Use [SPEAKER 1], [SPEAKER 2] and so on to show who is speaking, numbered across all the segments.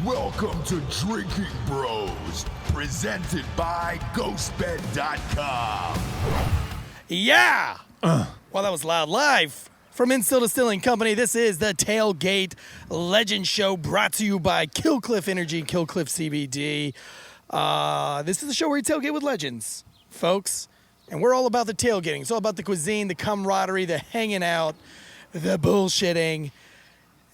[SPEAKER 1] Welcome to Drinking Bros, presented by GhostBed.com.
[SPEAKER 2] Yeah! Well, that was loud. Live from Instill Distilling Company, this is the Tailgate Legend Show, brought to you by Killcliff Energy, Killcliff CBD. This is the show where you tailgate with legends, folks. And we're all about the tailgating. It's all about the cuisine, the camaraderie, the hanging out, the bullshitting.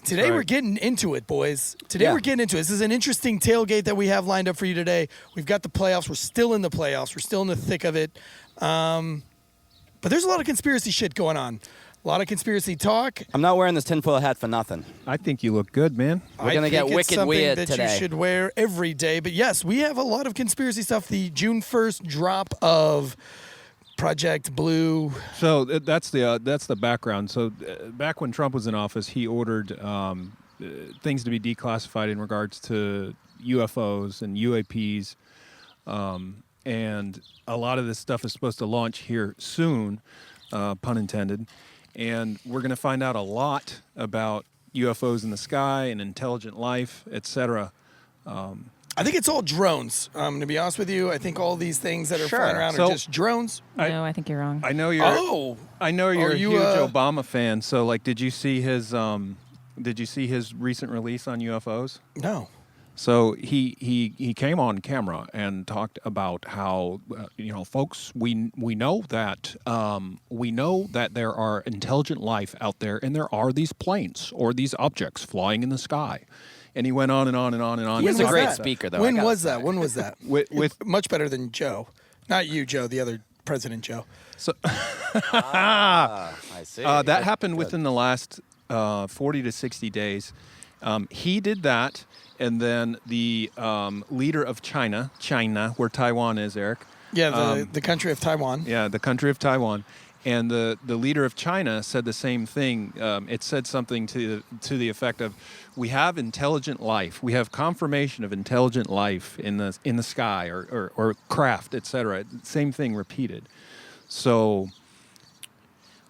[SPEAKER 2] Today we're getting into it, boys. We're getting into it. This is an interesting tailgate that we have lined up for you today. We've got the playoffs. We're still in the playoffs. We're still in the thick of it. But there's a lot of conspiracy shit going on. A lot of conspiracy talk.
[SPEAKER 3] I'm not wearing this tinfoil hat for nothing.
[SPEAKER 4] I think you look good, man.
[SPEAKER 3] We're going to get wicked weird
[SPEAKER 2] that
[SPEAKER 3] today.
[SPEAKER 2] You should wear every day. But yes, we have a lot of conspiracy stuff. The June 1st drop of Project Blue.
[SPEAKER 4] So that's the background. So back when Trump was in office, he ordered things to be declassified in regards to UFOs and UAPs, and a lot of this stuff is supposed to launch here soon, pun intended. And we're going to find out a lot about UFOs in the sky and intelligent life, etc.
[SPEAKER 2] I think it's all drones. To be honest with you, I think all these things that are flying around are just drones.
[SPEAKER 5] No, I think you're wrong.
[SPEAKER 4] I know you're. I know you're a huge Obama fan. So, like, did you see his recent release on UFOs?
[SPEAKER 2] No.
[SPEAKER 4] So he came on camera and talked about how folks, we know that there are intelligent life out there, and there are these planes or these objects flying in the sky. And he went on and on and on and on.
[SPEAKER 3] He's a great speaker, though.
[SPEAKER 2] When was that? When was that?
[SPEAKER 4] with
[SPEAKER 2] much better than Joe. Not you, Joe. The other President Joe.
[SPEAKER 4] So
[SPEAKER 3] I see.
[SPEAKER 4] That happened within the last 40 to 60 days. He did that, and then the leader of China, where Taiwan is, Eric.
[SPEAKER 2] Yeah, the country of Taiwan.
[SPEAKER 4] Yeah, the country of Taiwan. And the leader of China said the same thing. It said something to the effect of, we have intelligent life. We have confirmation of intelligent life in the sky or craft, etc. Same thing repeated. So...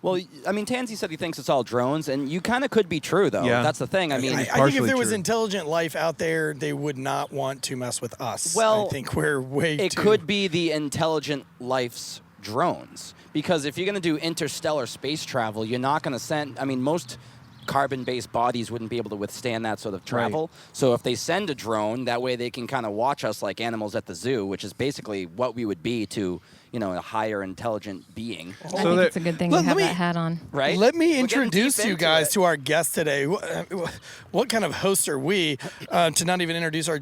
[SPEAKER 3] Well, I mean, Tansy said he thinks it's all drones, and you kind of could be true, though.
[SPEAKER 4] Yeah.
[SPEAKER 3] That's the thing. I mean,
[SPEAKER 2] I think if there was intelligent life out there, they would not want to mess with us.
[SPEAKER 3] Well,
[SPEAKER 2] I think we're way
[SPEAKER 3] it could be the intelligent life's drones. Because if you're going to do interstellar space travel, you're not going to send... I mean, most carbon-based bodies wouldn't be able to withstand that sort of travel. Right. So if they send a drone, that way they can kind of watch us like animals at the zoo, which is basically what we would be to... a higher intelligent being.
[SPEAKER 5] I think it's a good thing we have that hat on.
[SPEAKER 3] Right?
[SPEAKER 2] Let me introduce you guys to our guest today. What kind of hosts are we to not even introduce our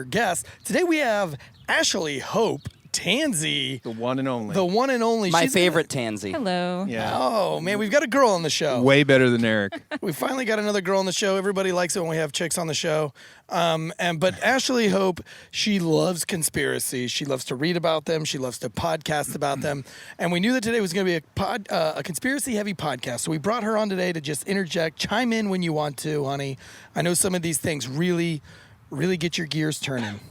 [SPEAKER 2] guest? Today we have Ashley Hope Tansy.
[SPEAKER 4] The one and only.
[SPEAKER 3] My favorite Tansy.
[SPEAKER 5] Hello.
[SPEAKER 4] Yeah.
[SPEAKER 2] Oh, man, we've got a girl on the show.
[SPEAKER 4] Way better than Eric.
[SPEAKER 2] We finally got another girl on the show. Everybody likes it when we have chicks on the show. But Ashley Hope, she loves conspiracies. She loves to read about them. She loves to podcast about them. And we knew that today was going to be a conspiracy-heavy podcast. So we brought her on today to just interject, chime in when you want to, honey. I know some of these things really, really get your gears turning.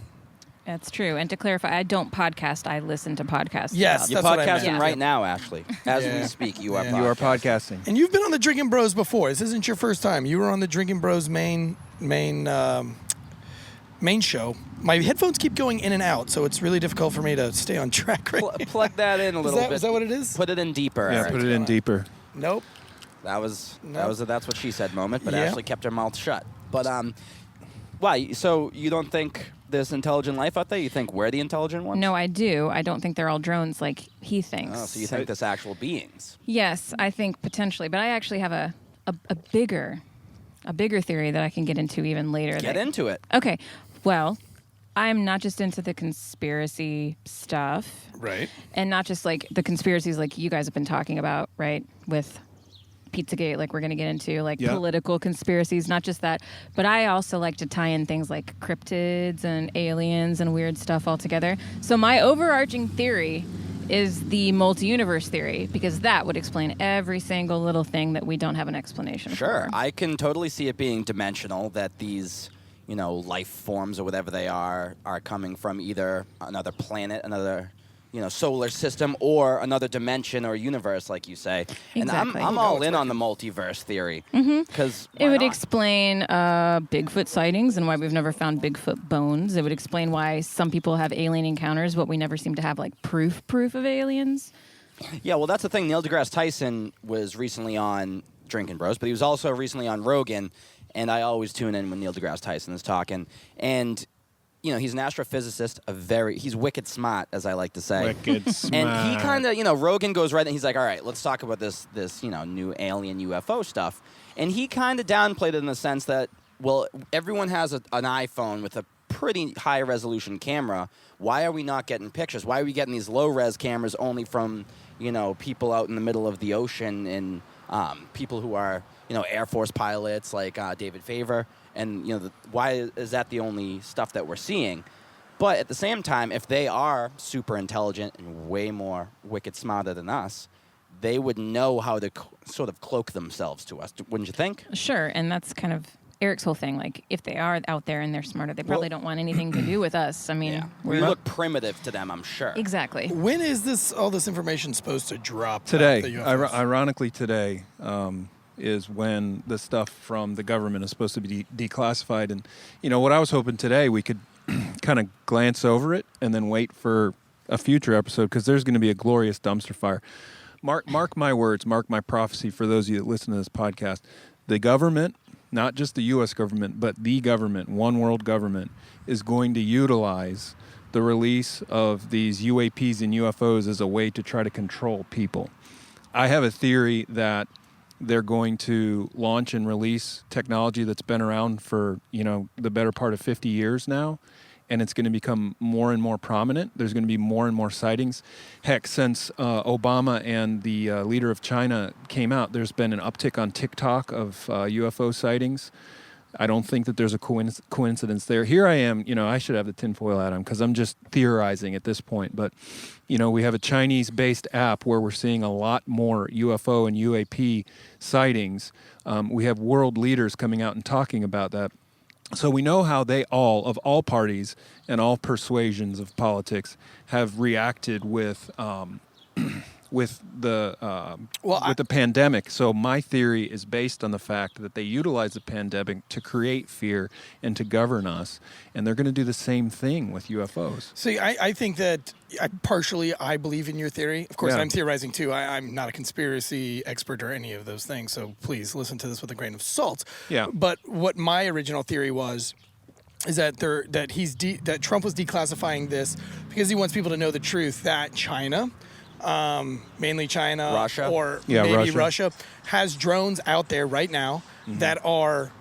[SPEAKER 5] That's true. And to clarify, I don't podcast. I listen to podcasts.
[SPEAKER 2] Yes,
[SPEAKER 3] You're
[SPEAKER 2] that's what I meant.
[SPEAKER 3] podcasting right now, Ashley. As we speak, you are podcasting.
[SPEAKER 4] You are podcasting.
[SPEAKER 2] And you've been on the Drinking Bros before. This isn't your first time. You were on the Drinking Bros main show. My headphones keep going in and out, so it's really difficult for me to stay on track right now.
[SPEAKER 3] Plug that in a little bit.
[SPEAKER 2] Is that what it is?
[SPEAKER 3] Put it in deeper.
[SPEAKER 4] Yeah,
[SPEAKER 3] Eric.
[SPEAKER 4] put it in deeper.
[SPEAKER 2] Nope.
[SPEAKER 3] That was a that's what she said moment, but
[SPEAKER 2] Yeah.
[SPEAKER 3] Ashley kept her mouth shut. But why? So you don't think there's intelligent life out there? You think we're the intelligent ones?
[SPEAKER 5] No, I do. I don't think they're all drones like he thinks.
[SPEAKER 3] Oh, so you think there's actual beings?
[SPEAKER 5] Yes, I think potentially. But I actually have a bigger theory that I can get into even later.
[SPEAKER 3] Get into it.
[SPEAKER 5] Okay. Well, I'm not just into the conspiracy stuff.
[SPEAKER 2] Right.
[SPEAKER 5] And not just like the conspiracies like you guys have been talking about, right? With Pizzagate, like we're going to get into, like political conspiracies, not just that. But I also like to tie in things like cryptids and aliens and weird stuff all together. So my overarching theory is the multi-universe theory, because that would explain every single little thing that we don't have an explanation for.
[SPEAKER 3] Sure. I can totally see it being dimensional, that these, life forms or whatever they are coming from either another planet, another solar system or another dimension or universe, like you say.
[SPEAKER 5] Exactly.
[SPEAKER 3] And I'm all in on the multiverse theory. Because
[SPEAKER 5] It would explain Bigfoot sightings and why we've never found Bigfoot bones. It would explain why some people have alien encounters, but we never seem to have like proof of aliens.
[SPEAKER 3] Yeah, well, that's the thing. Neil deGrasse Tyson was recently on Drinking Bros, but he was also recently on Rogan, and I always tune in when Neil deGrasse Tyson is talking. And he's an astrophysicist, he's wicked smart, as I like to say.
[SPEAKER 4] Wicked smart.
[SPEAKER 3] And he kind of, Rogan goes right in, he's like, all right, let's talk about this new alien UFO stuff. And he kind of downplayed it in the sense that, well, everyone has an iPhone with a pretty high resolution camera. Why are we not getting pictures? Why are we getting these low res cameras only from, people out in the middle of the ocean and people who are, Air Force pilots like David Favor? And, why is that the only stuff that we're seeing? But at the same time, if they are super intelligent and way more wicked smarter than us, they would know how to sort of cloak themselves to us, wouldn't you think?
[SPEAKER 5] Sure, and that's kind of Eric's whole thing. Like, if they are out there and they're smarter, they probably don't want anything to do with us. I mean,
[SPEAKER 3] we look primitive to them, I'm sure.
[SPEAKER 5] Exactly.
[SPEAKER 2] When is all this information supposed to drop?
[SPEAKER 4] Today. Ironically, today. Is when the stuff from the government is supposed to be declassified. And, what I was hoping today, we could kind of glance over it and then wait for a future episode, because there's going to be a glorious dumpster fire. Mark my words, mark my prophecy for those of you that listen to this podcast. The government, not just the U.S. government, but the government, one world government, is going to utilize the release of these UAPs and UFOs as a way to try to control people. I have a theory that they're going to launch and release technology that's been around for, the better part of 50 years now, and it's going to become more and more prominent. There's going to be more and more sightings. Heck, since Obama and the leader of China came out, there's been an uptick on TikTok of UFO sightings. I don't think that there's a coincidence there. Here I am, I should have the tinfoil hat on because I'm just theorizing at this point. But, we have a Chinese-based app where we're seeing a lot more UFO and UAP sightings. We have world leaders coming out and talking about that. So we know how they of all parties and all persuasions of politics, have reacted with the pandemic. So my theory is based on the fact that they utilize the pandemic to create fear and to govern us, and they're going to do the same thing with UFOs.
[SPEAKER 2] See, I think that I believe in your theory. Of course, I'm theorizing too. I'm not a conspiracy expert or any of those things, so please listen to this with a grain of salt.
[SPEAKER 4] Yeah.
[SPEAKER 2] But what my original theory is that that Trump was declassifying this because he wants people to know the truth that China, mainly China,
[SPEAKER 3] Russia,
[SPEAKER 2] or maybe Russia, has drones out there right now that are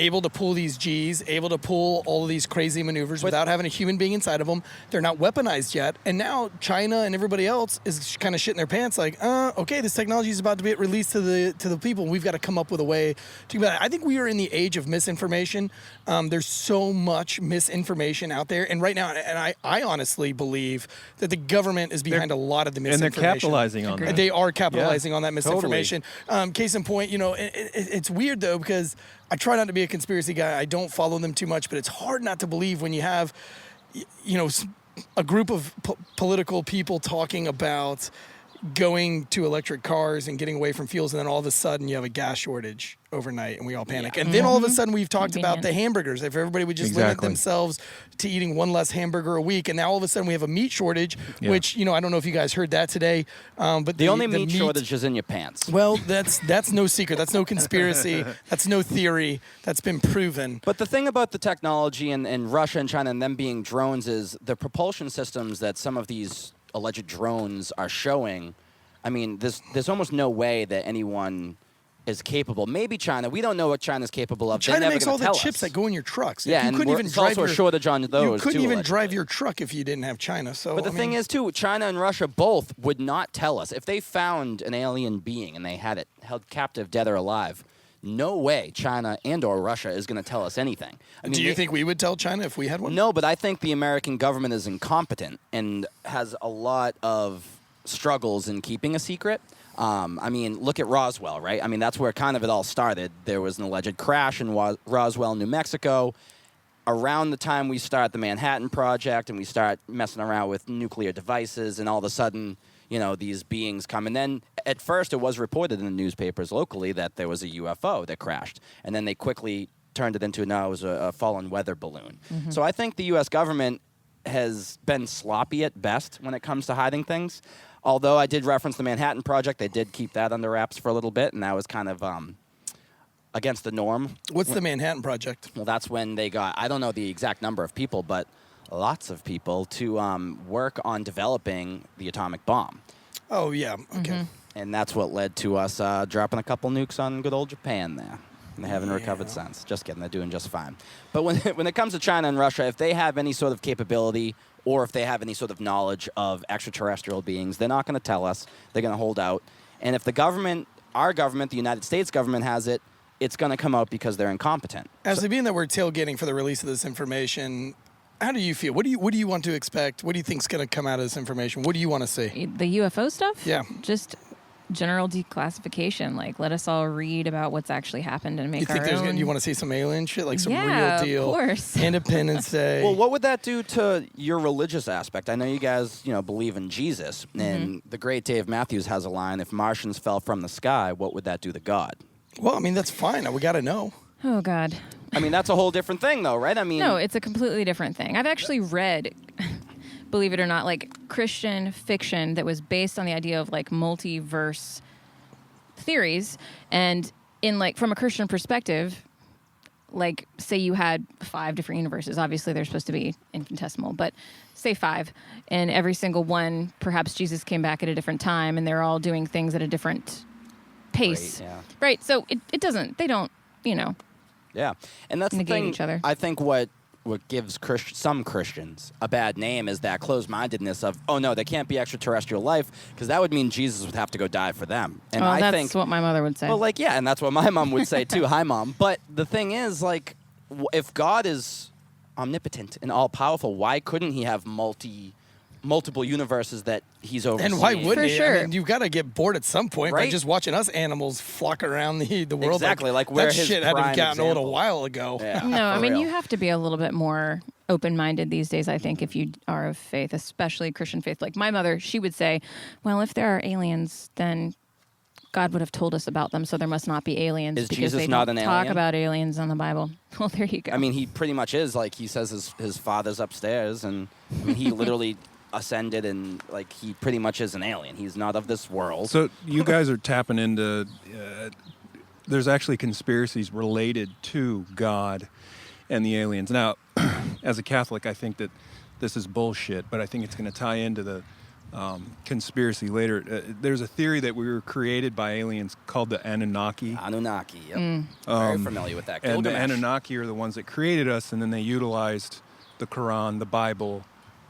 [SPEAKER 2] able to pull these Gs, able to pull all of these crazy maneuvers without having a human being inside of them. They're not weaponized yet. And now China and everybody else is kind of shitting their pants like, okay, this technology is about to be released to the people. We've got to come up with a way to do that. I think we are in the age of misinformation. There's so much misinformation out there. And right now, and I honestly believe that the government is behind a lot of the misinformation.
[SPEAKER 4] And they're capitalizing on that.
[SPEAKER 2] They are capitalizing on that misinformation. Totally. Case in point, it's weird though, because I try not to be a conspiracy guy. I don't follow them too much, but it's hard not to believe when you have, a group of political people talking about going to electric cars and getting away from fuels, and then all of a sudden you have a gas shortage overnight and we all panic. Yeah. And then all of a sudden we've talked about the hamburgers. If everybody would just limit themselves to eating one less hamburger a week, and now all of a sudden we have a meat shortage, which, I don't know if you guys heard that today. But
[SPEAKER 3] the only meat shortage is in your pants.
[SPEAKER 2] Well, that's no secret. That's no conspiracy. That's no theory. That's been proven.
[SPEAKER 3] But the thing about the technology and Russia and China and them being drones is the propulsion systems that some of these alleged drones are showing. I mean, there's almost no way that anyone is capable. Maybe China. We don't know what China's capable of.
[SPEAKER 2] China makes all the chips that go in your trucks.
[SPEAKER 3] Yeah,
[SPEAKER 2] you
[SPEAKER 3] and
[SPEAKER 2] couldn't even
[SPEAKER 3] it's
[SPEAKER 2] drive
[SPEAKER 3] also a shortage on those.
[SPEAKER 2] You couldn't even
[SPEAKER 3] allegedly
[SPEAKER 2] drive your truck if you didn't have China. So,
[SPEAKER 3] but the thing is, too, China and Russia both would not tell us if they found an alien being and they had it held captive, dead or alive. No way China and or Russia is going to tell us anything. I mean,
[SPEAKER 2] do you think we would tell China if we had one?
[SPEAKER 3] No, but I think the American government is incompetent and has a lot of struggles in keeping a secret. I mean, look at Roswell, right? I mean, that's where kind of it all started. There was an alleged crash in Roswell, New Mexico. around the time we start the Manhattan Project and we start messing around with nuclear devices, and all of a sudden, these beings come. And then at first it was reported in the newspapers locally that there was a UFO that crashed. And then they quickly turned it into, no, it was a fallen weather balloon. Mm-hmm. So I think the U.S. government has been sloppy at best when it comes to hiding things. Although I did reference the Manhattan Project, they did keep that under wraps for a little bit, and that was kind of against the norm.
[SPEAKER 2] What's the Manhattan Project?
[SPEAKER 3] Well, that's when they got, I don't know the exact number of people, but lots of people to work on developing the atomic bomb.
[SPEAKER 2] Oh, yeah. Okay.
[SPEAKER 5] Mm-hmm.
[SPEAKER 3] And that's what led to us dropping a couple nukes on good old Japan there. And they haven't recovered since. Just kidding. They're doing just fine. But when it comes to China and Russia, if they have any sort of capability or if they have any sort of knowledge of extraterrestrial beings, they're not going to tell us. They're going to hold out. And if the government, our government, the United States government has it, it's going to come out because they're incompetent.
[SPEAKER 2] As being that we're tailgating for the release of this information, how do you feel? What do you want to expect? What do you think is going to come out of this information? What do you want to see?
[SPEAKER 5] The UFO stuff?
[SPEAKER 2] Yeah.
[SPEAKER 5] Just general declassification. Like, let us all read about what's actually happened and make our own.
[SPEAKER 2] You want to see some alien shit, like some
[SPEAKER 5] Yeah,
[SPEAKER 2] real deal?
[SPEAKER 5] of course.
[SPEAKER 2] Independence Day.
[SPEAKER 3] Well, what would that do to your religious aspect? I know you guys, believe in Jesus, and the great Dave Matthews has a line: "If Martians fell from the sky, what would that do to God?"
[SPEAKER 2] Well, I mean, that's fine. We got to know.
[SPEAKER 5] Oh, God.
[SPEAKER 3] I mean, that's a whole different thing, though, right? I mean,
[SPEAKER 5] No, it's a completely different thing. I've actually read, believe it or not, like Christian fiction that was based on the idea of like multiverse theories. And in like, from a Christian perspective, like say you had 5 different universes. Obviously they're supposed to be infinitesimal, but say 5. And every single one, perhaps Jesus came back at a different time and they're all doing things at a different pace.
[SPEAKER 3] Right, yeah.
[SPEAKER 5] Right. So it doesn't, they don't,
[SPEAKER 3] Yeah, and that's the
[SPEAKER 5] negate
[SPEAKER 3] thing.
[SPEAKER 5] each other.
[SPEAKER 3] I think what gives some Christians a bad name is that closed-mindedness of, oh no, there can't be extraterrestrial life, because that would mean Jesus would have to go die for them. And
[SPEAKER 5] well,
[SPEAKER 3] I
[SPEAKER 5] that's
[SPEAKER 3] think,
[SPEAKER 5] what my mother would say.
[SPEAKER 3] well, like, yeah, and that's what my mom would say too. Hi, Mom. But the thing is, like, if God is omnipotent and all-powerful, why couldn't he have multiple universes that he's overseeing?
[SPEAKER 2] And why wouldn't
[SPEAKER 5] For
[SPEAKER 2] he?
[SPEAKER 5] sure.
[SPEAKER 2] I mean, you've got to get bored at some point by
[SPEAKER 3] Right?
[SPEAKER 2] just watching us animals flock around the world.
[SPEAKER 3] Exactly, like we're
[SPEAKER 2] that
[SPEAKER 3] his
[SPEAKER 2] shit had to
[SPEAKER 3] prime
[SPEAKER 2] have gotten old a
[SPEAKER 3] example.
[SPEAKER 2] while ago.
[SPEAKER 3] Yeah,
[SPEAKER 5] No, I
[SPEAKER 3] for
[SPEAKER 5] mean,
[SPEAKER 3] real.
[SPEAKER 5] you have to be a little bit more open-minded these days, I think, if you are of faith, especially Christian faith. Like my mother, she would say, well, if there are aliens, then God would have told us about them, so there must not be aliens.
[SPEAKER 3] Is
[SPEAKER 5] because
[SPEAKER 3] Jesus
[SPEAKER 5] they
[SPEAKER 3] not
[SPEAKER 5] don't
[SPEAKER 3] an
[SPEAKER 5] talk
[SPEAKER 3] alien?
[SPEAKER 5] about aliens in the Bible. Well, there you go.
[SPEAKER 3] I mean, he pretty much is. Like, he says his father's upstairs, and I mean, he literally ascended, and like, he pretty much is an alien. He's not of this world.
[SPEAKER 4] So you guys are tapping into. There's actually conspiracies related to God and the aliens. Now, as a Catholic, I think that this is bullshit, but I think it's going to tie into the conspiracy later. There's a theory that we were created by aliens called the Anunnaki.
[SPEAKER 3] Anunnaki, yep. Very familiar with that.
[SPEAKER 4] And the
[SPEAKER 3] Gilgamesh.
[SPEAKER 4] Anunnaki are the ones that created us, and then they utilized the Quran, the Bible,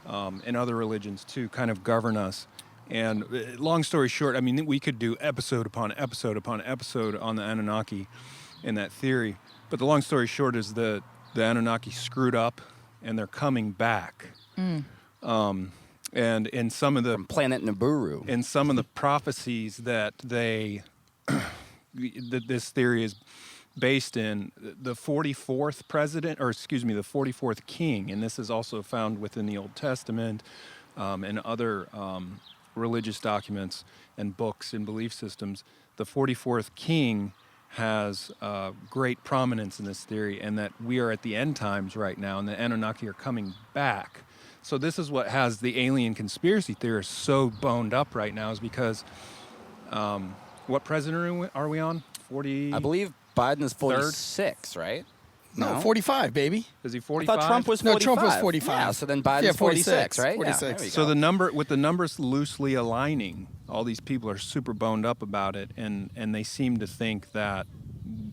[SPEAKER 4] and other religions to kind of govern us. And long story short, I mean, we could do episode upon episode upon episode on the Anunnaki and that theory. But the long story short is the Anunnaki screwed up, and they're coming back. And in some of the
[SPEAKER 3] From planet Nibiru.
[SPEAKER 4] in some of the prophecies that they that this theory is based in, the 44th president, or excuse me, the 44th king, and this is also found within the Old Testament and other religious documents and books and belief systems. The 44th king has great prominence in this theory, and that we are at the end times right now, and the Anunnaki are coming back. So this is what has the alien conspiracy theorists so boned up right now, is because what president are we on? 40?
[SPEAKER 3] I believe Biden is 46, right?
[SPEAKER 2] No, 45, baby.
[SPEAKER 4] Is he
[SPEAKER 3] I
[SPEAKER 4] 45?
[SPEAKER 3] thought Trump was
[SPEAKER 2] No,
[SPEAKER 3] 45.
[SPEAKER 2] Trump was 45.
[SPEAKER 3] Yeah, so then Biden's
[SPEAKER 2] Yeah,
[SPEAKER 3] 46, right?
[SPEAKER 2] 46.
[SPEAKER 3] Yeah, there we
[SPEAKER 4] So
[SPEAKER 3] go.
[SPEAKER 4] the number, with the numbers loosely aligning, all these people are super boned up about it, and they seem to think that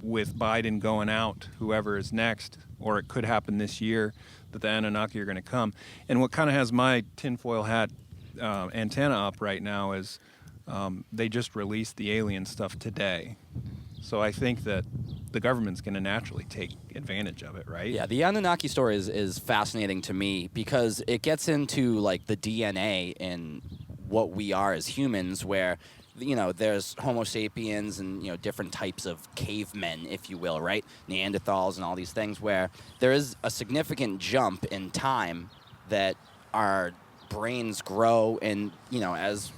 [SPEAKER 4] with Biden going out, whoever is next, or it could happen this year, that the Anunnaki are going to come. And what kind of has my tinfoil hat antenna up right now is they just released the alien stuff today. So I think that the government's going to naturally take advantage of it, right?
[SPEAKER 3] Yeah, the Anunnaki story is fascinating to me because it gets into like the DNA and what we are as humans, where there's Homo sapiens and, different types of cavemen, if you will, right? Neanderthals and all these things where there is a significant jump in time that our brains grow. And, as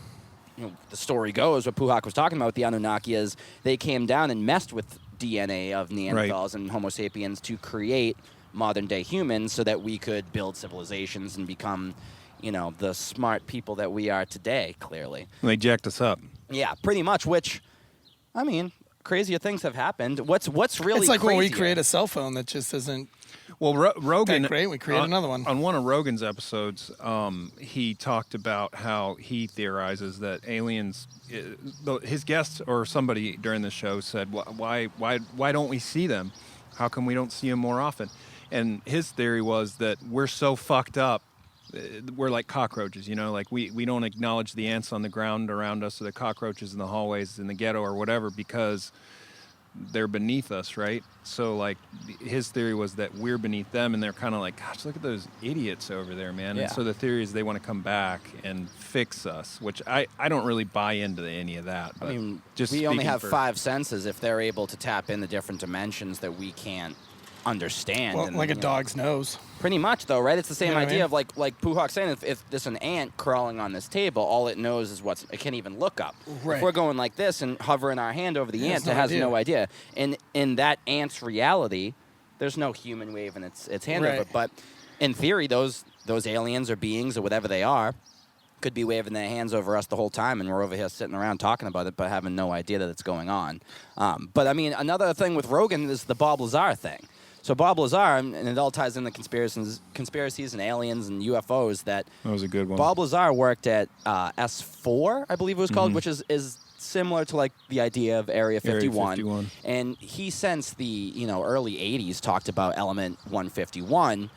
[SPEAKER 3] the story goes, what Puhak was talking about with the Anunnaki is they came down and messed with DNA of Neanderthals and Homo sapiens to create modern-day humans so that we could build civilizations and become, the smart people that we are today, clearly.
[SPEAKER 4] They jacked us up.
[SPEAKER 3] Yeah, pretty much, which, crazier things have happened. What's really
[SPEAKER 2] It's like when we
[SPEAKER 3] crazier-
[SPEAKER 2] create a cell phone that just isn't
[SPEAKER 4] Well, Rogan,
[SPEAKER 2] that great. We create another one.
[SPEAKER 4] On one of Rogan's episodes, he talked about how he theorizes that aliens. His guest or somebody during the show said, "Why don't we see them? How come we don't see them more often?" And his theory was that we're so fucked up. We're like cockroaches, like we don't acknowledge the ants on the ground around us or the cockroaches in the hallways in the ghetto or whatever because they're beneath us, right? So like his theory was that we're beneath them and they're kind of like, gosh, look at those idiots over there, man.
[SPEAKER 3] Yeah.
[SPEAKER 4] And so the theory is they want to come back and fix us, which I don't really buy into any of that. But
[SPEAKER 3] we only have 5 senses. If they're able to tap in the different dimensions that we can't understand.
[SPEAKER 2] Well,
[SPEAKER 3] and,
[SPEAKER 2] like a dog's nose.
[SPEAKER 3] Pretty much, though, right? It's the same
[SPEAKER 2] You know what I
[SPEAKER 3] idea
[SPEAKER 2] mean?
[SPEAKER 3] of like Puhak saying, if there's an ant crawling on this table, all it knows is it can't even look up.
[SPEAKER 2] Right.
[SPEAKER 3] If we're going like this and hovering our hand over the ant,
[SPEAKER 2] no
[SPEAKER 3] it has
[SPEAKER 2] idea.
[SPEAKER 3] no idea. And in that ant's reality, there's no human waving its hand
[SPEAKER 2] Right.
[SPEAKER 3] over. But in theory, those aliens or beings or whatever they are could be waving their hands over us the whole time, and we're over here sitting around talking about it, but having no idea that it's going on. But another thing with Rogan is the Bob Lazar thing. So Bob Lazar, and it all ties into conspiracies and aliens and UFOs, that
[SPEAKER 4] was a good one.
[SPEAKER 3] Bob Lazar worked at S4, I believe it was called, which is similar to like the idea of Area 51.
[SPEAKER 4] 51.
[SPEAKER 3] And he, since the early 80s, talked about Element 151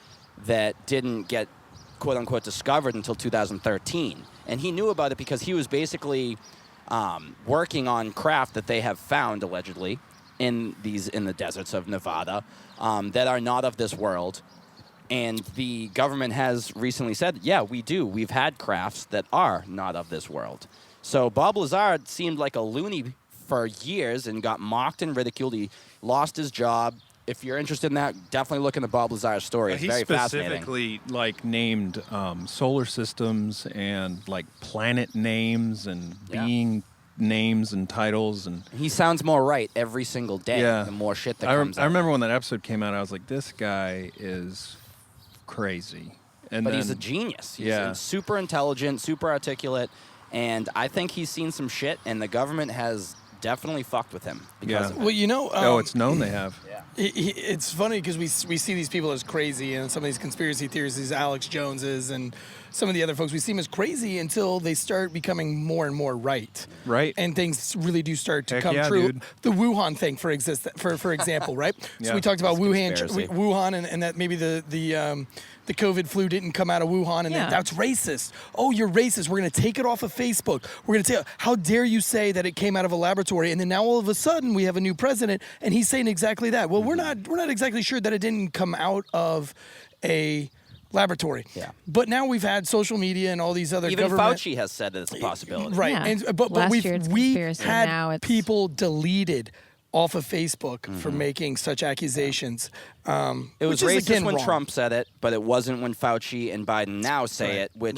[SPEAKER 3] that didn't get quote-unquote discovered until 2013. And he knew about it because he was basically working on craft that they have found, allegedly, in the deserts of Nevada that are not of this world. And the government has recently said, yeah, we do. We've had crafts that are not of this world. So Bob Lazar seemed like a loony for years and got mocked and ridiculed. He lost his job. If you're interested in that, definitely look into Bob Lazar's story. It's very fascinating.
[SPEAKER 4] He specifically named solar systems and like planet names and being names and titles, and
[SPEAKER 3] he sounds more right every single day.
[SPEAKER 4] Yeah.
[SPEAKER 3] The more shit that comes out.
[SPEAKER 4] I remember when that episode came out, I was like, this guy is crazy.
[SPEAKER 3] But he's a genius. He's super intelligent, super articulate, and I think he's seen some shit, and the government has definitely fucked with him because of it.
[SPEAKER 2] Well,
[SPEAKER 4] it's known they have.
[SPEAKER 2] It's funny because we see these people as crazy, and some of these conspiracy theories, these Alex Joneses and some of the other folks, we see them as crazy until they start becoming more and more right.
[SPEAKER 4] Right.
[SPEAKER 2] And things really do start to
[SPEAKER 4] Heck
[SPEAKER 2] come
[SPEAKER 4] yeah,
[SPEAKER 2] true.
[SPEAKER 4] dude.
[SPEAKER 2] The Wuhan thing, for example, right?
[SPEAKER 4] Yeah.
[SPEAKER 2] So we talked about
[SPEAKER 3] Conspiracy.
[SPEAKER 2] Wuhan and that maybe the COVID flu didn't come out of Wuhan, and that's racist. Oh, you're racist. We're going to take it off of Facebook. We're going to say, how dare you say that it came out of a laboratory? And then now all of a sudden we have a new president, and he's saying exactly that. Well, we're not exactly sure that it didn't come out of a laboratory.
[SPEAKER 3] Yeah.
[SPEAKER 2] But now we've had social media and all these other
[SPEAKER 3] Even
[SPEAKER 2] government...
[SPEAKER 3] Fauci has said that it's a possibility.
[SPEAKER 2] Right.
[SPEAKER 5] Yeah.
[SPEAKER 2] And, but
[SPEAKER 5] Last
[SPEAKER 2] we've
[SPEAKER 5] year it's
[SPEAKER 2] we
[SPEAKER 5] conspiracy, now
[SPEAKER 2] had
[SPEAKER 5] it's-
[SPEAKER 2] people deleted off of Facebook for making such accusations.
[SPEAKER 3] It was
[SPEAKER 2] which is,
[SPEAKER 3] racist
[SPEAKER 2] again,
[SPEAKER 3] when
[SPEAKER 2] wrong.
[SPEAKER 3] Trump said it, but it wasn't when Fauci and Biden now say it, which,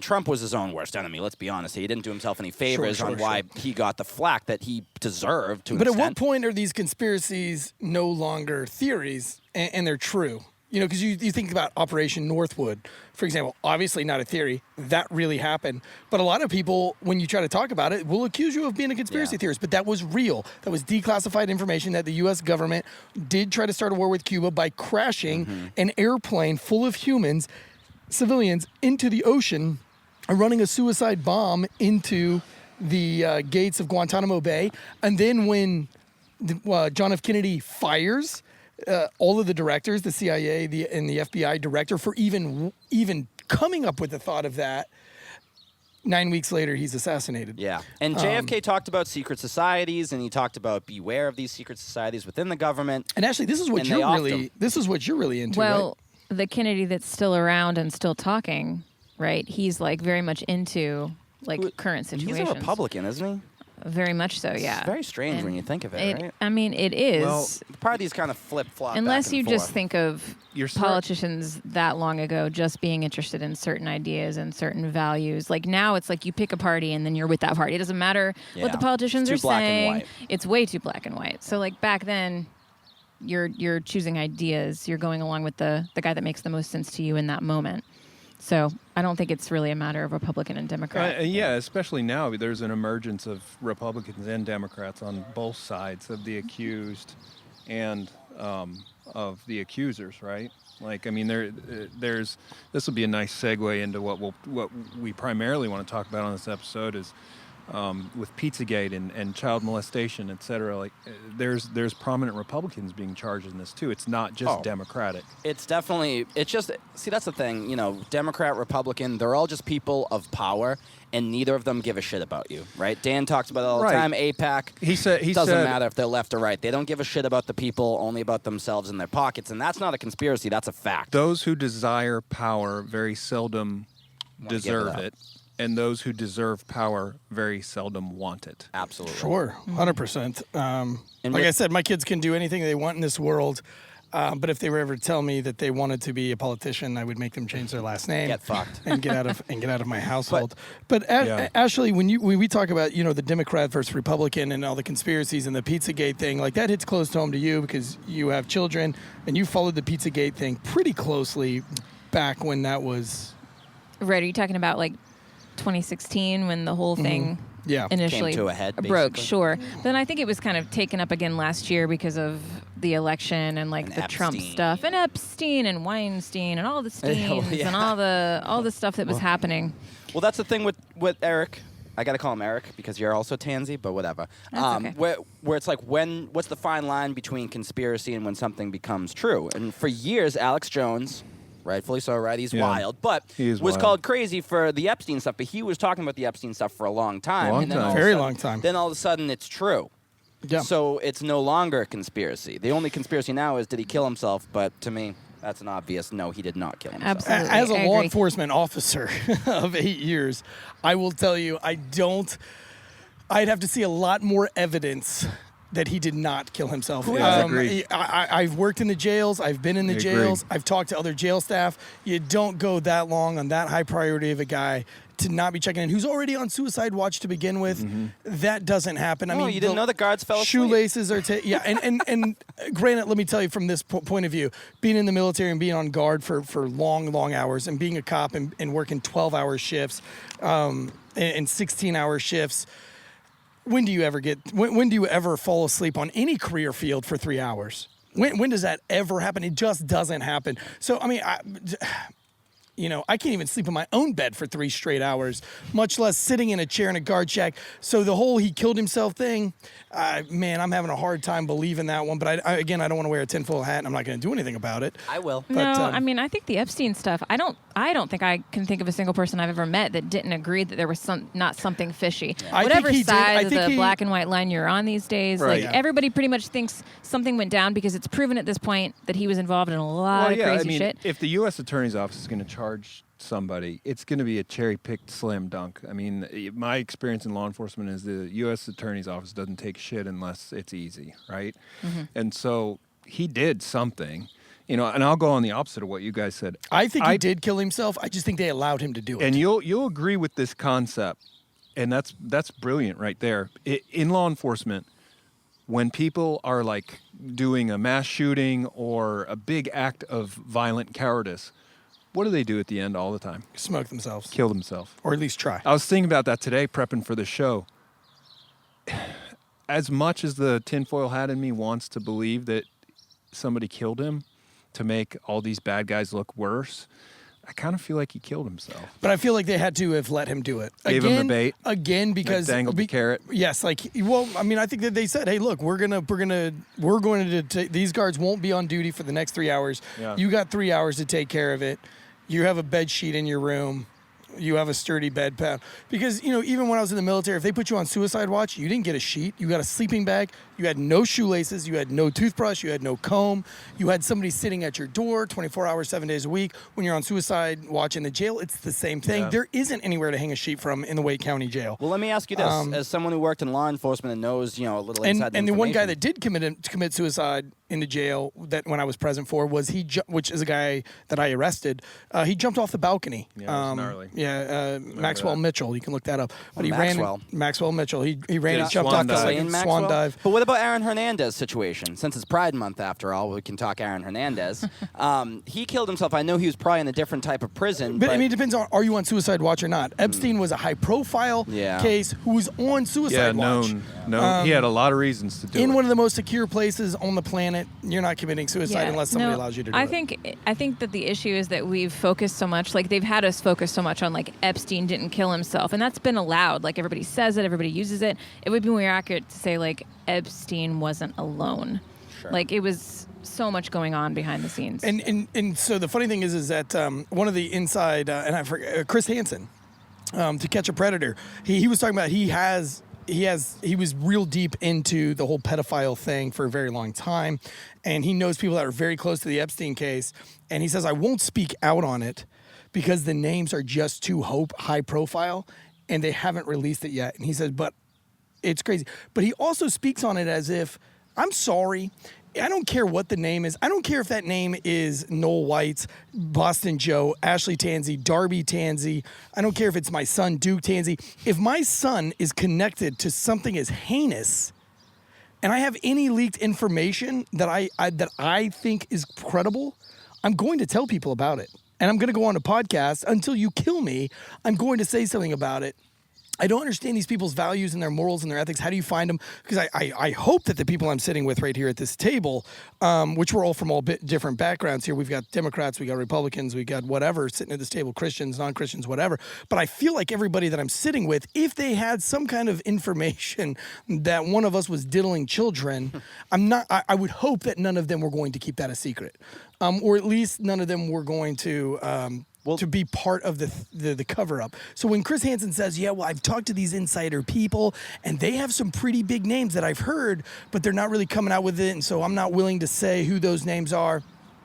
[SPEAKER 3] Trump was his own worst enemy, let's be honest. He didn't do himself any favors on why he got the flack that he deserved to an
[SPEAKER 2] But at what
[SPEAKER 3] extent.
[SPEAKER 2] point are these conspiracies no longer theories and they're true? Because you think about Operation Northwood, for example, obviously not a theory. That really happened. But a lot of people, when you try to talk about it, will accuse you of being a conspiracy theorist. But that was real. That was declassified information that the U.S. government did try to start a war with Cuba by crashing an airplane full of humans, civilians, into the ocean and running a suicide bomb into the gates of Guantanamo Bay. And then when John F. Kennedy fires all of the directors, the CIA and the FBI director, for even coming up with the thought of that, 9 weeks later, he's assassinated.
[SPEAKER 3] Yeah. And JFK talked about secret societies, and he talked about beware of these secret societies within the government.
[SPEAKER 2] And actually, this is what
[SPEAKER 3] And they
[SPEAKER 2] you're really into,
[SPEAKER 5] Well,
[SPEAKER 2] right?
[SPEAKER 5] the Kennedy that's still around and still talking, right? He's like very much into like current situations.
[SPEAKER 3] He's a Republican, isn't he?
[SPEAKER 5] Very much so, yeah.
[SPEAKER 3] It's very strange when you think of it, right?
[SPEAKER 5] I mean, it is.
[SPEAKER 4] Well,
[SPEAKER 3] Parties kind of flip-flop
[SPEAKER 5] unless
[SPEAKER 3] back and
[SPEAKER 5] you just
[SPEAKER 3] forth.
[SPEAKER 5] think of politicians that long ago just being interested in certain ideas and certain values. Like now it's like you pick a party and then you're with that party. It doesn't matter what the politicians
[SPEAKER 3] It's too
[SPEAKER 5] are
[SPEAKER 3] black and
[SPEAKER 5] saying.
[SPEAKER 3] white.
[SPEAKER 5] It's way too black and white. So like back then you're choosing ideas. You're going along with the guy that makes the most sense to you in that moment. So I don't think it's really a matter of Republican and Democrat.
[SPEAKER 4] Yeah, especially now, there's an emergence of Republicans and Democrats on both sides of the accused and of the accusers, right? Like, I mean, there's this will be a nice segue into what we primarily want to talk about on this episode is with Pizzagate and child molestation, et cetera. Like, there's prominent Republicans being charged in this too. It's not just Democratic.
[SPEAKER 3] It's definitely, it's just, see, that's the thing, you know, Democrat, Republican, they're all just people of power, and neither of them give a shit about you, right? Dan talks about it all the time, AIPAC. He said, doesn't matter if they're left or right. They don't give a shit about the people, only about themselves and their pockets, and that's not a conspiracy, that's a fact.
[SPEAKER 4] Those who desire power very seldom deserve it. And those who deserve power very seldom want it.
[SPEAKER 3] Absolutely.
[SPEAKER 2] Sure, 100%. Like I said, my kids can do anything they want in this world, but if they were ever to tell me that they wanted to be a politician, I would make them change their last name.
[SPEAKER 3] Get fucked.
[SPEAKER 2] And get out of my household. But Ashley, when we talk about, you know, the Democrat versus Republican and all the conspiracies and the Pizzagate thing, like that hits close to home to you because you have children and you followed the Pizzagate thing pretty closely back when that was.
[SPEAKER 5] Right, are you talking about like 2016 when the whole thing initially
[SPEAKER 3] came to a head,
[SPEAKER 5] broke?
[SPEAKER 3] basically.
[SPEAKER 5] Sure. But then I think it was kind of taken up again last year because of the election and like
[SPEAKER 3] And
[SPEAKER 5] the Trump
[SPEAKER 3] Epstein.
[SPEAKER 5] stuff and Epstein and Weinstein and all the Steins and all the stuff that was happening.
[SPEAKER 3] Well, that's the thing with Eric. I got to call him Eric because you're also Tansy, but whatever.
[SPEAKER 5] That's okay.
[SPEAKER 3] Where it's like what's the fine line between conspiracy and when something becomes true? And for years, Alex Jones, rightfully so, right? He's wild, but
[SPEAKER 4] He is
[SPEAKER 3] was
[SPEAKER 4] wild.
[SPEAKER 3] called crazy for the Epstein stuff. But he was talking about the Epstein stuff for a long time. And then all of a
[SPEAKER 2] Very
[SPEAKER 3] sudden-
[SPEAKER 2] long time.
[SPEAKER 3] Then all of a sudden, it's true.
[SPEAKER 2] Yeah.
[SPEAKER 3] So it's no longer a conspiracy. The only conspiracy now is did he kill himself? But to me, that's an obvious no. He did not kill himself.
[SPEAKER 5] Absolutely.
[SPEAKER 2] As a
[SPEAKER 5] I
[SPEAKER 2] law
[SPEAKER 5] agree.
[SPEAKER 2] enforcement officer of 8 years, I will tell you, I'd have to see a lot more evidence that he did not kill himself.
[SPEAKER 4] I agree.
[SPEAKER 2] I've worked in the jails. I've been in the jails. I've talked to other jail staff. You don't go that long on that high priority of a guy to not be checking in, who's already on suicide watch to begin with. That doesn't happen. I mean,
[SPEAKER 3] you didn't know the guards fell asleep?
[SPEAKER 2] shoelaces are and granted, let me tell you from this point of view, being in the military and being on guard for long hours and being a cop and working 12-hour shifts and 16-hour shifts. When do you ever fall asleep on any career field for 3 hours? When does that ever happen? It just doesn't happen. So, I mean, I can't even sleep in my own bed for 3 straight hours, much less sitting in a chair in a guard shack. So the whole he killed himself thing, man, I'm having a hard time believing that one. But I don't want to wear a tinfoil hat, and I'm not going to do anything about it.
[SPEAKER 3] I will.
[SPEAKER 5] No, I mean, I think the Epstein stuff, I don't think I can think of a single person I've ever met that didn't agree that there was not something fishy.
[SPEAKER 2] I
[SPEAKER 5] Whatever
[SPEAKER 2] think he did.
[SPEAKER 5] side
[SPEAKER 2] I
[SPEAKER 5] of
[SPEAKER 2] think
[SPEAKER 5] the
[SPEAKER 2] he-
[SPEAKER 5] black and white line you're on these days,
[SPEAKER 4] Right.
[SPEAKER 5] like everybody pretty much thinks something went down because it's proven at this point that he was involved in a lot of crazy shit.
[SPEAKER 4] If the U.S. Attorney's Office is going to charge somebody, it's going to be a cherry-picked slam dunk. I mean, my experience in law enforcement is the U.S. Attorney's Office doesn't take shit unless it's easy, right? And so he did something, and I'll go on the opposite of what you guys said.
[SPEAKER 2] I think he did kill himself. I just think they allowed him to do it.
[SPEAKER 4] And you'll agree with this concept, and that's brilliant right there. In law enforcement, when people are like doing a mass shooting or a big act of violent cowardice, what do they do at the end all the time?
[SPEAKER 2] Smoke themselves.
[SPEAKER 4] Kill themselves.
[SPEAKER 2] Or at least try.
[SPEAKER 4] I was thinking about that today, prepping for the show. As much as the tinfoil hat in me wants to believe that somebody killed him to make all these bad guys look worse, I kind of feel like he killed himself.
[SPEAKER 2] But I feel like they had to have let him do it.
[SPEAKER 4] Gave him the bait.
[SPEAKER 2] Again, because
[SPEAKER 4] dangled the carrot.
[SPEAKER 2] Yes, I mean, I think that they said, "Hey, look, we're going to these guards won't be on duty for the next 3 hours.
[SPEAKER 4] Yeah.
[SPEAKER 2] You got 3 hours to take care of it. You have a bed sheet in your room. you have a sturdy bed pad. Because, even when I was in the military, if they put you on suicide watch, you didn't get a sheet. You got a sleeping bag. You had no shoelaces. You had no toothbrush. You had no comb. You had somebody sitting at your door 24 hours, 7 days a week. When you're on suicide watch in the jail, it's the same thing.
[SPEAKER 4] Yeah.
[SPEAKER 2] There isn't anywhere to hang a sheet from in the Wake County Jail.
[SPEAKER 3] Well, let me ask you this: as someone who worked in law enforcement and knows, a little inside
[SPEAKER 2] And the one guy
[SPEAKER 3] information-
[SPEAKER 2] that did commit suicide in the jail that when I was present for was which is a guy that I arrested. He jumped off the balcony.
[SPEAKER 4] Yeah, it was gnarly.
[SPEAKER 2] Maxwell
[SPEAKER 4] that.
[SPEAKER 2] Mitchell. You can look that up. But he
[SPEAKER 3] Maxwell.
[SPEAKER 2] ran. Maxwell Mitchell. He ran
[SPEAKER 4] Did
[SPEAKER 2] and
[SPEAKER 4] a
[SPEAKER 2] jumped
[SPEAKER 4] swan
[SPEAKER 2] off the
[SPEAKER 4] dive.
[SPEAKER 2] second
[SPEAKER 3] Maxwell?
[SPEAKER 2] swan dive.
[SPEAKER 3] But what about Aaron Hernandez situation? Since it's Pride Month, after all, we can talk Aaron Hernandez. He killed himself. I know he was probably in a different type of prison.
[SPEAKER 2] But I mean, it depends on are you on suicide watch or not. Epstein was a high-profile
[SPEAKER 3] Yeah.
[SPEAKER 2] case who was on suicide watch.
[SPEAKER 4] Known. He had a lot of reasons to do it.
[SPEAKER 2] In one of the most secure places on the planet, you're not committing suicide unless somebody allows you to do
[SPEAKER 5] I
[SPEAKER 2] it.
[SPEAKER 5] think that the issue is that we've focused so much, like they've had us focus so much on like Epstein didn't kill himself, and that's been allowed. Like everybody says it, everybody uses it. It would be more accurate to say like Epstein wasn't alone.
[SPEAKER 3] Sure.
[SPEAKER 5] Like it was so much going on behind the scenes.
[SPEAKER 2] And so the funny thing is that one of the inside and I forget Chris Hansen, To Catch a Predator. He was talking about he was real deep into the whole pedophile thing for a very long time, and he knows people that are very close to the Epstein case. And he says I won't speak out on it because the names are just too high profile, and they haven't released it yet. And he says, but it's crazy. But he also speaks on it as if I'm sorry. I don't care what the name is. I don't care if that name is Noel White, Boston Joe, Ashley Tansey, Darby Tansey. I don't care if it's my son, Duke Tansey. If my son is connected to something as heinous, and I have any leaked information that I think is credible, I'm going to tell people about it. And I'm going to go on a podcast until you kill me. I'm going to say something about it. I don't understand these people's values and their morals and their ethics. How do you find them? Because I hope that the people I'm sitting with right here at this table, which we're all from all different backgrounds here. We've got Democrats, we got Republicans, we got whatever sitting at this table, Christians, non-Christians, whatever. But I feel like everybody that I'm sitting with, if they had some kind of information that one of us was diddling children, I would hope that none of them were going to keep that a secret. Or at least none of them were going to to be part of the cover-up. So when Chris Hansen says, yeah, well, I've talked to these insider people, and they have some pretty big names that I've heard, but they're not really coming out with it, and so I'm not willing to say who those names are.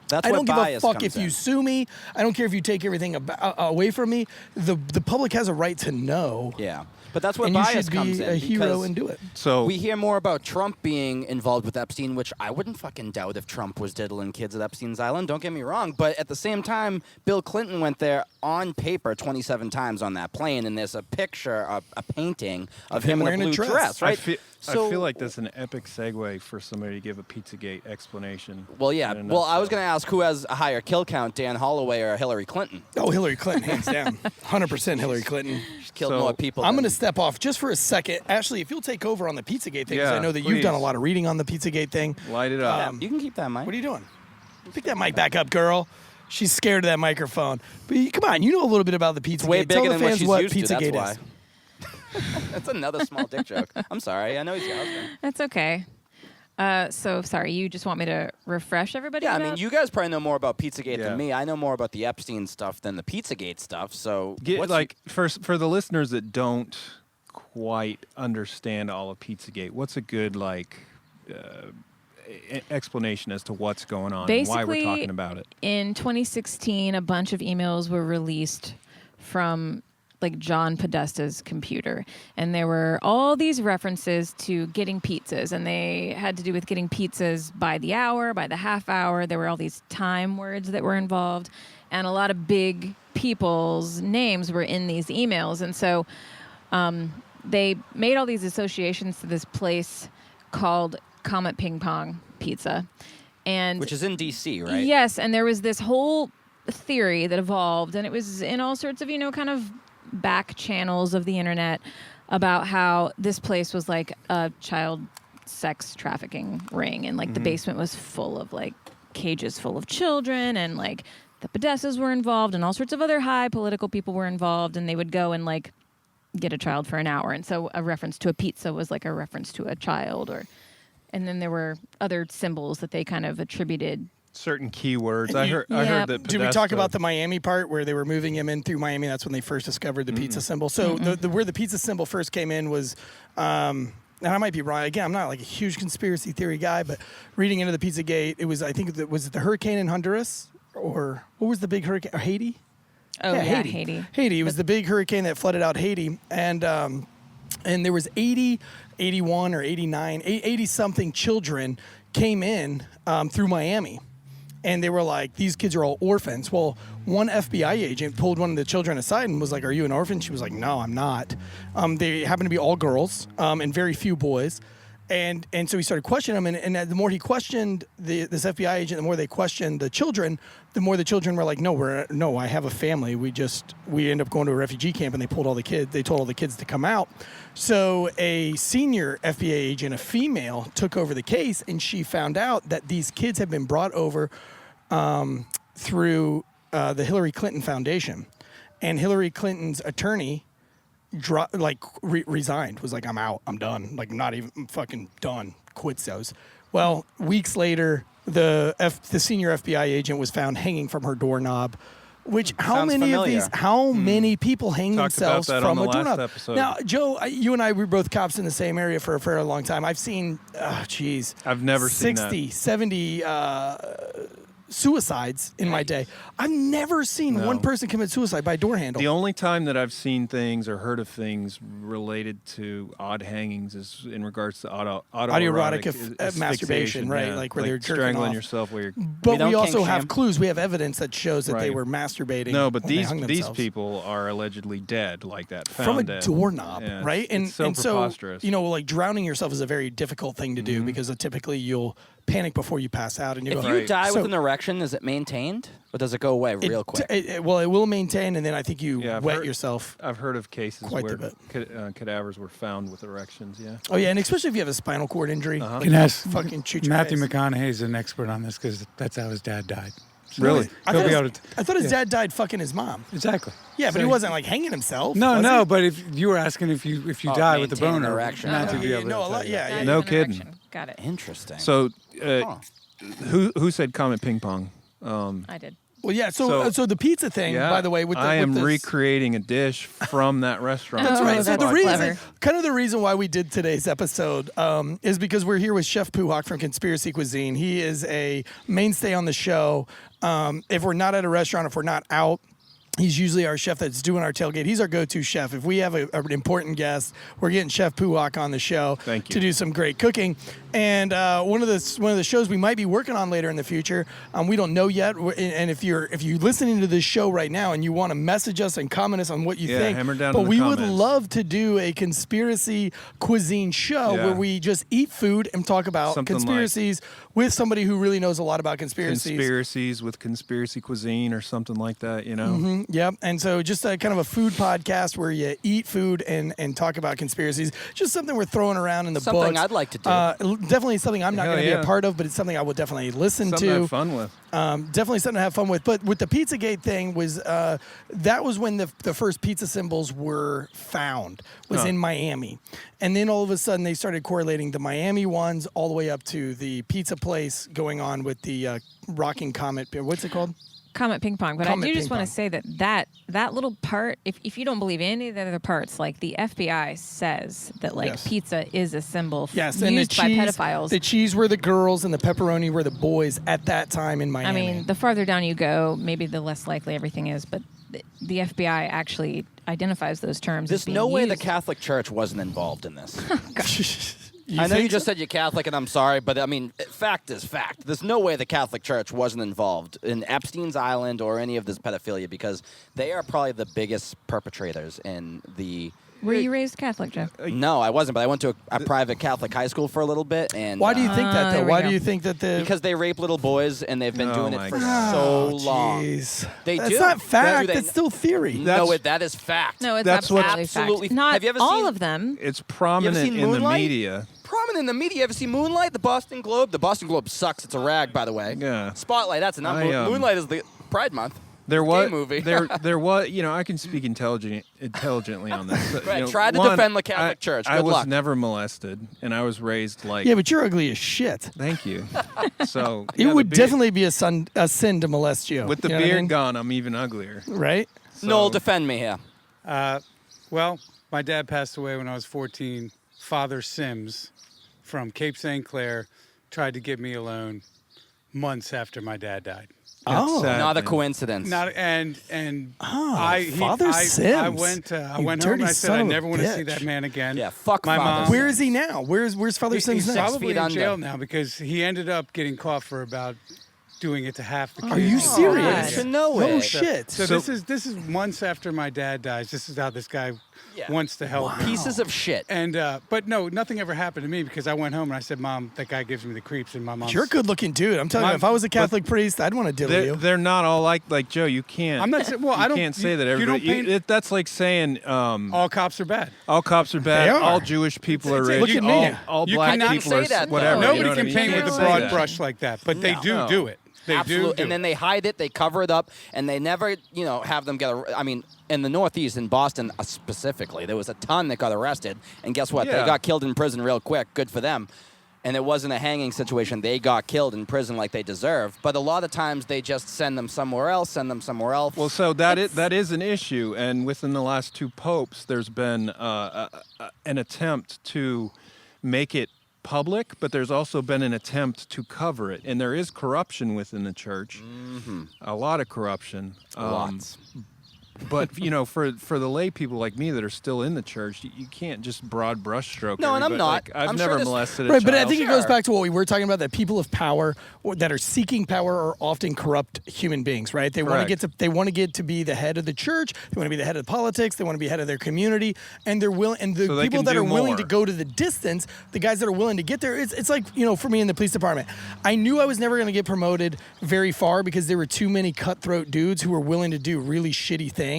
[SPEAKER 3] That's
[SPEAKER 2] I
[SPEAKER 3] what
[SPEAKER 2] don't give a
[SPEAKER 3] bias
[SPEAKER 2] fuck
[SPEAKER 3] comes
[SPEAKER 2] if
[SPEAKER 3] in.
[SPEAKER 2] you sue me. I don't care if you take everything away from me. The public has a right to know.
[SPEAKER 3] Yeah. But that's where
[SPEAKER 2] And you
[SPEAKER 3] bias
[SPEAKER 2] should
[SPEAKER 3] comes
[SPEAKER 2] be
[SPEAKER 3] in.
[SPEAKER 2] a hero
[SPEAKER 3] because
[SPEAKER 2] and do it.
[SPEAKER 4] So
[SPEAKER 3] we hear more about Trump being involved with Epstein, which I wouldn't fucking doubt if Trump was diddling kids at Epstein's Island. Don't get me wrong. But at the same time, Bill Clinton went there on paper 27 times on that plane, and there's a picture, a painting of him in a
[SPEAKER 2] wearing a
[SPEAKER 3] blue
[SPEAKER 2] dress.
[SPEAKER 3] dress, right?
[SPEAKER 4] I feel like that's an epic segue for somebody to give a Pizzagate explanation.
[SPEAKER 3] Well, yeah.
[SPEAKER 4] in a
[SPEAKER 3] Well, I was
[SPEAKER 4] nutshell.
[SPEAKER 3] going to ask who has a higher kill count, Dan Holloway or Hillary Clinton?
[SPEAKER 2] Oh, Hillary Clinton, hands down. 100% Hillary Clinton.
[SPEAKER 3] She's killed
[SPEAKER 4] So,
[SPEAKER 3] more people.
[SPEAKER 2] I'm
[SPEAKER 3] than-
[SPEAKER 2] going to step off just for a second. Ashley, if you'll take over on the Pizzagate thing, because
[SPEAKER 4] Yeah,
[SPEAKER 2] I know that you've done a
[SPEAKER 4] please.
[SPEAKER 2] lot of reading on the Pizzagate thing.
[SPEAKER 4] Light it up.
[SPEAKER 3] You can keep that mic.
[SPEAKER 2] What are you doing? Pick that mic back up, girl. She's scared of that microphone. But come on, you know a little bit about the Pizzagate.
[SPEAKER 3] It's way
[SPEAKER 2] Tell
[SPEAKER 3] bigger
[SPEAKER 2] the
[SPEAKER 3] than what
[SPEAKER 2] fans
[SPEAKER 3] she's
[SPEAKER 2] what
[SPEAKER 3] used to.
[SPEAKER 2] Pizzagate
[SPEAKER 3] That's
[SPEAKER 2] is.
[SPEAKER 3] why. That's another small dick joke. I'm sorry. I know he's your husband.
[SPEAKER 5] That's okay. So sorry, you just want me to refresh everybody?
[SPEAKER 3] Yeah, I
[SPEAKER 5] about-
[SPEAKER 3] mean, you guys probably know more about Pizzagate
[SPEAKER 4] Yeah.
[SPEAKER 3] than me. I know more about the Epstein stuff than the Pizzagate stuff. So,
[SPEAKER 4] Get, like for the listeners that don't quite understand all of Pizzagate, what's a good explanation as to what's going on and why we're
[SPEAKER 5] Basically,
[SPEAKER 4] talking about it?
[SPEAKER 5] In 2016, a bunch of emails were released from like John Podesta's computer, and there were all these references to getting pizzas, and they had to do with getting pizzas by the hour, by the half hour. There were all these time words that were involved, and a lot of big people's names were in these emails, and so they made all these associations to this place called Comet Ping Pong Pizza, and
[SPEAKER 3] which is in D.C., right?
[SPEAKER 5] Yes, and there was this whole theory that evolved, and it was in all sorts of, kind of back channels of the internet about how this place was like a child sex trafficking ring, and like the basement was full of like cages full of children, and like the Podestas were involved, and all sorts of other high political people were involved, and they would go and like get a child for an hour, and so a reference to a pizza was like a reference to a child, and then there were other symbols that they kind of attributed
[SPEAKER 4] certain keywords. I heard that.
[SPEAKER 2] Did we talk
[SPEAKER 4] Podesta-
[SPEAKER 2] about the Miami part where they were moving him in through Miami? That's when they first discovered the pizza symbol. So where the pizza symbol first came in was, and I might be wrong. Again, I'm not like a huge conspiracy theory guy, but reading into the Pizzagate, it was, I think, was it the hurricane in Honduras? Or what was the big hurricane? Or Haiti?
[SPEAKER 5] Oh, yeah, Haiti.
[SPEAKER 2] Haiti. It was the big hurricane that flooded out Haiti. And there was 80, 81 or 89, 80-something children came in through Miami. And they were like, these kids are all orphans. Well, one FBI agent pulled one of the children aside and was like, are you an orphan? She was like, no, I'm not. They happen to be all girls and very few boys. And so he started questioning them. And the more he questioned this FBI agent, the more they questioned the children, the more the children were like, no, I have a family. We end up going to a refugee camp, and they pulled all the kids. They told all the kids to come out. So a senior FBI agent, a female, took over the case, and she found out that these kids had been brought over through the Hillary Clinton Foundation. And Hillary Clinton's attorney resigned, was like, I'm out, I'm done, like, not even, I'm fucking done, quits those. Well, weeks later, the senior FBI agent was found hanging from her doorknob, which how many people hang
[SPEAKER 4] Talked
[SPEAKER 2] themselves
[SPEAKER 4] about that
[SPEAKER 2] from
[SPEAKER 4] on
[SPEAKER 2] a
[SPEAKER 4] the last
[SPEAKER 2] doorknob?
[SPEAKER 4] episode.
[SPEAKER 2] Now, Joe, you and I were both cops in the same area for a very long time. I've seen,
[SPEAKER 4] I've never seen that.
[SPEAKER 2] 60, 70 suicides in my day. I've never seen one person commit suicide by door handle.
[SPEAKER 4] The only time that I've seen things or heard of things related to odd hangings is in regards to
[SPEAKER 2] autoerotic masturbation, right?
[SPEAKER 4] Yeah.
[SPEAKER 2] Like where they're jerking
[SPEAKER 4] strangling
[SPEAKER 2] off.
[SPEAKER 4] yourself while you're.
[SPEAKER 2] But we also have clues. We have evidence that shows that they were masturbating.
[SPEAKER 4] No, but
[SPEAKER 2] when they hung
[SPEAKER 4] these
[SPEAKER 2] themselves.
[SPEAKER 4] people are allegedly dead like that.
[SPEAKER 2] From a
[SPEAKER 4] dead.
[SPEAKER 2] doorknob,
[SPEAKER 4] Yeah,
[SPEAKER 2] right?
[SPEAKER 4] It's so preposterous.
[SPEAKER 2] So, like drowning yourself is a very difficult thing to do because typically you'll panic before you pass out. And
[SPEAKER 3] If you die with an erection, is it maintained or does it go away real quick?
[SPEAKER 2] It will maintain, and then I think you wet yourself.
[SPEAKER 4] I've heard of cases
[SPEAKER 2] quite
[SPEAKER 4] where
[SPEAKER 2] a bit.
[SPEAKER 4] cadavers were found with erections. Yeah.
[SPEAKER 2] Oh yeah, and especially if you have a spinal cord injury.
[SPEAKER 6] You can ask
[SPEAKER 2] fucking shoot your
[SPEAKER 6] Matthew
[SPEAKER 2] face.
[SPEAKER 6] McConaughey's an expert on this because that's how his dad died. So
[SPEAKER 4] Really?
[SPEAKER 2] I
[SPEAKER 6] he'll
[SPEAKER 2] thought,
[SPEAKER 6] be
[SPEAKER 2] his,
[SPEAKER 6] able to,
[SPEAKER 2] I thought his dad died fucking his mom.
[SPEAKER 6] Exactly.
[SPEAKER 2] Yeah, but
[SPEAKER 6] So
[SPEAKER 2] he wasn't like hanging himself. was
[SPEAKER 6] No,
[SPEAKER 2] he?
[SPEAKER 6] but if you were asking if you die with the
[SPEAKER 3] maintain an
[SPEAKER 6] boner,
[SPEAKER 3] erection.
[SPEAKER 6] Matthew would be able to
[SPEAKER 2] No, a
[SPEAKER 6] tell
[SPEAKER 2] lot.
[SPEAKER 6] you.
[SPEAKER 2] Yeah, yeah.
[SPEAKER 4] No
[SPEAKER 5] An
[SPEAKER 4] kidding.
[SPEAKER 5] erection. Got it.
[SPEAKER 3] Interesting.
[SPEAKER 4] So,
[SPEAKER 3] Huh.
[SPEAKER 4] who said Comet Ping Pong?
[SPEAKER 5] I did.
[SPEAKER 2] Well, yeah. So the pizza thing,
[SPEAKER 4] Yeah,
[SPEAKER 2] by the way, with the,
[SPEAKER 4] I am
[SPEAKER 2] with this,
[SPEAKER 4] recreating a dish from that restaurant.
[SPEAKER 2] That's
[SPEAKER 5] Oh,
[SPEAKER 2] right. So
[SPEAKER 5] that's
[SPEAKER 2] the reason,
[SPEAKER 5] clever.
[SPEAKER 2] kind of the reason why we did today's episode is because we're here with Chef Puhawk from Conspiracy Cuisine. He is a mainstay on the show. If we're not at a restaurant, if we're not out, he's usually our chef that's doing our tailgate. He's our go-to chef. If we have an important guest, we're getting Chef Puhawk on the show
[SPEAKER 4] Thank you.
[SPEAKER 2] to do some great cooking. And one of the shows we might be working on later in the future, we don't know yet. And if you're listening to this show right now and you want to message us and comment us on what you think,
[SPEAKER 4] hammer down
[SPEAKER 2] but
[SPEAKER 4] in the
[SPEAKER 2] we would
[SPEAKER 4] comments.
[SPEAKER 2] love to do a conspiracy cuisine show
[SPEAKER 4] Yeah.
[SPEAKER 2] where we just eat food and talk about
[SPEAKER 4] Something like-
[SPEAKER 2] conspiracies with somebody who really knows a lot about conspiracies.
[SPEAKER 4] Conspiracies with conspiracy cuisine or something like that, you know?
[SPEAKER 2] Yep. And so just a kind of a food podcast where you eat food and talk about conspiracies. Just something we're throwing around in the
[SPEAKER 3] Something
[SPEAKER 2] books.
[SPEAKER 3] I'd like to do.
[SPEAKER 2] Definitely something I'm not
[SPEAKER 4] Hell
[SPEAKER 2] going to be
[SPEAKER 4] yeah.
[SPEAKER 2] a part of, but it's something I will definitely listen
[SPEAKER 4] Something
[SPEAKER 2] to.
[SPEAKER 4] to have fun with.
[SPEAKER 2] Definitely something to have fun with. But with the Pizzagate thing was that was when the first pizza symbols were found, was in Miami. And then all of a sudden they started correlating the Miami ones all the way up to the pizza place going on with the rocking comet. What's it called?
[SPEAKER 5] Comet Ping Pong. But
[SPEAKER 2] Comet
[SPEAKER 5] I do just
[SPEAKER 2] Ping
[SPEAKER 5] want to
[SPEAKER 2] Pong.
[SPEAKER 5] say that little part, if you don't believe any of the other parts, like the FBI says that like
[SPEAKER 2] Yes.
[SPEAKER 5] pizza is a symbol
[SPEAKER 2] Yes, and the
[SPEAKER 5] used by
[SPEAKER 2] cheese,
[SPEAKER 5] pedophiles.
[SPEAKER 2] the cheese were the girls and the pepperoni were the boys at that time in Miami.
[SPEAKER 5] I mean, the farther down you go, maybe the less likely everything is. But the FBI actually identifies those terms.
[SPEAKER 3] There's
[SPEAKER 5] as being
[SPEAKER 3] no way the
[SPEAKER 5] used.
[SPEAKER 3] Catholic Church wasn't involved in this.
[SPEAKER 2] You
[SPEAKER 3] I know
[SPEAKER 2] think
[SPEAKER 3] you just
[SPEAKER 2] so?
[SPEAKER 3] said you're Catholic, and I'm sorry, but I mean, fact is fact. There's no way the Catholic Church wasn't involved in Epstein's Island or any of this pedophilia because they are probably the biggest perpetrators in the.
[SPEAKER 5] Were you raised Catholic, Jeff?
[SPEAKER 3] No, I wasn't, but I went to a private Catholic high school for a little bit, and
[SPEAKER 2] Why do you think that, though?
[SPEAKER 5] there we
[SPEAKER 2] Why
[SPEAKER 5] go.
[SPEAKER 2] do you think that the...
[SPEAKER 3] because they rape little boys and they've been
[SPEAKER 4] Oh
[SPEAKER 3] doing
[SPEAKER 4] my
[SPEAKER 3] it for
[SPEAKER 4] God.
[SPEAKER 3] so long.
[SPEAKER 2] Jeez.
[SPEAKER 3] They
[SPEAKER 2] That's
[SPEAKER 3] do.
[SPEAKER 2] not fact.
[SPEAKER 3] They-
[SPEAKER 2] That's still theory.
[SPEAKER 3] No, that is fact.
[SPEAKER 5] No, it's
[SPEAKER 4] That's what-
[SPEAKER 5] absolutely fact.
[SPEAKER 3] Absolutely.
[SPEAKER 5] Not
[SPEAKER 3] Have you ever
[SPEAKER 5] all
[SPEAKER 3] seen-
[SPEAKER 5] of them.
[SPEAKER 4] It's prominent
[SPEAKER 3] seen
[SPEAKER 4] in the
[SPEAKER 3] Moonlight?
[SPEAKER 4] media.
[SPEAKER 3] Prominent in the media. You ever see Moonlight, the Boston Globe? The Boston Globe sucks. It's a rag, by the way.
[SPEAKER 4] Yeah.
[SPEAKER 3] Spotlight, that's enough.
[SPEAKER 4] I,
[SPEAKER 3] Moonlight is the Pride Month.
[SPEAKER 4] There was
[SPEAKER 3] movie.
[SPEAKER 4] there was, I can speak intelligently on this. But,
[SPEAKER 3] Right, try to defend the Catholic Church. Good
[SPEAKER 4] I was
[SPEAKER 3] luck.
[SPEAKER 4] never molested, and I was raised like.
[SPEAKER 2] Yeah, but you're ugly as shit.
[SPEAKER 4] Thank you. So
[SPEAKER 2] It would definitely be a sin to molest you.
[SPEAKER 4] with the
[SPEAKER 2] You know what I
[SPEAKER 4] beard
[SPEAKER 2] mean?
[SPEAKER 4] gone, I'm even uglier.
[SPEAKER 2] Right?
[SPEAKER 3] Noel, defend me here.
[SPEAKER 6] Well, my dad passed away when I was 14. Father Sims from Cape St. Clair tried to get me alone months after my dad died.
[SPEAKER 2] Oh.
[SPEAKER 4] sad,
[SPEAKER 3] Not a
[SPEAKER 4] man.
[SPEAKER 3] coincidence.
[SPEAKER 6] Not
[SPEAKER 2] Father Sims.
[SPEAKER 6] I went
[SPEAKER 2] You
[SPEAKER 6] home
[SPEAKER 2] dirty
[SPEAKER 6] and I said
[SPEAKER 2] son
[SPEAKER 6] I
[SPEAKER 2] of a
[SPEAKER 6] never want to see
[SPEAKER 2] bitch.
[SPEAKER 6] that man again.
[SPEAKER 3] Yeah, fuck
[SPEAKER 6] my
[SPEAKER 3] Father
[SPEAKER 6] mom.
[SPEAKER 3] Sims.
[SPEAKER 2] Where is he now? Where's Father Sims
[SPEAKER 6] He's
[SPEAKER 2] now?
[SPEAKER 6] probably
[SPEAKER 3] feet
[SPEAKER 6] in
[SPEAKER 3] under.
[SPEAKER 6] jail now because he ended up getting caught for about doing it to half the kids.
[SPEAKER 2] Are you
[SPEAKER 3] I
[SPEAKER 2] serious?
[SPEAKER 3] should know
[SPEAKER 2] No
[SPEAKER 3] it.
[SPEAKER 2] shit.
[SPEAKER 6] So this is months after my dad dies. This is how this guy
[SPEAKER 3] Yeah.
[SPEAKER 6] wants to help me.
[SPEAKER 3] Pieces of shit.
[SPEAKER 6] And but no, nothing ever happened to me because I went home and I said, "Mom, that guy gives me the creeps." And my mom,
[SPEAKER 2] You're a good-looking dude. I'm telling you, if I was a Catholic priest, I'd want to deal with you.
[SPEAKER 4] They're not all like Joe. You can't.
[SPEAKER 6] I'm not saying. Well,
[SPEAKER 4] you
[SPEAKER 6] I don't.
[SPEAKER 4] can't say that
[SPEAKER 6] You don't
[SPEAKER 4] everybody.
[SPEAKER 6] paint,
[SPEAKER 4] That's like saying
[SPEAKER 6] all cops are bad.
[SPEAKER 4] all cops are bad.
[SPEAKER 2] They are.
[SPEAKER 4] All Jewish people are rich.
[SPEAKER 2] Look at me.
[SPEAKER 4] All
[SPEAKER 6] You
[SPEAKER 4] black
[SPEAKER 6] cannot
[SPEAKER 4] people
[SPEAKER 3] say
[SPEAKER 4] are
[SPEAKER 3] that, though.
[SPEAKER 4] whatever.
[SPEAKER 3] Oh,
[SPEAKER 4] you
[SPEAKER 6] Nobody
[SPEAKER 4] know what
[SPEAKER 6] can
[SPEAKER 4] I mean?
[SPEAKER 6] paint
[SPEAKER 4] You
[SPEAKER 6] with a
[SPEAKER 4] can't say
[SPEAKER 6] broad
[SPEAKER 4] that.
[SPEAKER 6] brush like that, but they
[SPEAKER 3] No.
[SPEAKER 6] do it. They
[SPEAKER 3] Absolutely.
[SPEAKER 6] do.
[SPEAKER 3] And then they hide it, they cover it up, and they never, have them get. I mean, in the Northeast, in Boston specifically, there was a ton that got arrested, and guess what? They
[SPEAKER 4] Yeah.
[SPEAKER 3] got killed in prison real quick. Good for them. And it wasn't a hanging situation. They got killed in prison like they deserve. But a lot of times they just send them somewhere else.
[SPEAKER 4] Well, so that is an issue, and within the last two popes, there's been an attempt to make it public, but there's also been an attempt to cover it, and there is corruption within the church, a lot of corruption.
[SPEAKER 3] Lots.
[SPEAKER 4] But for the lay people like me that are still in the church, you can't just broad brushstroke.
[SPEAKER 3] No, and I'm
[SPEAKER 4] everybody.
[SPEAKER 3] not.
[SPEAKER 4] Like, I've
[SPEAKER 3] I'm sure
[SPEAKER 4] never
[SPEAKER 3] this-
[SPEAKER 4] molested a
[SPEAKER 2] Right,
[SPEAKER 4] child.
[SPEAKER 2] but I think it goes
[SPEAKER 3] Sure.
[SPEAKER 2] back to what we were talking about, that people of power or that are seeking power are often corrupt human beings, right? They want to get to be the head of the church, they want to be the head of politics, they want to be head of their community, and they're willing, and the
[SPEAKER 4] So they
[SPEAKER 2] people
[SPEAKER 4] can
[SPEAKER 2] that
[SPEAKER 4] do
[SPEAKER 2] are willing
[SPEAKER 4] more.
[SPEAKER 2] to go to the distance, the guys that are willing to get there, it's like, for me in the police department, I knew I was never going to get promoted very far because there were too many cutthroat dudes who were willing to do really shitty things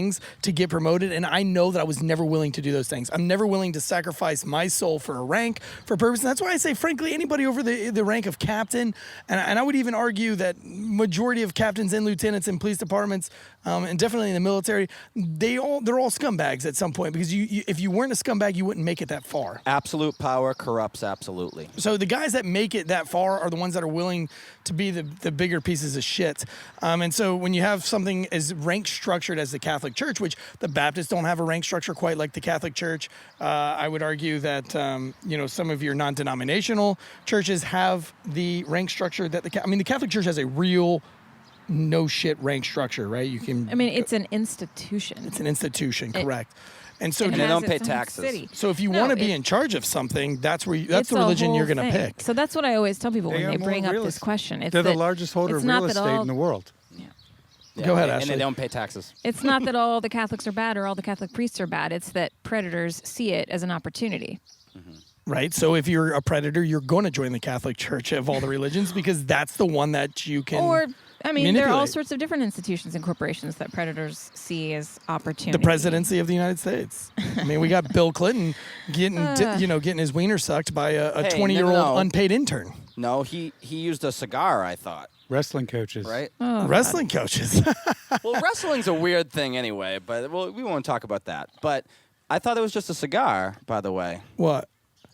[SPEAKER 2] to get promoted, and I know that I was never willing to do those things. I'm never willing to sacrifice my soul for a rank, for a purpose. And that's why I say, frankly, anybody over the rank of captain, and I would even argue that majority of captains and lieutenants in police departments, and definitely in the military, they're all scumbags at some point, because if you weren't a scumbag, you wouldn't make it that far.
[SPEAKER 3] Absolute power corrupts absolutely.
[SPEAKER 2] So the guys that make it that far are the ones that are willing to be the bigger pieces of shit. And so when you have something as rank structured as the Catholic Church, which the Baptists don't have a rank structure quite like the Catholic Church, I would argue that some of your non-denominational churches have the rank structure that the Catholic Church has a real no shit rank structure, right?
[SPEAKER 5] It's an institution.
[SPEAKER 2] It's an institution, correct. And so
[SPEAKER 5] It
[SPEAKER 3] they
[SPEAKER 5] has
[SPEAKER 3] don't pay
[SPEAKER 5] its own
[SPEAKER 3] taxes.
[SPEAKER 5] city.
[SPEAKER 2] So if you
[SPEAKER 5] No,
[SPEAKER 2] want to be
[SPEAKER 5] it-
[SPEAKER 2] in charge of something, that's the
[SPEAKER 5] it's a
[SPEAKER 2] religion you're
[SPEAKER 5] whole
[SPEAKER 2] going to
[SPEAKER 5] thing.
[SPEAKER 2] pick.
[SPEAKER 5] So that's what I always tell people when
[SPEAKER 6] They
[SPEAKER 5] they
[SPEAKER 6] own more
[SPEAKER 5] bring up
[SPEAKER 6] real
[SPEAKER 5] this
[SPEAKER 6] estate.
[SPEAKER 5] question. It's
[SPEAKER 6] They're the
[SPEAKER 5] that
[SPEAKER 6] largest holder
[SPEAKER 5] it's
[SPEAKER 6] of
[SPEAKER 5] not
[SPEAKER 6] real
[SPEAKER 5] that
[SPEAKER 6] estate
[SPEAKER 5] all-
[SPEAKER 6] in the world.
[SPEAKER 3] Yeah,
[SPEAKER 2] Go ahead,
[SPEAKER 3] and
[SPEAKER 2] Ashley.
[SPEAKER 3] they don't pay taxes.
[SPEAKER 5] It's not that all the Catholics are bad or all the Catholic priests are bad. It's that predators see it as an opportunity.
[SPEAKER 2] Right. So if you're a predator, you're going to join the Catholic Church of all the religions because that's the one that you can.
[SPEAKER 5] Or, there are all
[SPEAKER 2] manipulate.
[SPEAKER 5] sorts of different institutions and corporations that predators see as opportunity.
[SPEAKER 2] The presidency of the United States. We got Bill Clinton getting his wiener sucked by a
[SPEAKER 3] Hey,
[SPEAKER 2] 20-year-old
[SPEAKER 3] no.
[SPEAKER 2] unpaid intern.
[SPEAKER 3] No, he used a cigar, I thought,
[SPEAKER 6] Wrestling coaches.
[SPEAKER 3] right?
[SPEAKER 5] Oh,
[SPEAKER 2] Wrestling coaches.
[SPEAKER 3] Well, wrestling's a weird thing anyway, but we won't talk about that. But I thought it was just a cigar, by the way.
[SPEAKER 2] What?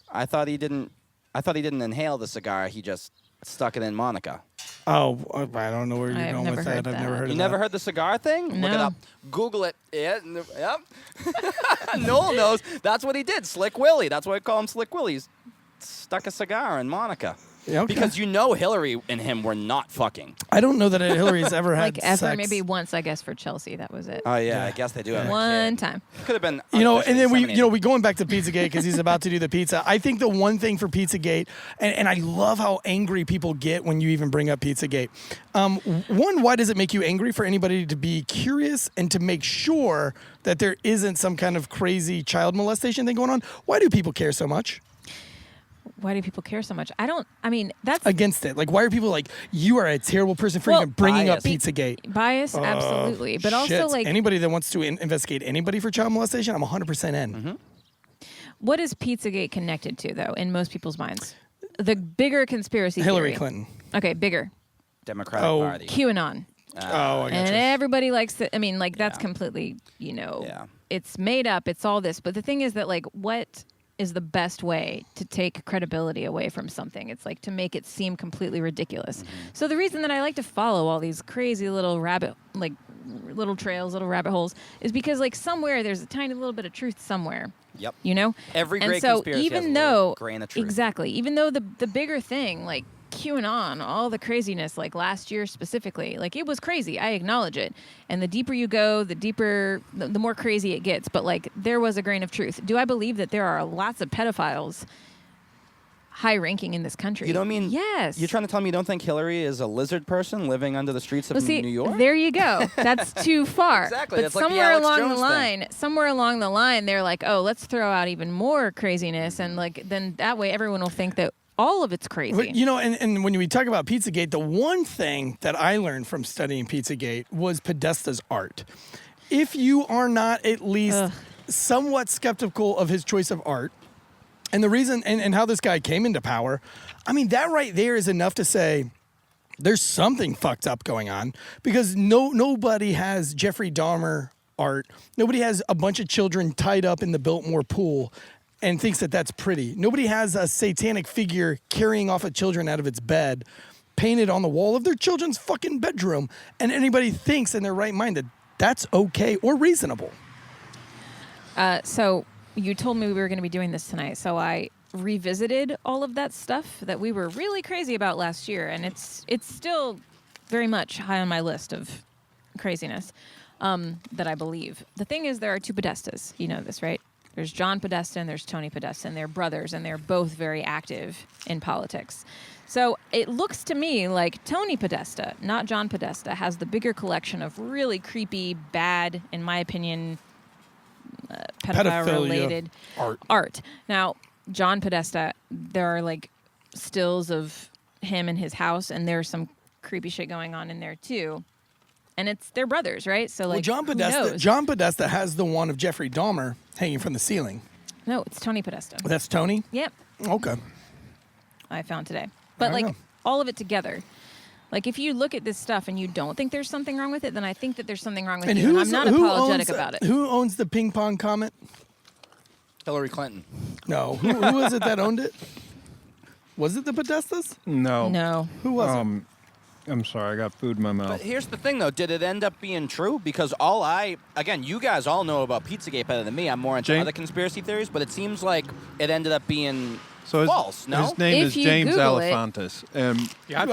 [SPEAKER 3] I thought he didn't inhale the cigar. He just stuck it in Monica.
[SPEAKER 2] Oh, I don't know where you're
[SPEAKER 5] I've
[SPEAKER 2] going
[SPEAKER 5] never
[SPEAKER 2] with
[SPEAKER 5] heard
[SPEAKER 2] that. I've
[SPEAKER 5] that.
[SPEAKER 2] never heard
[SPEAKER 3] You
[SPEAKER 2] of
[SPEAKER 3] never
[SPEAKER 2] that.
[SPEAKER 3] heard the cigar thing? Look it
[SPEAKER 5] No.
[SPEAKER 3] up. Google it. Yeah, yep. Noel knows. That's what he did. Slick Willie. That's why I call him Slick Willie. He's stuck a cigar in Monica.
[SPEAKER 2] Yeah, okay.
[SPEAKER 3] Because Hillary and him were not fucking.
[SPEAKER 2] I don't know that Hillary's ever had
[SPEAKER 5] like ever,
[SPEAKER 2] sex.
[SPEAKER 5] maybe once, I guess, for Chelsea. That was it.
[SPEAKER 3] Oh yeah, I guess they do have
[SPEAKER 5] One
[SPEAKER 3] a kid.
[SPEAKER 5] time.
[SPEAKER 3] Could have been.
[SPEAKER 2] And then
[SPEAKER 3] unofficially
[SPEAKER 2] we going back to Pizzagate because he's about to do the pizza. I think the one thing for Pizzagate, and I love how angry people get when you even bring up Pizzagate. One, why does it make you angry for anybody to be curious and to make sure that there isn't some kind of crazy child molestation thing going on? Why do people care so much
[SPEAKER 5] Why do people care so much? That's
[SPEAKER 2] against it? Like, why are people like, you are a terrible person for even bringing up
[SPEAKER 3] bias.
[SPEAKER 2] Pizzagate?
[SPEAKER 5] bias, absolutely. But also,
[SPEAKER 2] Shit.
[SPEAKER 5] like,
[SPEAKER 2] Anybody that wants to investigate anybody for child molestation, I'm 100% in.
[SPEAKER 5] what is Pizzagate connected to, though, in most people's minds? The bigger conspiracy
[SPEAKER 2] Hillary
[SPEAKER 5] theory.
[SPEAKER 2] Clinton.
[SPEAKER 5] Okay, bigger.
[SPEAKER 3] Democratic
[SPEAKER 2] Oh.
[SPEAKER 3] Party.
[SPEAKER 5] QAnon.
[SPEAKER 2] Oh, I
[SPEAKER 5] And
[SPEAKER 2] gotcha.
[SPEAKER 5] everybody likes it. I mean, like, that's completely, it's made up. It's all this. But the thing is that, like, what is the best way to take credibility away from something? It's like to make it seem completely ridiculous. So the reason that I like to follow all these crazy little little trails, little rabbit holes, is because, like, somewhere there's a tiny little bit of truth somewhere.
[SPEAKER 3] Yep.
[SPEAKER 5] You know?
[SPEAKER 3] Every
[SPEAKER 5] and
[SPEAKER 3] great
[SPEAKER 5] so
[SPEAKER 3] conspiracy
[SPEAKER 5] even
[SPEAKER 3] has a
[SPEAKER 5] though
[SPEAKER 3] little grain of truth.
[SPEAKER 5] Exactly. Even though the bigger thing, like QAnon, all the craziness, like last year specifically, like it was crazy. I acknowledge it. And the deeper you go, the more crazy it gets. But like there was a grain of truth. Do I believe that there are lots of pedophiles high ranking in this country?
[SPEAKER 3] You don't mean?
[SPEAKER 5] Yes.
[SPEAKER 3] You're trying to tell me you don't think Hillary is a lizard person living under the streets of
[SPEAKER 5] Well, see,
[SPEAKER 3] New York?
[SPEAKER 5] there you go. That's too far.
[SPEAKER 3] Exactly.
[SPEAKER 5] But
[SPEAKER 3] That's like the
[SPEAKER 5] somewhere
[SPEAKER 3] Alex
[SPEAKER 5] along
[SPEAKER 3] Jones
[SPEAKER 5] the
[SPEAKER 3] thing.
[SPEAKER 5] line, somewhere along the line, they're like, oh, let's throw out even more craziness, and like then that way everyone will think that all of it's crazy.
[SPEAKER 2] But, and when we talk about Pizzagate, the one thing that I learned from studying Pizzagate was Podesta's art. If you are not at least somewhat skeptical of his choice of art, and the reason and how this guy came into power, I mean, that right there is enough to say there's something fucked up going on, because nobody has Jeffrey Dahmer art. Nobody has a bunch of children tied up in the Biltmore pool and thinks that that's pretty. Nobody has a satanic figure carrying off a children out of its bed painted on the wall of their children's fucking bedroom, and anybody thinks in their right mind that that's okay or reasonable.
[SPEAKER 5] So you told me we were going to be doing this tonight, so I revisited all of that stuff that we were really crazy about last year, and it's still very much high on my list of craziness that I believe. The thing is, there are two Podestas. You know this, right? There's John Podesta and there's Tony Podesta, and they're brothers, and they're both very active in politics. So it looks to me like Tony Podesta, not John Podesta, has the bigger collection of really creepy, bad, in my opinion, pedophile-related art. Now, John Podesta, there are like stills of him in his house, and there's some creepy shit going on in there too. And they're brothers, right? So like,
[SPEAKER 2] John Podesta has the one of Jeffrey Dahmer hanging from the ceiling.
[SPEAKER 5] No, it's Tony Podesta.
[SPEAKER 2] That's Tony?
[SPEAKER 5] Yep.
[SPEAKER 2] Okay.
[SPEAKER 5] I found today. But like all of it together. Like if you look at this stuff and you don't think there's something wrong with it, then I think that there's something wrong with you. And I'm not apologetic about it.
[SPEAKER 2] Who owns the ping pong comet?
[SPEAKER 3] Hillary Clinton.
[SPEAKER 2] No. Who was it that owned it? Was it the Podestas?
[SPEAKER 4] No.
[SPEAKER 5] No.
[SPEAKER 2] Who was it?
[SPEAKER 4] I'm sorry, I got food in my mouth.
[SPEAKER 3] But here's the thing, though. Did it end up being true? Because again, you guys all know about Pizzagate better than me. I'm more into other conspiracy theories, but it seems like it ended up being false, no?
[SPEAKER 4] His name
[SPEAKER 5] If
[SPEAKER 4] is
[SPEAKER 5] you
[SPEAKER 4] James
[SPEAKER 5] Google it-
[SPEAKER 4] Alefantis.
[SPEAKER 6] Yeah, I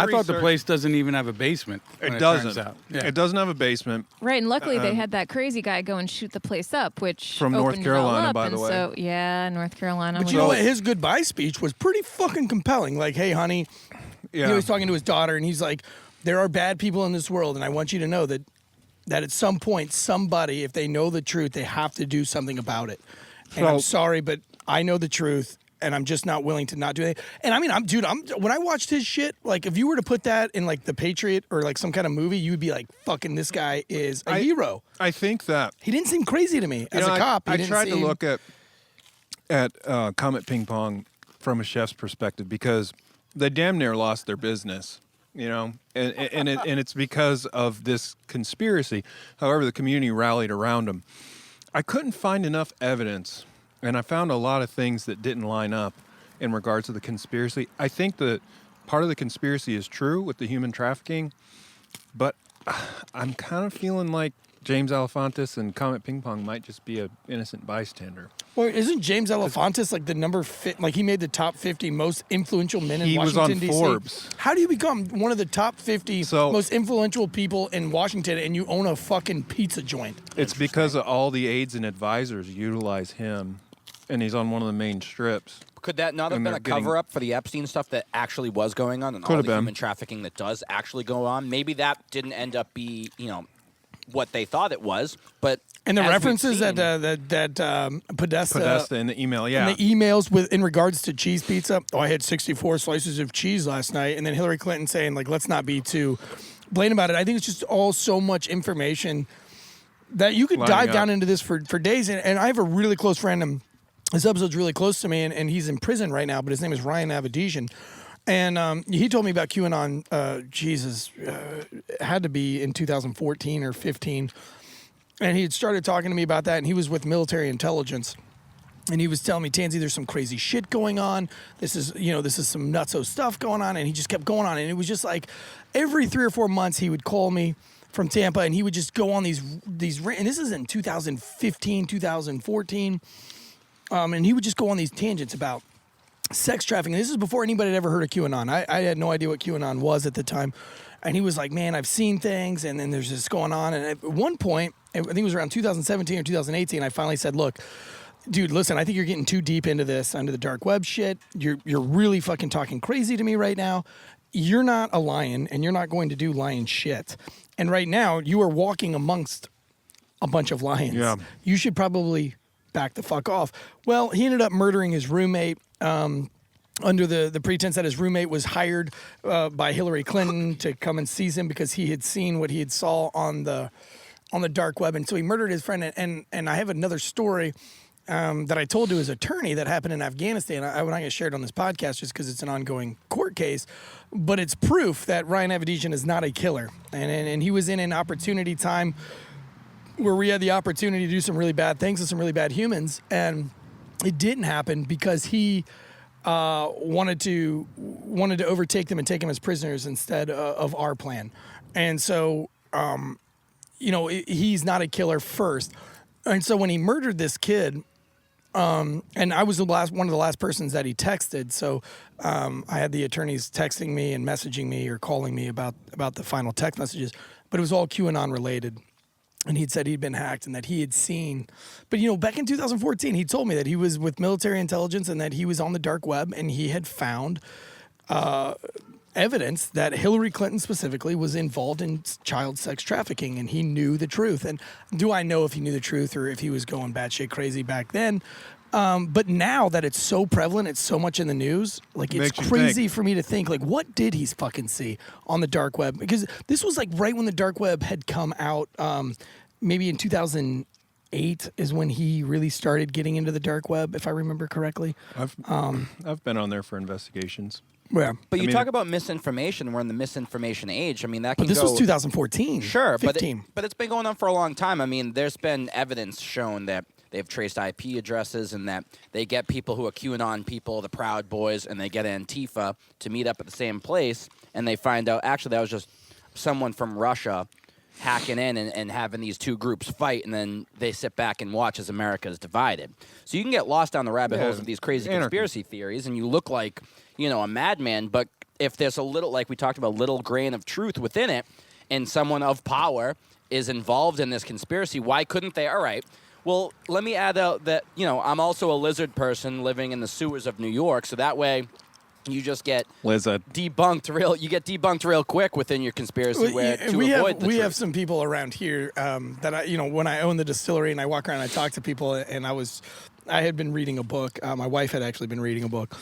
[SPEAKER 6] thought the place doesn't even have a basement.
[SPEAKER 4] It
[SPEAKER 6] turns
[SPEAKER 4] doesn't.
[SPEAKER 6] out. Yeah.
[SPEAKER 4] It doesn't have a basement.
[SPEAKER 5] Right, and luckily they had that crazy guy go and shoot the place up, which
[SPEAKER 4] From North
[SPEAKER 5] opened it all
[SPEAKER 4] Carolina,
[SPEAKER 5] up,
[SPEAKER 4] by the
[SPEAKER 5] and
[SPEAKER 4] way.
[SPEAKER 5] So yeah, North Carolina.
[SPEAKER 2] But you know what? His goodbye speech was pretty fucking compelling. Like, hey, honey,
[SPEAKER 4] Yeah.
[SPEAKER 2] he was talking to his daughter, and he's like, there are bad people in this world, and I want you to know that at some point, somebody, if they know the truth, they have to do something about it. And I'm sorry, but I know the truth, and I'm just not willing to not do it. And I mean, when I watched his shit, like if you were to put that in like The Patriot or like some kind of movie, you'd be like, fucking, this guy is a hero.
[SPEAKER 4] I think that
[SPEAKER 2] He didn't seem crazy to me as a cop.
[SPEAKER 4] I tried to look at Comet Ping Pong from a chef's perspective because they damn near lost their business, you know, and it's because of this conspiracy. However, the community rallied around them. I couldn't find enough evidence, and I found a lot of things that didn't line up in regards to the conspiracy. I think that part of the conspiracy is true with the human trafficking, but I'm kind of feeling like James Alefantis and Comet Ping Pong might just be an innocent bystander.
[SPEAKER 2] Well, isn't James Alefantis like the like he made the top 50 most influential men in
[SPEAKER 4] He was
[SPEAKER 2] Washington,
[SPEAKER 4] on
[SPEAKER 2] D.C.?
[SPEAKER 4] Forbes.
[SPEAKER 2] How do you become one of the top 50 most influential people in Washington and you own a fucking pizza joint?
[SPEAKER 4] It's because of all the aides and advisors utilize him, and he's on one of the main strips.
[SPEAKER 3] Could that not have
[SPEAKER 4] And
[SPEAKER 3] been
[SPEAKER 4] they're
[SPEAKER 3] a cover-up for the Epstein stuff that actually was going on and all the human trafficking that does actually go on? Maybe that didn't end up be, what they thought it was, but
[SPEAKER 2] and the references that Podesta
[SPEAKER 4] in the email, yeah,
[SPEAKER 2] in the emails in regards to cheese pizza. Oh, I had 64 slices of cheese last night, and then Hillary Clinton saying like, let's not be too blatant about it. I think it's just all so much information that you could dive down into this for days. And I have a really close friend, and this episode's really close to me, and he's in prison right now. But his name is Ryan Avedigian. And he told me about QAnon, Jesus, it had to be in 2014 or 15. And he had started talking to me about that, and he was with military intelligence. And he was telling me, Tansy, there's some crazy shit going on. This is some nutso stuff going on. And he just kept going on. And it was just like every 3 or 4 months he would call me from Tampa, and he would just go on these, and this is in 2015, 2014. And he would just go on these tangents about sex trafficking. This is before anybody had ever heard of QAnon. I had no idea what QAnon was at the time. And he was like, man, I've seen things, and then there's this going on. And at one point, I think it was around 2017 or 2018, I finally said, look, dude, listen, I think you're getting too deep into this, under the dark web shit. You're really fucking talking crazy to me right now. You're not a lion, and you're not going to do lion shit. And right now, you are walking amongst a bunch of lions.
[SPEAKER 4] Yeah.
[SPEAKER 2] You should probably back the fuck off. Well, he ended up murdering his roommate under the pretense that his roommate was hired by Hillary Clinton to come and seize him because he had seen what he had saw on the dark web. And so he murdered his friend. And I have another story that I told to his attorney that happened in Afghanistan. I'm not going to share it on this podcast just because it's an ongoing court case, but it's proof that Ryan Avedigian is not a killer. And he was in an opportunity time where we had the opportunity to do some really bad things with some really bad humans, and it didn't happen because he wanted to overtake them and take them as prisoners instead of our plan. And so, he's not a killer first. And so when he murdered this kid, and I was one of the last persons that he texted. So I had the attorneys texting me and messaging me or calling me about the final text messages, but it was all QAnon related. And he'd said he'd been hacked and that he had seen. But, back in 2014, he told me that he was with military intelligence and that he was on the dark web and he had found evidence that Hillary Clinton specifically was involved in child sex trafficking, and he knew the truth. And do I know if he knew the truth or if he was going batshit crazy back then? But now that it's so prevalent, it's so much in the news, like it's crazy for me to think, like, what did he fucking see on the dark web? Because this was like right when the dark web had come out, maybe in 2008 is when he really started getting into the dark web, if I remember correctly.
[SPEAKER 4] I've been on there for investigations.
[SPEAKER 2] Yeah.
[SPEAKER 3] But you talk about misinformation. We're in the misinformation age. I mean, that can
[SPEAKER 2] But this was 2014.
[SPEAKER 3] Sure,
[SPEAKER 2] 15.
[SPEAKER 3] but it's been going on for a long time. I mean, there's been evidence shown that they've traced IP addresses and that they get people who are QAnon people, the Proud Boys, and they get Antifa to meet up at the same place, and they find out, actually, that was just someone from Russia hacking in and having these two groups fight, and then they sit back and watch as America is divided. So you can get lost down the rabbit holes of these crazy conspiracy theories, and you look like, a madman, but if there's a little, like we talked about, little grain of truth within it, and someone of power is involved in this conspiracy, why couldn't they? All right, well, let me add out that, I'm also a lizard person living in the sewers of New York, so that way you just get debunked real quick within your conspiracy
[SPEAKER 2] we have some people around here that when I own the distillery and I walk around and I talk to people, and I had been reading a book. My wife had actually been reading a book,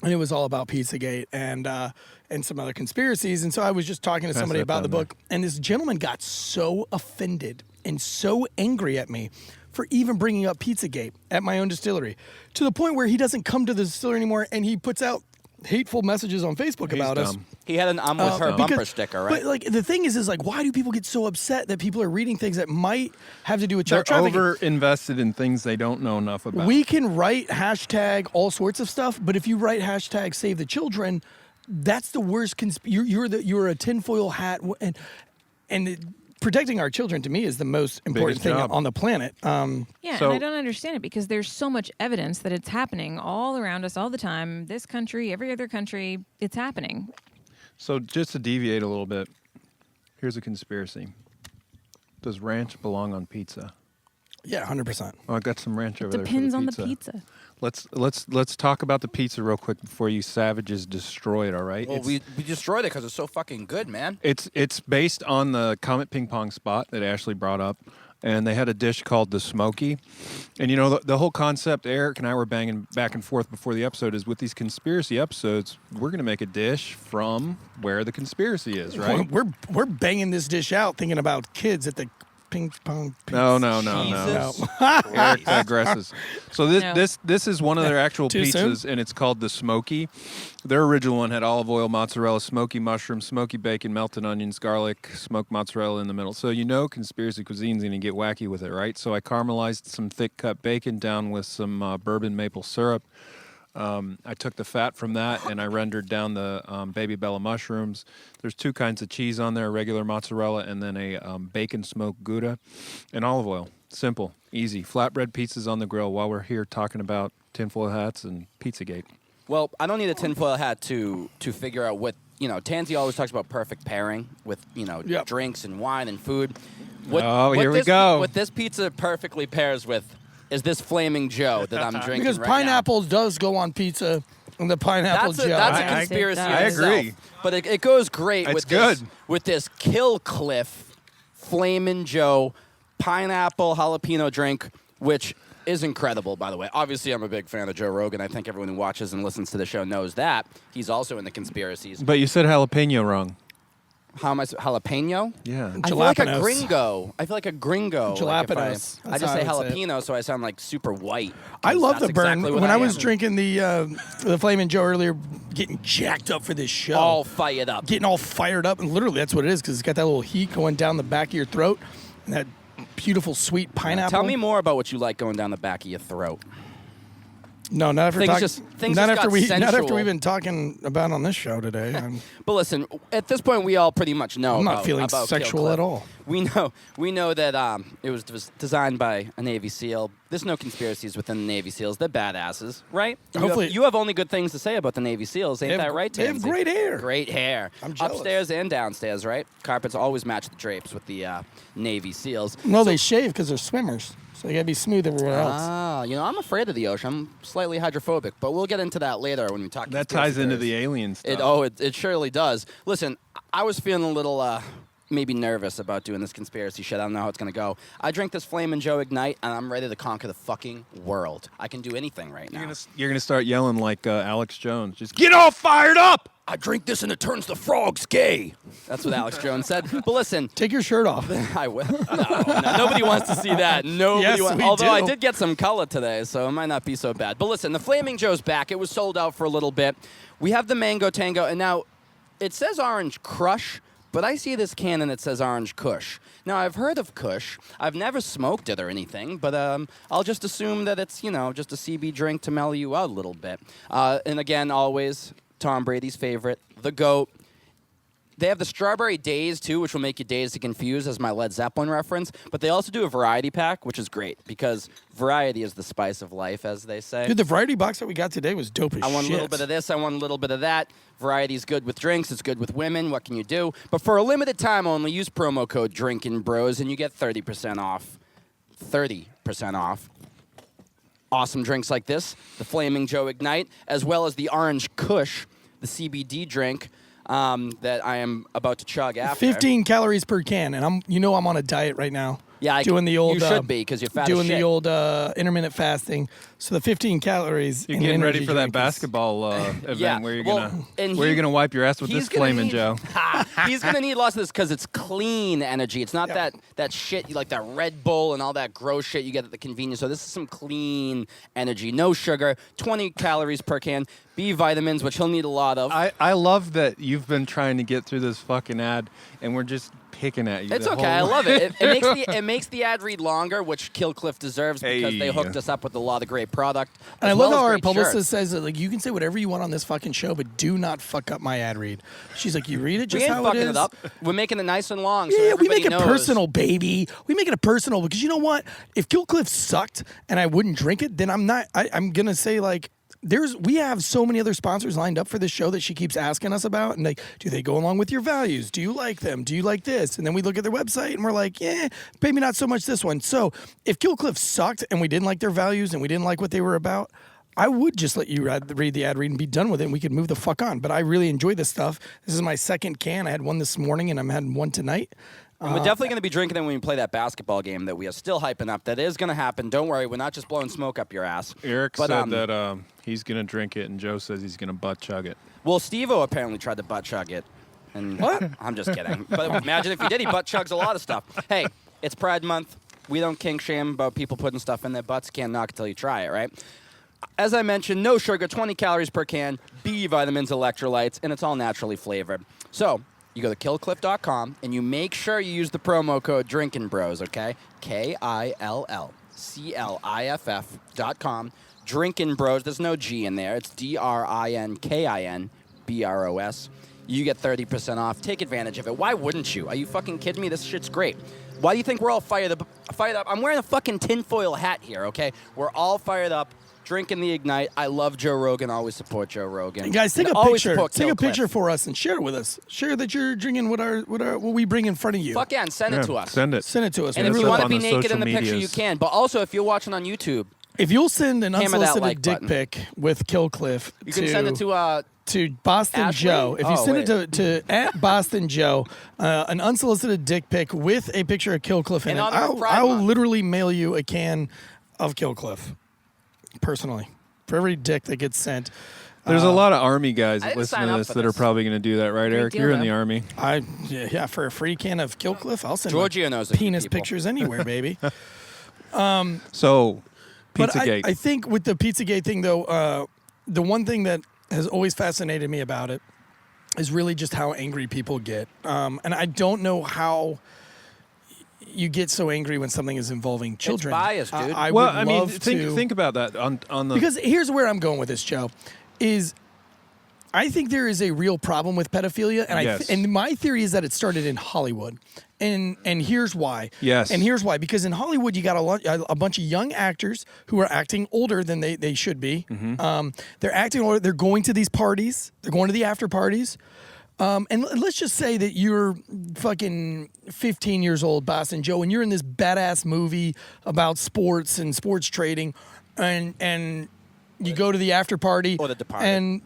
[SPEAKER 2] and it was all about Pizzagate and some other conspiracies. And so I was just talking to somebody about the book, and this gentleman got so offended and so angry at me for even bringing up Pizzagate at my own distillery, to the point where he doesn't come to the distillery anymore, and he puts out hateful messages on Facebook about us.
[SPEAKER 3] He had an with her bumper sticker, right?
[SPEAKER 2] But like the thing is like, why do people get so upset that people are reading things that might have to do with child trafficking?
[SPEAKER 4] They're over-invested in things they don't know enough about.
[SPEAKER 2] We can write hashtag all sorts of stuff, but if you write hashtag save the children, that's the worst. You're a tinfoil hat, and protecting our children, to me, is the most important thing on the planet.
[SPEAKER 5] And I don't understand it because there's so much evidence that it's happening all around us all the time. This country, every other country, it's happening.
[SPEAKER 4] So just to deviate a little bit, here's a conspiracy. Does ranch belong on pizza?
[SPEAKER 2] Yeah, 100%.
[SPEAKER 4] Oh, I got some ranch over there.
[SPEAKER 5] Depends on the pizza.
[SPEAKER 4] Let's talk about the pizza real quick before you savages destroy it. All right.
[SPEAKER 3] Well, we destroyed it because it's so fucking good, man.
[SPEAKER 4] It's based on the Comet Ping Pong spot that Ashley brought up, and they had a dish called the Smoky. And the whole concept, Eric and I were banging back and forth before the episode, is with these conspiracy episodes, we're going to make a dish from where the conspiracy is, right?
[SPEAKER 2] We're banging this dish out, thinking about kids at the ping pong.
[SPEAKER 4] No.
[SPEAKER 3] Jesus.
[SPEAKER 4] Eric digresses. So
[SPEAKER 5] No.
[SPEAKER 4] this is one of their actual
[SPEAKER 2] Too
[SPEAKER 4] pizzas,
[SPEAKER 2] soon?
[SPEAKER 4] and it's called the Smoky. Their original one had olive oil, mozzarella, smoky mushroom, smoky bacon, melted onions, garlic, smoked mozzarella in the middle. So Conspiracy Cuisine's going to get wacky with it, right? So I caramelized some thick cut bacon down with some bourbon maple syrup. I took the fat from that and I rendered down the baby bella mushrooms. There's two kinds of cheese on there, regular mozzarella and then a bacon smoked Gouda and olive oil. Simple, easy. Flatbread pizzas on the grill while we're here talking about tinfoil hats and Pizzagate.
[SPEAKER 3] Well, I don't need a tinfoil hat to figure out what, Tansy always talks about perfect pairing with,
[SPEAKER 2] Yep.
[SPEAKER 3] drinks and wine and food.
[SPEAKER 4] Here we go.
[SPEAKER 3] What this pizza perfectly pairs with is this Flaming Joe that I'm drinking
[SPEAKER 2] Because
[SPEAKER 3] right
[SPEAKER 2] pineapple does go on pizza, and the pineapple
[SPEAKER 3] now.
[SPEAKER 2] Joe.
[SPEAKER 3] That's a
[SPEAKER 5] I
[SPEAKER 3] conspiracy
[SPEAKER 5] think
[SPEAKER 3] in
[SPEAKER 5] that's-
[SPEAKER 4] I
[SPEAKER 3] itself.
[SPEAKER 4] agree.
[SPEAKER 3] But it goes great
[SPEAKER 4] It's
[SPEAKER 3] with
[SPEAKER 4] good.
[SPEAKER 3] this Kill Cliff Flamin' Joe pineapple jalapeno drink, which is incredible, by the way. Obviously, I'm a big fan of Joe Rogan. I think everyone who watches and listens to the show knows that. He's also in the conspiracies.
[SPEAKER 4] But you said jalapeno wrong.
[SPEAKER 3] How am I? Jalapeno?
[SPEAKER 4] Yeah.
[SPEAKER 3] I feel like a
[SPEAKER 2] Jalapenos.
[SPEAKER 3] gringo. I feel like a gringo. Like if
[SPEAKER 2] Jalapenos.
[SPEAKER 3] I
[SPEAKER 2] That's
[SPEAKER 3] just
[SPEAKER 2] how
[SPEAKER 3] say
[SPEAKER 2] I would say it.
[SPEAKER 3] jalapeno, so I sound like super white.
[SPEAKER 2] I
[SPEAKER 3] 'cause
[SPEAKER 2] love
[SPEAKER 3] that's
[SPEAKER 2] the burn.
[SPEAKER 3] exactly what
[SPEAKER 2] When I was
[SPEAKER 3] am.
[SPEAKER 2] drinking the Flamin' Joe earlier, getting jacked up for this show.
[SPEAKER 3] all fired up.
[SPEAKER 2] Getting all fired up, and literally that's what it is, because it's got that little heat going down the back of your throat, and that beautiful sweet pineapple.
[SPEAKER 3] Tell me more about what you like going down the back of your throat.
[SPEAKER 2] No, not after
[SPEAKER 3] Things
[SPEAKER 2] talking.
[SPEAKER 3] just
[SPEAKER 2] Not
[SPEAKER 3] got
[SPEAKER 2] after not after
[SPEAKER 3] sensual.
[SPEAKER 2] we've been talking about on this show today.
[SPEAKER 3] But listen, at this point, we all pretty much know.
[SPEAKER 2] I'm not
[SPEAKER 3] about,
[SPEAKER 2] feeling
[SPEAKER 3] about
[SPEAKER 2] sexual
[SPEAKER 3] Kill
[SPEAKER 2] at
[SPEAKER 3] Cliff.
[SPEAKER 2] all.
[SPEAKER 3] We know that it was designed by a Navy SEAL. There's no conspiracies within the Navy SEALs. They're badasses, right?
[SPEAKER 2] Hopefully-
[SPEAKER 3] you have only good things to say about the Navy SEAls, ain't
[SPEAKER 2] They have-
[SPEAKER 3] that right,
[SPEAKER 2] they have
[SPEAKER 3] Tansy?
[SPEAKER 2] great hair.
[SPEAKER 3] Great hair.
[SPEAKER 2] I'm jealous.
[SPEAKER 3] Upstairs and downstairs, right? Carpets always match the drapes with the Navy SEAls.
[SPEAKER 2] No, they shave because they're swimmers, so they gotta be smooth everywhere else.
[SPEAKER 3] Ah, I'm afraid of the ocean. I'm slightly hydrophobic, but we'll get into that later when we talk.
[SPEAKER 4] That
[SPEAKER 3] conspiracy
[SPEAKER 4] ties into
[SPEAKER 3] theories.
[SPEAKER 4] the alien stuff.
[SPEAKER 3] It surely does. Listen, I was feeling a little maybe nervous about doing this conspiracy shit. I don't know how it's gonna go. I drink this Flamin' Joe Ignite, and I'm ready to conquer the fucking world. I can do anything right now.
[SPEAKER 4] You're gonna start yelling like Alex Jones. Just get all fired up.
[SPEAKER 3] I drink this and it turns the frogs gay. That's what Alex Jones said. But listen,
[SPEAKER 2] Take your shirt off.
[SPEAKER 3] I will. No, nobody wants to see that. Nobody
[SPEAKER 2] Yes,
[SPEAKER 3] wants.
[SPEAKER 2] we
[SPEAKER 3] Although I
[SPEAKER 2] do.
[SPEAKER 3] did get some color today, so it might not be so bad. But listen, the Flaming Joe's back. It was sold out for a little bit. We have the Mango Tango, and now it says Orange Crush, but I see this can and it says Orange Kush. Now, I've heard of Kush. I've never smoked it or anything, but I'll just assume that it's, just a CB drink to mellow you out a little bit. And again, always Tom Brady's favorite, the GOAT. They have the Strawberry Daze, too, which will make you dazed and confused as my Led Zeppelin reference. But they also do a variety pack, which is great because variety is the spice of life, as they say.
[SPEAKER 2] Dude, the variety box that we got today was dope as
[SPEAKER 3] I want
[SPEAKER 2] shit.
[SPEAKER 3] a little bit of this. I want a little bit of that. Variety's good with drinks. It's good with women. What can you do? But for a limited time only, use promo code Drinkin' Bros, and you get 30% off. 30% off. Awesome drinks like this, the Flaming Joe Ignite, as well as the Orange Kush, the CBD drink that I am about to chug after.
[SPEAKER 2] 15 calories per can, and I'm on a diet right now.
[SPEAKER 3] Yeah,
[SPEAKER 2] doing the old.
[SPEAKER 3] You should be because you're fat
[SPEAKER 2] doing
[SPEAKER 3] as shit.
[SPEAKER 2] the old intermittent fasting. So the 15 calories.
[SPEAKER 4] You're
[SPEAKER 2] in
[SPEAKER 4] getting
[SPEAKER 2] an
[SPEAKER 4] ready
[SPEAKER 2] energy
[SPEAKER 4] for that
[SPEAKER 2] drink is-
[SPEAKER 4] basketball event
[SPEAKER 3] Yeah,
[SPEAKER 4] where you're
[SPEAKER 3] well,
[SPEAKER 4] gonna
[SPEAKER 3] and
[SPEAKER 4] where
[SPEAKER 3] he-
[SPEAKER 4] you're gonna wipe your ass with
[SPEAKER 3] He's
[SPEAKER 4] this
[SPEAKER 3] gonna
[SPEAKER 4] Flamin'
[SPEAKER 3] need-
[SPEAKER 4] Joe.
[SPEAKER 3] He's gonna need lots of this because it's clean energy. It's not that shit like that Red Bull and all that gross shit you get at the convenience store. This is some clean energy, no sugar, 20 calories per can, B vitamins, which he'll need a lot of.
[SPEAKER 4] I love that you've been trying to get through this fucking ad, and we're just picking at you.
[SPEAKER 3] It's
[SPEAKER 4] the
[SPEAKER 3] okay.
[SPEAKER 4] whole
[SPEAKER 3] I love
[SPEAKER 4] way.
[SPEAKER 3] it. It makes the ad read longer, which Killcliff deserves because they
[SPEAKER 4] Hey.
[SPEAKER 3] hooked us up with a lot of great product.
[SPEAKER 2] And I
[SPEAKER 3] as
[SPEAKER 2] love
[SPEAKER 3] well
[SPEAKER 2] how
[SPEAKER 3] as
[SPEAKER 2] our
[SPEAKER 3] great
[SPEAKER 2] publicist
[SPEAKER 3] shirts.
[SPEAKER 2] says that, like, you can say whatever you want on this fucking show, but do not fuck up my ad read. She's like, you read it
[SPEAKER 3] We
[SPEAKER 2] just
[SPEAKER 3] ain't
[SPEAKER 2] how
[SPEAKER 3] fucking
[SPEAKER 2] it is.
[SPEAKER 3] it up. We're making it nice and long. So
[SPEAKER 2] Yeah, we
[SPEAKER 3] everybody
[SPEAKER 2] make it
[SPEAKER 3] knows.
[SPEAKER 2] personal, baby. We make it personal because you know what? If Killcliff sucked and I wouldn't drink it, then I'm gonna say like. We have so many other sponsors lined up for this show that she keeps asking us about, and like, do they go along with your values? Do you like them? Do you like this? And then we look at their website and we're like, yeah, maybe not so much this one. So if Killcliff sucked and we didn't like their values and we didn't like what they were about, I would just let you read the ad read and be done with it, and we could move the fuck on. But I really enjoy this stuff. This is my second can. I had one this morning, and I'm having one tonight.
[SPEAKER 3] And we're definitely going to be drinking it when we play that basketball game that we are still hyping up. That is going to happen. Don't worry. We're not just blowing smoke up your ass.
[SPEAKER 4] Eric
[SPEAKER 3] But,
[SPEAKER 4] said that he's gonna drink it, and Joe says he's gonna butt chug it.
[SPEAKER 3] Well, Steve-O apparently tried to butt chug it. And
[SPEAKER 2] What?
[SPEAKER 3] I'm just kidding. But imagine if he did. He butt chugs a lot of stuff. Hey, It's Pride Month. We don't kink shame about people putting stuff in their butts. Can't knock it till you try it, right? As I mentioned, no sugar, 20 calories per can, B vitamins, electrolytes, and it's all naturally flavored. So you go to killcliff.com and you make sure you use the promo code Drinkin' Bros, okay? KILLCLIFF.com. Drinkin' Bros. There's no G in there. It's DRINKINBROS. You get 30% off. Take advantage of it. Why wouldn't you? Are you fucking kidding me? This shit's great. Why do you think we're all fired up? I'm wearing a fucking tinfoil hat here, okay? We're all fired up, drinking the Ignite. I love Joe Rogan. Always support Joe Rogan.
[SPEAKER 2] And guys, take
[SPEAKER 3] And
[SPEAKER 2] a
[SPEAKER 3] always
[SPEAKER 2] picture.
[SPEAKER 3] support
[SPEAKER 2] Take a
[SPEAKER 3] Kill Cliff.
[SPEAKER 2] picture for us and share it with us. Share that you're drinking what we bring in front of you.
[SPEAKER 3] Fuck yeah, and send it to us.
[SPEAKER 4] Send it.
[SPEAKER 2] Send it to us.
[SPEAKER 3] And
[SPEAKER 2] We
[SPEAKER 3] if
[SPEAKER 2] really
[SPEAKER 3] you want
[SPEAKER 2] want
[SPEAKER 3] to
[SPEAKER 2] it.
[SPEAKER 3] be
[SPEAKER 4] on the
[SPEAKER 3] naked in the
[SPEAKER 4] social
[SPEAKER 3] picture, you
[SPEAKER 4] medias.
[SPEAKER 3] can. But also, if you're watching on YouTube,
[SPEAKER 2] If you'll send an
[SPEAKER 3] Hammer that
[SPEAKER 2] unsolicited
[SPEAKER 3] like
[SPEAKER 2] dick
[SPEAKER 3] button.
[SPEAKER 2] pic with Kill Cliff
[SPEAKER 3] you can send it to
[SPEAKER 2] Boston
[SPEAKER 3] Ashley?
[SPEAKER 2] Joe. If you
[SPEAKER 3] Oh,
[SPEAKER 2] send
[SPEAKER 3] wait.
[SPEAKER 2] it to at Boston Joe, an unsolicited dick pic with a picture of Kill Cliff in
[SPEAKER 3] In
[SPEAKER 2] it,
[SPEAKER 3] honor of Pride
[SPEAKER 2] I will
[SPEAKER 3] Month.
[SPEAKER 2] literally mail you a can of Kill Cliff, personally, for every dick that gets sent.
[SPEAKER 4] There's a lot of Army guys
[SPEAKER 3] I
[SPEAKER 4] that
[SPEAKER 3] didn't
[SPEAKER 4] listen
[SPEAKER 3] sign
[SPEAKER 4] to
[SPEAKER 3] up
[SPEAKER 4] this
[SPEAKER 3] for
[SPEAKER 4] that are
[SPEAKER 3] this.
[SPEAKER 4] probably going to do that, right,
[SPEAKER 5] Great
[SPEAKER 4] Eric?
[SPEAKER 5] deal,
[SPEAKER 4] You're in
[SPEAKER 5] though.
[SPEAKER 4] the Army.
[SPEAKER 2] Yeah, for a free can of Kill Cliff, I'll send my
[SPEAKER 3] Giorgio knows a few
[SPEAKER 2] penis
[SPEAKER 3] people.
[SPEAKER 2] pictures anywhere, baby.
[SPEAKER 4] So,
[SPEAKER 2] But
[SPEAKER 4] Pizzagate.
[SPEAKER 2] I think with the Pizzagate thing, though, the one thing that has always fascinated me about it is really just how angry people get. And I don't know how you get so angry when something is involving children.
[SPEAKER 3] biased, dude.
[SPEAKER 2] I
[SPEAKER 4] well,
[SPEAKER 2] would
[SPEAKER 4] I mean,
[SPEAKER 2] love to
[SPEAKER 4] think about that on the
[SPEAKER 2] because here's where I'm going with this, Joe. Is I think there is a real problem with pedophilia, and
[SPEAKER 4] Yes.
[SPEAKER 2] and my theory is that it started in Hollywood, and here's why.
[SPEAKER 4] Yes.
[SPEAKER 2] And here's why: because in Hollywood, you got a bunch of young actors who are acting older than they should be. They're acting older. They're going to these parties. They're going to the after parties. And let's just say that you're fucking 15 years old, Boston Joe, and you're in this badass movie about sports and sports trading, and you go to the after party,
[SPEAKER 3] Or The Departed.
[SPEAKER 2] and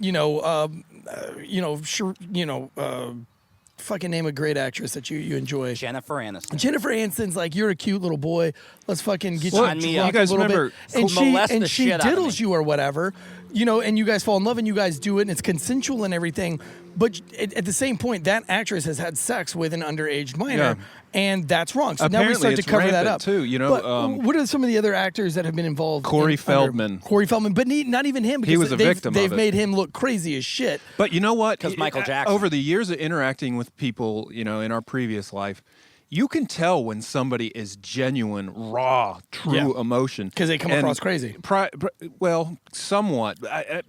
[SPEAKER 2] fucking name a great actress that you enjoy.
[SPEAKER 3] Jennifer Aniston.
[SPEAKER 2] Jennifer Aniston's like, you're a cute little boy. Let's fucking get
[SPEAKER 3] Sign
[SPEAKER 2] you
[SPEAKER 3] me
[SPEAKER 2] drunk
[SPEAKER 3] up.
[SPEAKER 4] You guys
[SPEAKER 2] a little
[SPEAKER 4] remember-
[SPEAKER 2] bit. And
[SPEAKER 3] Molest the
[SPEAKER 2] she
[SPEAKER 3] shit out of
[SPEAKER 2] diddles
[SPEAKER 3] me.
[SPEAKER 2] you or whatever, and you guys fall in love and you guys do it and it's consensual and everything. But at the same point, that actress has had sex with an underage minor,
[SPEAKER 4] Yeah.
[SPEAKER 2] and that's wrong. So now we
[SPEAKER 4] Apparently
[SPEAKER 2] start to
[SPEAKER 4] it's
[SPEAKER 2] cover that
[SPEAKER 4] rampant,
[SPEAKER 2] up
[SPEAKER 4] too,
[SPEAKER 2] But what are some of the other actors that have been involved?
[SPEAKER 4] Corey
[SPEAKER 2] in
[SPEAKER 4] Feldman.
[SPEAKER 2] Corey Feldman, but not even him. Because
[SPEAKER 4] was a
[SPEAKER 2] they've,
[SPEAKER 4] victim of
[SPEAKER 2] They've
[SPEAKER 4] it.
[SPEAKER 2] made him look crazy as shit.
[SPEAKER 4] But you know what?
[SPEAKER 3] 'Cause Michael Jackson.
[SPEAKER 4] Over the years of interacting with people, in our previous life, you can tell when somebody is genuine, raw, true
[SPEAKER 2] Yeah.
[SPEAKER 4] emotion.
[SPEAKER 2] 'Cause they come
[SPEAKER 4] And
[SPEAKER 2] across crazy.
[SPEAKER 4] Well, somewhat.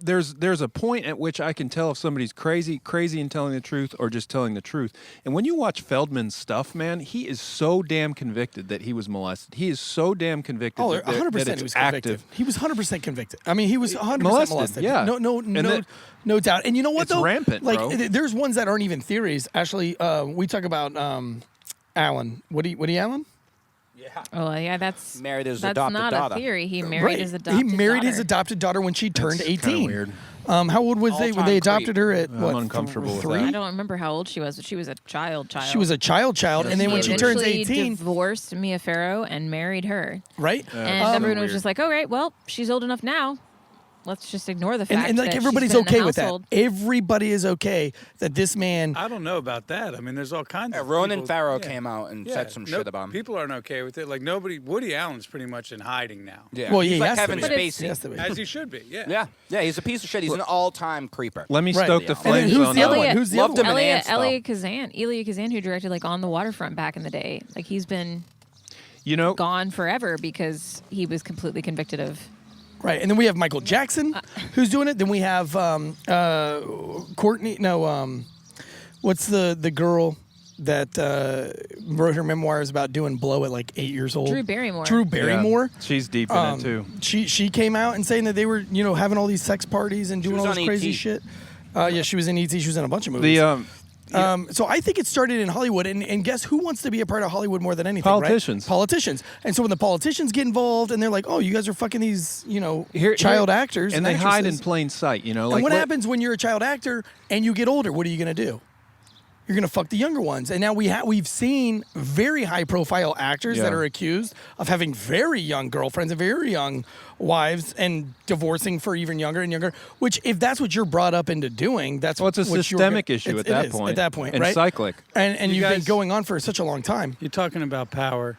[SPEAKER 4] There's a point at which I can tell if somebody's crazy in telling the truth or just telling the truth. And when you watch Feldman's stuff, man, he is so damn convicted that he was molested. He is so damn convicted
[SPEAKER 2] Oh,
[SPEAKER 4] that,
[SPEAKER 2] 100%
[SPEAKER 4] that
[SPEAKER 2] he
[SPEAKER 4] it's
[SPEAKER 2] was convicted.
[SPEAKER 4] active.
[SPEAKER 2] He was 100% convicted. I mean, he was 100% molested.
[SPEAKER 4] yeah.
[SPEAKER 2] No doubt. And you know what,
[SPEAKER 4] It's
[SPEAKER 2] though?
[SPEAKER 4] rampant,
[SPEAKER 2] like,
[SPEAKER 4] bro.
[SPEAKER 2] there's ones that aren't even theories. Actually, we talk about Allen. Woody Allen?
[SPEAKER 5] Oh yeah, that's
[SPEAKER 3] Married his
[SPEAKER 5] that's
[SPEAKER 3] adopted
[SPEAKER 5] not
[SPEAKER 3] daughter.
[SPEAKER 5] a theory. He married his adopted
[SPEAKER 2] He married
[SPEAKER 5] daughter.
[SPEAKER 2] his adopted daughter when she turned
[SPEAKER 4] That's kinda
[SPEAKER 2] 18.
[SPEAKER 4] weird.
[SPEAKER 2] How old was they when they
[SPEAKER 3] All-time
[SPEAKER 2] adopted her at
[SPEAKER 4] I'm
[SPEAKER 2] what?
[SPEAKER 4] uncomfortable with
[SPEAKER 2] three?
[SPEAKER 4] that.
[SPEAKER 5] I don't remember how old she was, but she was a child.
[SPEAKER 2] She was a child, and then
[SPEAKER 5] He
[SPEAKER 2] when she turns
[SPEAKER 5] eventually
[SPEAKER 2] 18,
[SPEAKER 5] divorced Mia Farrow and married her.
[SPEAKER 2] right?
[SPEAKER 5] And
[SPEAKER 4] so
[SPEAKER 5] everyone was
[SPEAKER 4] weird.
[SPEAKER 5] just like, "Oh, right, well, she's old enough now. Let's just ignore the fact
[SPEAKER 2] And like
[SPEAKER 5] that
[SPEAKER 2] everybody's
[SPEAKER 5] she's been in
[SPEAKER 2] okay
[SPEAKER 5] the
[SPEAKER 2] with that.
[SPEAKER 5] household."
[SPEAKER 2] Everybody is okay that this man.
[SPEAKER 6] I don't know about that. I mean, there's all kinds of
[SPEAKER 3] Ronan
[SPEAKER 6] people-
[SPEAKER 3] Farrow
[SPEAKER 6] yeah.
[SPEAKER 3] came out and
[SPEAKER 6] Yeah,
[SPEAKER 3] said some shit about him.
[SPEAKER 6] People aren't okay with it. Like nobody. Woody Allen's pretty much in hiding now.
[SPEAKER 3] Yeah.
[SPEAKER 2] Well,
[SPEAKER 3] he's
[SPEAKER 2] he
[SPEAKER 3] like
[SPEAKER 2] has to
[SPEAKER 3] Kevin
[SPEAKER 2] be.
[SPEAKER 5] But it's-
[SPEAKER 3] Spacey.
[SPEAKER 2] He has to be.
[SPEAKER 6] As he should be. Yeah.
[SPEAKER 3] Yeah, yeah, he's a piece of shit. He's an all-time creeper.
[SPEAKER 4] Let me
[SPEAKER 2] Right.
[SPEAKER 4] stoke the
[SPEAKER 3] And then
[SPEAKER 4] flames
[SPEAKER 2] who's
[SPEAKER 4] on
[SPEAKER 2] the other
[SPEAKER 4] that.
[SPEAKER 2] one? Who's the
[SPEAKER 3] Loved
[SPEAKER 2] other
[SPEAKER 3] him
[SPEAKER 2] one?
[SPEAKER 3] in
[SPEAKER 5] Elia
[SPEAKER 3] Ants, though.
[SPEAKER 5] Elia Kazan, who directed like On the Waterfront back in the day. Like he's been
[SPEAKER 4] You know,
[SPEAKER 5] gone forever because he was completely convicted of.
[SPEAKER 2] Right, and then we have Michael Jackson, who's doing it. Then we have Courtney. No, what's the girl that wrote her memoirs about doing blow at like 8 years old?
[SPEAKER 5] Drew Barrymore.
[SPEAKER 2] Drew
[SPEAKER 4] yeah,
[SPEAKER 2] Barrymore.
[SPEAKER 4] she's deep in it too.
[SPEAKER 2] She came out and saying that they were having all these sex parties and doing
[SPEAKER 3] was
[SPEAKER 2] all this
[SPEAKER 3] on
[SPEAKER 2] crazy
[SPEAKER 3] E.T..
[SPEAKER 2] shit. Yeah, she was in E.T. She was in a bunch of movies.
[SPEAKER 4] The
[SPEAKER 2] So I think it started in Hollywood, and guess who wants to be a part of Hollywood more than anything?
[SPEAKER 4] Politicians.
[SPEAKER 2] Right? Politicians. And so when the politicians get involved, and they're like, "Oh, you guys are fucking these,
[SPEAKER 4] Here-
[SPEAKER 2] child
[SPEAKER 4] here-
[SPEAKER 2] actors,"
[SPEAKER 4] and they hide in
[SPEAKER 2] actresses."
[SPEAKER 4] plain sight. Like
[SPEAKER 2] And what happens when you're a child actor and you get older? What are you gonna do? You're gonna fuck the younger ones. And now we've seen very high profile actors that
[SPEAKER 4] Yeah.
[SPEAKER 2] are accused of having very young girlfriends and very young wives and divorcing for even younger and younger. Which, if that's what you're brought up into doing, that's
[SPEAKER 4] Well, it's a
[SPEAKER 2] what you're
[SPEAKER 4] systemic
[SPEAKER 2] gonna-
[SPEAKER 4] issue
[SPEAKER 2] it
[SPEAKER 4] at that
[SPEAKER 2] is,
[SPEAKER 4] point.
[SPEAKER 2] At that point,
[SPEAKER 4] and
[SPEAKER 2] right?
[SPEAKER 4] cyclic.
[SPEAKER 2] And
[SPEAKER 6] You
[SPEAKER 2] you've been
[SPEAKER 6] guys-
[SPEAKER 2] going on for such a long time.
[SPEAKER 6] You're talking about power.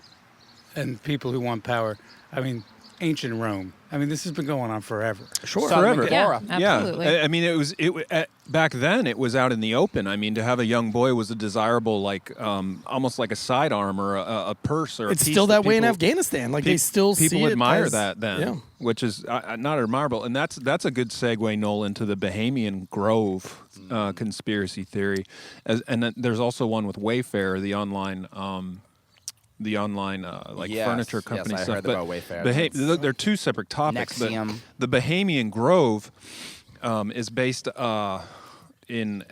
[SPEAKER 6] and people who want power. I mean, ancient Rome. I mean, this has been going on forever.
[SPEAKER 2] Sure.
[SPEAKER 4] Forever.
[SPEAKER 5] Yeah, absolutely.
[SPEAKER 4] Yeah. I mean, back then it was out in the open. I mean, to have a young boy was a desirable, like, almost like a sidearm or a purse or
[SPEAKER 2] It's
[SPEAKER 4] a piece
[SPEAKER 2] still that way in
[SPEAKER 4] people-
[SPEAKER 2] Afghanistan. Like, they still see
[SPEAKER 4] people
[SPEAKER 2] it
[SPEAKER 4] admire
[SPEAKER 2] as-
[SPEAKER 4] that then,
[SPEAKER 2] Yeah.
[SPEAKER 4] which is not admirable. And that's a good segue, Noel, into the Bahamian Grove conspiracy theory. And then there's also one with Wayfair, the online
[SPEAKER 3] Yes,
[SPEAKER 4] furniture
[SPEAKER 3] yes,
[SPEAKER 4] company
[SPEAKER 3] I
[SPEAKER 4] stuff.
[SPEAKER 3] heard
[SPEAKER 4] But
[SPEAKER 3] about Wayfair.
[SPEAKER 4] they're two separate topics. But
[SPEAKER 3] Nexium.
[SPEAKER 4] the Bahamian Grove is based in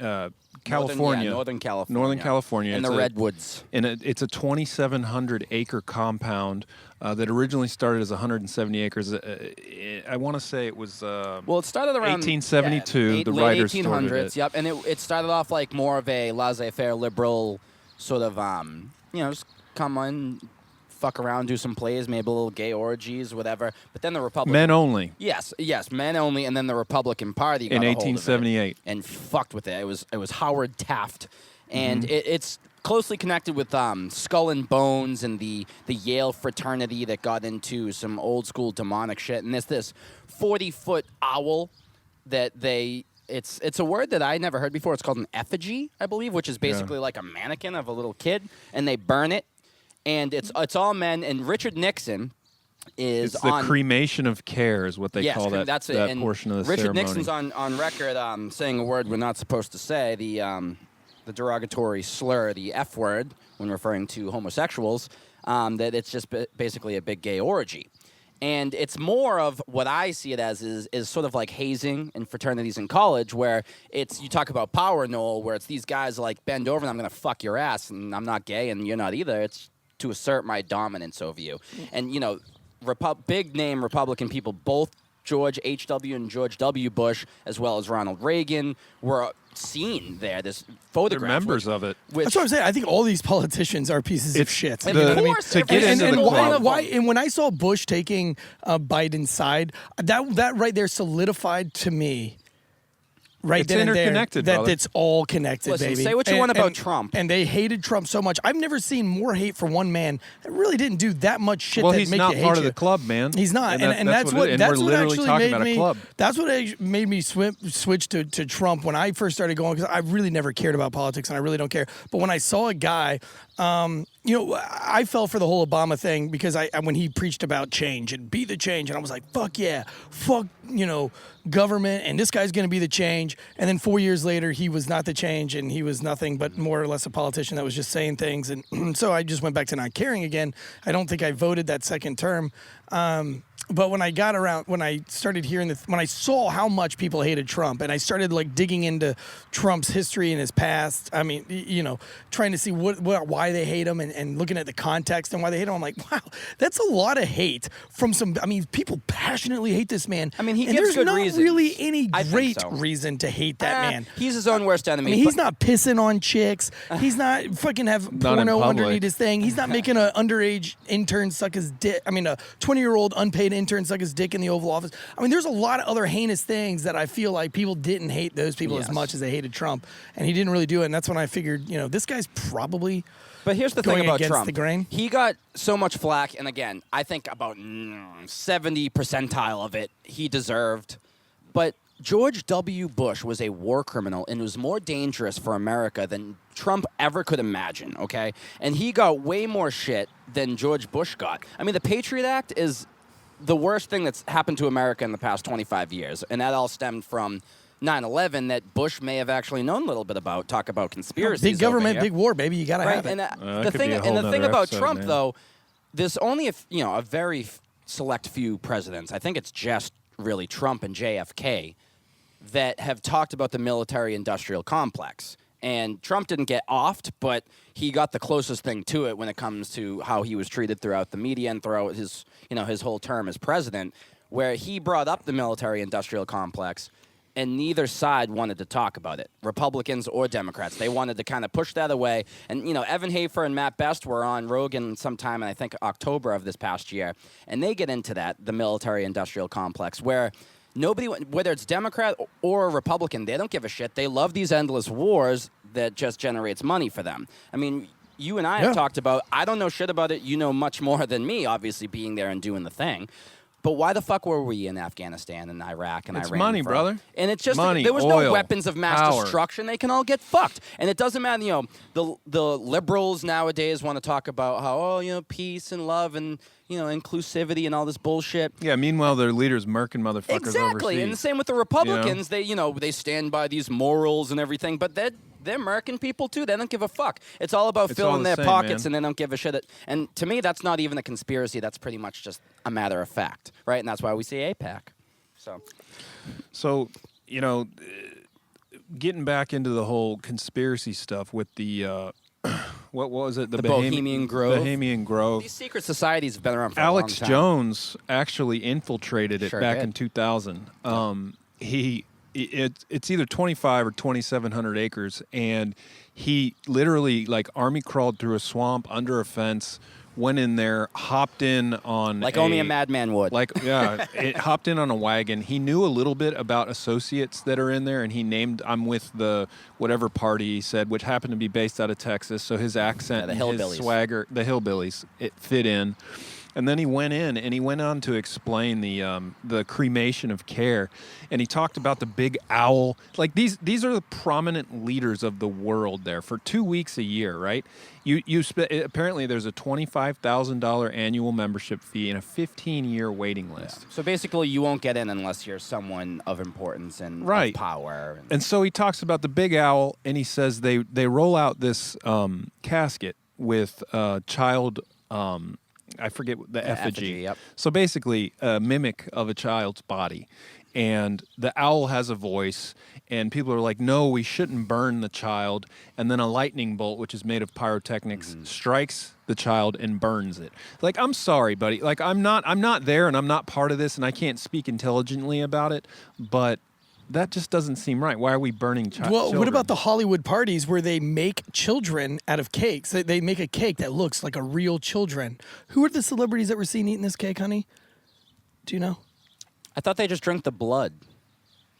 [SPEAKER 4] California,
[SPEAKER 3] Northern California.
[SPEAKER 4] Northern California.
[SPEAKER 3] In
[SPEAKER 4] It's
[SPEAKER 3] the
[SPEAKER 4] a-
[SPEAKER 3] Redwoods.
[SPEAKER 4] And it's a 2,700 acre compound that originally started as 170 acres. I want to say it was
[SPEAKER 3] Well, it started around
[SPEAKER 4] 1872. The
[SPEAKER 3] late
[SPEAKER 4] writers
[SPEAKER 3] 1800s.
[SPEAKER 4] started it.
[SPEAKER 3] Yep, and it started off like more of a laissez-faire, liberal sort of, just come on, fuck around, do some plays, maybe a little gay orgies, whatever. But then the Republican
[SPEAKER 4] Men only.
[SPEAKER 3] Yes, men only, and then the Republican Party got
[SPEAKER 4] In
[SPEAKER 3] a hold of it
[SPEAKER 4] 1878.
[SPEAKER 3] and fucked with it. It was Howard Taft, and
[SPEAKER 4] Mm-hmm.
[SPEAKER 3] it's closely connected with Skull and Bones and the Yale fraternity that got into some old school demonic shit. And there's this 40-foot owl that it's a word that I never heard before. It's called an effigy, I believe, which is basically like a mannequin of a little kid, and they burn it, and it's all men. And Richard Nixon is
[SPEAKER 4] It's the
[SPEAKER 3] on
[SPEAKER 4] cremation of care is what they call that,
[SPEAKER 3] that's it.
[SPEAKER 4] that
[SPEAKER 3] And
[SPEAKER 4] portion of the
[SPEAKER 3] Richard
[SPEAKER 4] ceremony.
[SPEAKER 3] Nixon's on record saying a word we're not supposed to say, the derogatory slur, the F word, when referring to homosexuals, that it's just basically a big gay orgy. And it's more of what I see it as is sort of like hazing in fraternities in college, where you talk about power, Noel, where it's these guys like bend over and I'm going to fuck your ass and I'm not gay and you're not either. It's to assert my dominance over you. And, big name Republican people, both George H.W. and George W. Bush, as well as Ronald Reagan, were seen there. This photograph.
[SPEAKER 4] They're members of it.
[SPEAKER 3] Which,
[SPEAKER 2] That's what I'm saying. I think all these politicians are pieces of
[SPEAKER 4] It's
[SPEAKER 2] shit.
[SPEAKER 3] And
[SPEAKER 4] the-
[SPEAKER 3] of course,
[SPEAKER 4] to get
[SPEAKER 3] every
[SPEAKER 4] into the
[SPEAKER 3] single
[SPEAKER 4] club.
[SPEAKER 3] one of
[SPEAKER 2] why?
[SPEAKER 3] them.
[SPEAKER 2] And when I saw Bush taking Biden's side, that right there solidified to me. Right
[SPEAKER 4] It's
[SPEAKER 2] then and there,
[SPEAKER 4] interconnected,
[SPEAKER 2] that
[SPEAKER 4] brother.
[SPEAKER 2] it's all connected,
[SPEAKER 3] Listen,
[SPEAKER 2] baby.
[SPEAKER 3] say what you want about Trump.
[SPEAKER 2] And they hated Trump so much. I've never seen more hate for one man that really didn't do that much shit.
[SPEAKER 4] Well,
[SPEAKER 2] that
[SPEAKER 4] he's
[SPEAKER 2] make
[SPEAKER 4] not
[SPEAKER 2] you hate
[SPEAKER 4] part of
[SPEAKER 2] you.
[SPEAKER 4] the club, man.
[SPEAKER 2] He's not, and
[SPEAKER 4] that's
[SPEAKER 2] what
[SPEAKER 4] it is. And
[SPEAKER 2] that's
[SPEAKER 4] we're
[SPEAKER 2] what
[SPEAKER 4] literally
[SPEAKER 2] actually
[SPEAKER 4] talking
[SPEAKER 2] made
[SPEAKER 4] about
[SPEAKER 2] me.
[SPEAKER 4] a club.
[SPEAKER 2] That's what made me switch to Trump when I first started going, because I really never cared about politics and I really don't care. But when I saw a guy, I fell for the whole Obama thing because when he preached about change and be the change, and I was like, fuck yeah, fuck government, and this guy's gonna be the change. And then 4 years later, he was not the change, and he was nothing but more or less a politician that was just saying things. And so I just went back to not caring again. I don't think I voted that second term. But when I got around, when I started hearing when I saw how much people hated Trump, and I started like digging into Trump's history and his past, I mean, trying to see why they hate him and looking at the context and why they hate him, I'm like, wow, that's a lot of hate from people passionately hate this man.
[SPEAKER 3] I mean, he
[SPEAKER 2] and
[SPEAKER 3] gives
[SPEAKER 2] there's
[SPEAKER 3] good
[SPEAKER 2] not
[SPEAKER 3] reasons.
[SPEAKER 2] really any
[SPEAKER 3] I think
[SPEAKER 2] great
[SPEAKER 3] so.
[SPEAKER 2] reason to hate that man.
[SPEAKER 3] He's his own worst enemy.
[SPEAKER 2] I mean, he's
[SPEAKER 3] but-
[SPEAKER 2] not pissing on chicks. He's not fucking have
[SPEAKER 4] Not in
[SPEAKER 2] porno
[SPEAKER 4] public.
[SPEAKER 2] underneath his thing. He's not making an underage intern suck his dick. I mean, a 20-year-old unpaid intern suck his dick in the Oval Office. I mean, there's a lot of other heinous things that I feel like people didn't hate those people as
[SPEAKER 3] Yes.
[SPEAKER 2] much as they hated Trump, and he didn't really do it. And that's when I figured, this guy's probably.
[SPEAKER 3] But here's the
[SPEAKER 2] going
[SPEAKER 3] thing about
[SPEAKER 2] against
[SPEAKER 3] Trump.
[SPEAKER 2] the grain.
[SPEAKER 3] He got so much flack, and again, I think about 70 percentile of it he deserved. But George W. Bush was a war criminal and was more dangerous for America than Trump ever could imagine, okay? And he got way more shit than George Bush got. I mean, the Patriot Act is the worst thing that's happened to America in the past 25 years, and that all stemmed from 9/11 that Bush may have actually known a little bit about. Talk about conspiracies.
[SPEAKER 2] Big government,
[SPEAKER 3] over here.
[SPEAKER 2] big war, baby. You gotta
[SPEAKER 3] Right,
[SPEAKER 2] have it.
[SPEAKER 3] and
[SPEAKER 4] that
[SPEAKER 3] the
[SPEAKER 4] could
[SPEAKER 3] thing,
[SPEAKER 4] be a whole
[SPEAKER 3] and the thing
[SPEAKER 4] nother
[SPEAKER 3] about
[SPEAKER 4] episode,
[SPEAKER 3] Trump,
[SPEAKER 4] man.
[SPEAKER 3] though, there's only a very select few presidents. I think it's just really Trump and JFK that have talked about the military-industrial complex. And Trump didn't get offed, but he got the closest thing to it when it comes to how he was treated throughout the media and throughout his whole term as president, where he brought up the military-industrial complex, and neither side wanted to talk about it, Republicans or Democrats. They wanted to kind of push that away. And, Evan Hafer and Matt Best were on Rogan sometime in, I think, October of this past year, and they get into that, the military-industrial complex, where nobody, whether it's Democrat or Republican, they don't give a shit. They love these endless wars that just generates money for them. I mean, you and I have talked about. I don't know shit about it. You know much more than me, obviously, being there and doing the thing. But why the fuck were we in Afghanistan and Iraq and
[SPEAKER 4] It's
[SPEAKER 3] Iran?
[SPEAKER 4] money, brother.
[SPEAKER 3] And it's just
[SPEAKER 4] Money,
[SPEAKER 3] there was
[SPEAKER 4] oil,
[SPEAKER 3] no weapons of mass
[SPEAKER 4] power.
[SPEAKER 3] destruction. They can all get fucked. And it doesn't matter. You know, the liberals nowadays want to talk about how peace and love and inclusivity and all this bullshit.
[SPEAKER 4] Yeah. Meanwhile, their leaders murking motherfuckers
[SPEAKER 3] Exactly.
[SPEAKER 4] overseas.
[SPEAKER 3] And the same with the Republicans. They stand by these morals and everything, but they're American people too. They don't give a fuck. It's all about
[SPEAKER 4] It's
[SPEAKER 3] filling
[SPEAKER 4] all the
[SPEAKER 3] their
[SPEAKER 4] same,
[SPEAKER 3] pockets,
[SPEAKER 4] man.
[SPEAKER 3] and they don't give a shit. And to me, that's not even a conspiracy. That's pretty much just a matter of fact, right? And that's why we see AIPAC.
[SPEAKER 4] So, getting back into the whole conspiracy stuff with the what was it?
[SPEAKER 3] The Bohemian Grove.
[SPEAKER 4] Bohemian Grove.
[SPEAKER 3] These secret societies have been around for
[SPEAKER 4] Alex
[SPEAKER 3] a long time.
[SPEAKER 4] Jones actually infiltrated it
[SPEAKER 3] Sure
[SPEAKER 4] back
[SPEAKER 3] did.
[SPEAKER 4] in 2000. It's either 25 or 2,700 acres, and he literally Army crawled through a swamp under a fence, went in there, hopped in on
[SPEAKER 3] Like only a madman would.
[SPEAKER 4] it hopped in on a wagon. He knew a little bit about associates that are in there, and he named, I'm with the whatever party he said, which happened to be based out of Texas, so his accent
[SPEAKER 3] the
[SPEAKER 4] and
[SPEAKER 3] hillbillies.
[SPEAKER 4] his swagger, the hillbillies, it fit in. And then he went in and he went on to explain the cremation of care, and he talked about the big owl. Like these are the prominent leaders of the world there for 2 weeks a year, right? Apparently there's a $25,000 annual membership fee and a 15-year waiting list.
[SPEAKER 3] So basically, you won't get in unless you're someone of importance and
[SPEAKER 4] Right.
[SPEAKER 3] of power.
[SPEAKER 4] And so he talks about the big owl, and he says they roll out this casket with child. I forget the effigy.
[SPEAKER 3] Yep.
[SPEAKER 4] So basically, a mimic of a child's body. And the owl has a voice, and people are like, no, we shouldn't burn the child. And then a lightning bolt, which is made of pyrotechnics, strikes the child and burns it. Like, I'm sorry, buddy. Like, I'm not there, and I'm not part of this, and I can't speak intelligently about it, but that just doesn't seem right. Why are we burning children?
[SPEAKER 2] Well, what about the Hollywood parties where they make children out of cakes? They make a cake that looks like a real children. Who are the celebrities that were seen eating this cake, honey? Do you know?
[SPEAKER 3] I thought they just drank the blood.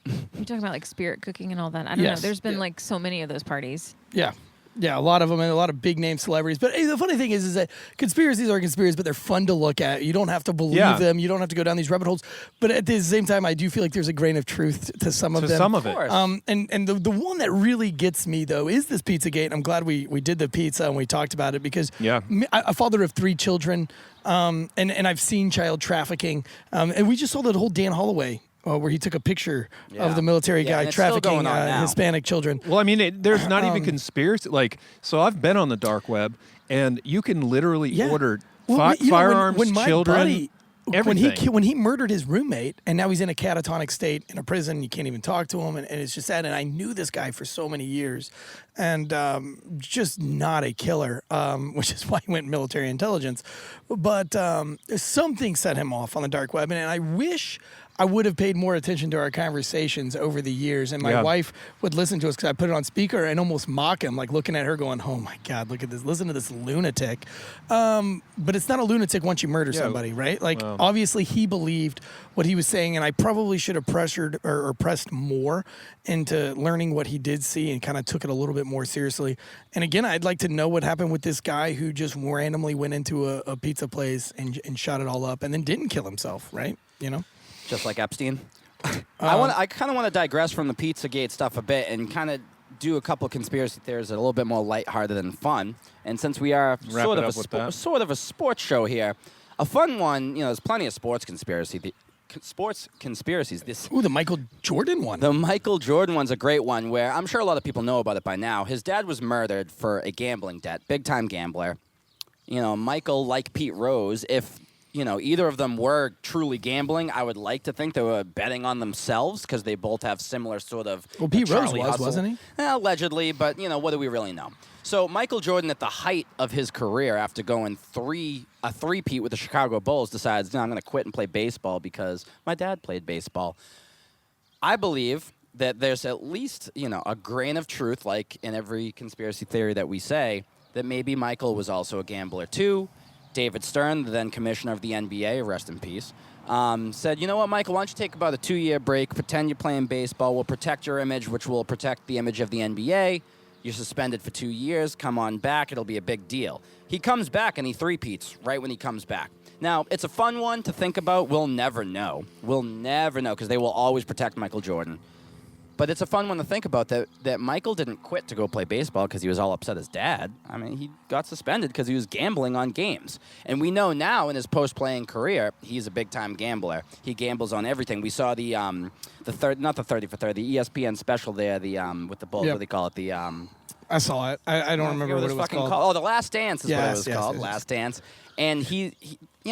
[SPEAKER 5] You're talking about like spirit cooking and all that. I don't
[SPEAKER 2] Yes.
[SPEAKER 5] know. There's been
[SPEAKER 2] Yeah.
[SPEAKER 5] like so many of those parties.
[SPEAKER 2] Yeah. Yeah, a lot of them and a lot of big name celebrities. But hey, the funny thing is that conspiracies are conspiracies, but they're fun to look at. You don't have to believe them. You don't have to go down these rabbit holes. But at the same time, I do feel like there's a grain of truth to some of them.
[SPEAKER 4] Some of it.
[SPEAKER 3] course.
[SPEAKER 2] And the one that really gets me, though, is this Pizzagate. I'm glad we did the pizza and we talked about it because I'm a father of 3 children, and I've seen child trafficking. And we just saw that whole Dan Holloway where he took a picture of the military
[SPEAKER 3] Yeah,
[SPEAKER 2] guy
[SPEAKER 3] and it's still
[SPEAKER 2] trafficking
[SPEAKER 3] going on now.
[SPEAKER 2] Hispanic children.
[SPEAKER 4] Well, I mean, there's not even conspiracy. So I've been on the dark web, and you can literally order firearms,
[SPEAKER 2] when my
[SPEAKER 4] children,
[SPEAKER 2] buddy,
[SPEAKER 4] everything.
[SPEAKER 2] when he murdered his roommate, and now he's in a catatonic state in a prison. You can't even talk to him, and it's just sad. And I knew this guy for so many years, and just not a killer, which is why he went military intelligence. But something set him off on the dark web, and I wish I would have paid more attention to our conversations over the years. And my wife would listen to us because I put it on speaker and almost mock him, like looking at her going, oh my God, look at this. Listen to this lunatic. But it's not a lunatic once you murder somebody, right? Like, obviously he believed what he was saying, and I probably should have pressured or pressed more into learning what he did see and kind of took it a little bit more seriously. And again, I'd like to know what happened with this guy who just randomly went into a pizza place and shot it all up and then didn't kill himself, right? You know?
[SPEAKER 3] Just like Epstein. I kind of want to digress from the Pizzagate stuff a bit and kind of do a couple of conspiracy theories that are a little bit more lighthearted and fun. And since we are sort of a sports show here, a fun one, there's plenty of sports conspiracies.
[SPEAKER 2] Ooh, the Michael Jordan one.
[SPEAKER 3] The Michael Jordan one's a great one where I'm sure a lot of people know about it by now. His dad was murdered for a gambling debt, big-time gambler. Michael, like Pete Rose, if either of them were truly gambling, I would like to think they were betting on themselves because they both have similar sort of.
[SPEAKER 2] Well, Pete Rose
[SPEAKER 3] Charlie
[SPEAKER 2] was,
[SPEAKER 3] Hustle.
[SPEAKER 2] wasn't he?
[SPEAKER 3] Allegedly, but what do we really know? So Michael Jordan, at the height of his career, after going a three-peat with the Chicago Bulls, decides, no, I'm going to quit and play baseball because my dad played baseball. I believe that there's at least a grain of truth, like in every conspiracy theory that we say, that maybe Michael was also a gambler too. David Stern, the then commissioner of the NBA, rest in peace, said, you know what, Michael, why don't you take about a 2-year break, pretend you're playing baseball, we'll protect your image, which will protect the image of the NBA. You're suspended for 2 years. Come on back. It'll be a big deal. He comes back, and he three-peats right when he comes back. Now, it's a fun one to think about. We'll never know. We'll never know because they will always protect Michael Jordan. But it's a fun one to think about that Michael didn't quit to go play baseball because he was all upset his dad. I mean, he got suspended because he was gambling on games. And we know now in his post-playing career, he's a big-time gambler. He gambles on everything. We saw the 30 for 30, the ESPN special there, with the Bulls, what do they call it?
[SPEAKER 2] I saw it. I don't remember what it was called.
[SPEAKER 3] Oh, The Last Dance is what it was called,
[SPEAKER 2] yes.
[SPEAKER 3] Last Dance. And he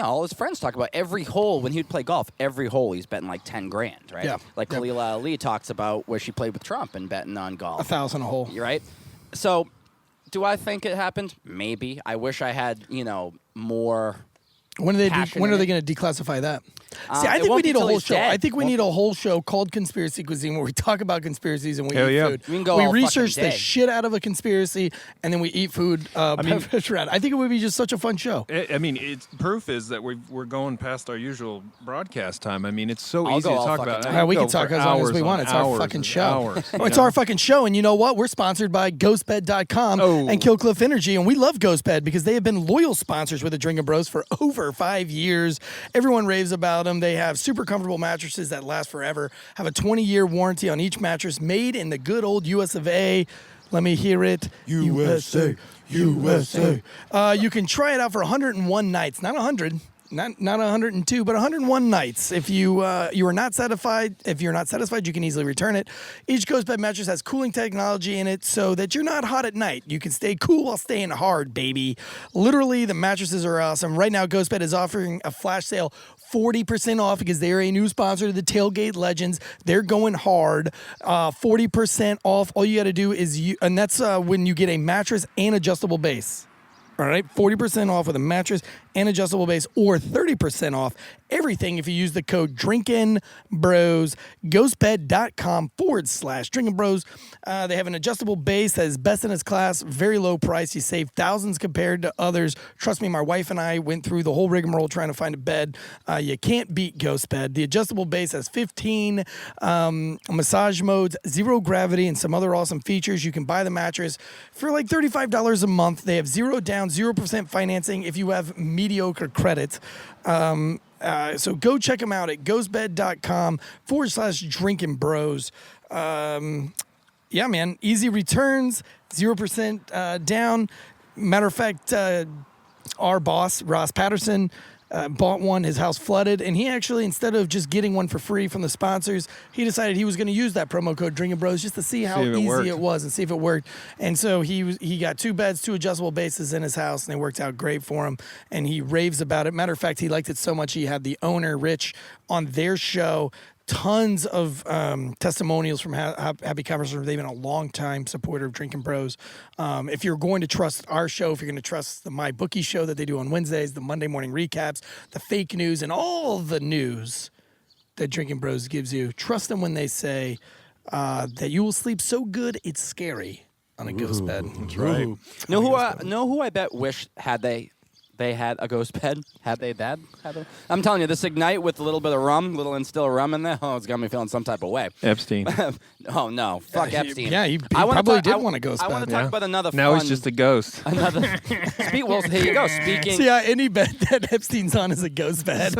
[SPEAKER 3] all his friends talk about every hole when he would play golf. Every hole he's betting like 10 grand, right?
[SPEAKER 2] Yeah.
[SPEAKER 3] Like Khalil Ali talks about where she played with Trump and betting on golf.
[SPEAKER 2] 1,000 a hole.
[SPEAKER 3] You're right. So, do I think it happened? Maybe. I wish I had more.
[SPEAKER 2] When are they
[SPEAKER 3] passion
[SPEAKER 2] going
[SPEAKER 3] in
[SPEAKER 2] to declassify that? See, I
[SPEAKER 3] it
[SPEAKER 2] think we
[SPEAKER 3] won't be
[SPEAKER 2] need a
[SPEAKER 3] till
[SPEAKER 2] whole
[SPEAKER 3] he's
[SPEAKER 2] show.
[SPEAKER 3] dead.
[SPEAKER 2] I think we need a whole show called Conspiracy Cuisine where we talk about conspiracies and we
[SPEAKER 4] Hell
[SPEAKER 2] eat
[SPEAKER 4] yeah.
[SPEAKER 2] food.
[SPEAKER 3] We can go all
[SPEAKER 2] research
[SPEAKER 3] fucking
[SPEAKER 2] the
[SPEAKER 3] day.
[SPEAKER 2] shit out of a conspiracy and then we eat food. I think it would be just such a fun show.
[SPEAKER 4] I mean, it's proof is that we're going past our usual broadcast time. I mean, it's so
[SPEAKER 3] I'll
[SPEAKER 4] easy
[SPEAKER 3] go
[SPEAKER 4] to
[SPEAKER 3] all
[SPEAKER 4] talk
[SPEAKER 3] fucking
[SPEAKER 4] about.
[SPEAKER 3] night.
[SPEAKER 2] Yeah, we
[SPEAKER 4] Go
[SPEAKER 2] can talk
[SPEAKER 4] for
[SPEAKER 2] as long as
[SPEAKER 4] hours
[SPEAKER 2] we want.
[SPEAKER 4] on
[SPEAKER 2] It's our
[SPEAKER 4] hours
[SPEAKER 2] fucking
[SPEAKER 4] and
[SPEAKER 2] show.
[SPEAKER 4] hours,
[SPEAKER 2] Oh, it's our fucking show. And you know what? We're sponsored by GhostBed.com and Killcliff Energy. And we love GhostBed because they have been loyal sponsors with the Drinking Bros for over 5 years. Everyone raves about them. They have super comfortable mattresses that last forever, have a 20-year warranty on each mattress made in the good old US of A. Let me hear it. USA. USA. You can try it out for 101 nights, not 100. Not 102, but 101 nights. If you are not satisfied, you can easily return it. Each Ghost Bed mattress has cooling technology in it so that you're not hot at night. You can stay cool while staying hard, baby. Literally, the mattresses are awesome. Right now, Ghost Bed is offering a flash sale, 40% off because they're a new sponsor to the Tailgate Legends. They're going hard. 40% off. All you got to do is and that's when you get a mattress and adjustable base. All right, 40% off with a mattress and adjustable base, or 30% off everything if you use the code DrinkinBros. GhostBed.com/DrinkinBros. They have an adjustable base that is best in its class, very low price. You save thousands compared to others. Trust me, my wife and I went through the whole rigmarole trying to find a bed. You can't beat Ghost Bed. The adjustable base has 15 massage modes, zero gravity, and some other awesome features. You can buy the mattress for like $35 a month. They have 0 down, 0% financing if you have mediocre credit. So go check them out at ghostbed.com/drinkingbros. Yeah, man. Easy returns, 0% down. Matter of fact, our boss, Ross Patterson, bought one. His house flooded, and he actually, instead of just getting one for free from the sponsors, he decided he was going to use that promo code Drinking Bros just to see how easy it was and see if it worked. And so he got 2 beds, 2 adjustable bases in his house, and they worked out great for him. And he raves about it. Matter of fact, he liked it so much he had the owner, Rich, on their show. Tons of testimonials from Happy Conversation. They've been a long-time supporter of Drinking Bros. If you're going to trust our show, if you're going to trust the My Bookie show that they do on Wednesdays, the Monday morning recaps, the fake news, and all the news that Drinking Bros gives you, trust them when they say that you will sleep so good it's scary on a ghost bed.
[SPEAKER 4] That's right.
[SPEAKER 3] Know who I bet wish they had a ghost bed. Had they that? I'm telling you, this Ignite with a little bit of rum, little instill rum in there. Oh, it's got me feeling some type of way.
[SPEAKER 4] Epstein.
[SPEAKER 3] Oh no, fuck Epstein.
[SPEAKER 2] He probably did want a ghost bed.
[SPEAKER 3] I want to talk about another.
[SPEAKER 4] Now
[SPEAKER 3] fun,
[SPEAKER 4] he's just a ghost.
[SPEAKER 3] Well, here you go. Speaking.
[SPEAKER 2] See, any bed that Epstein's on is a ghost bed.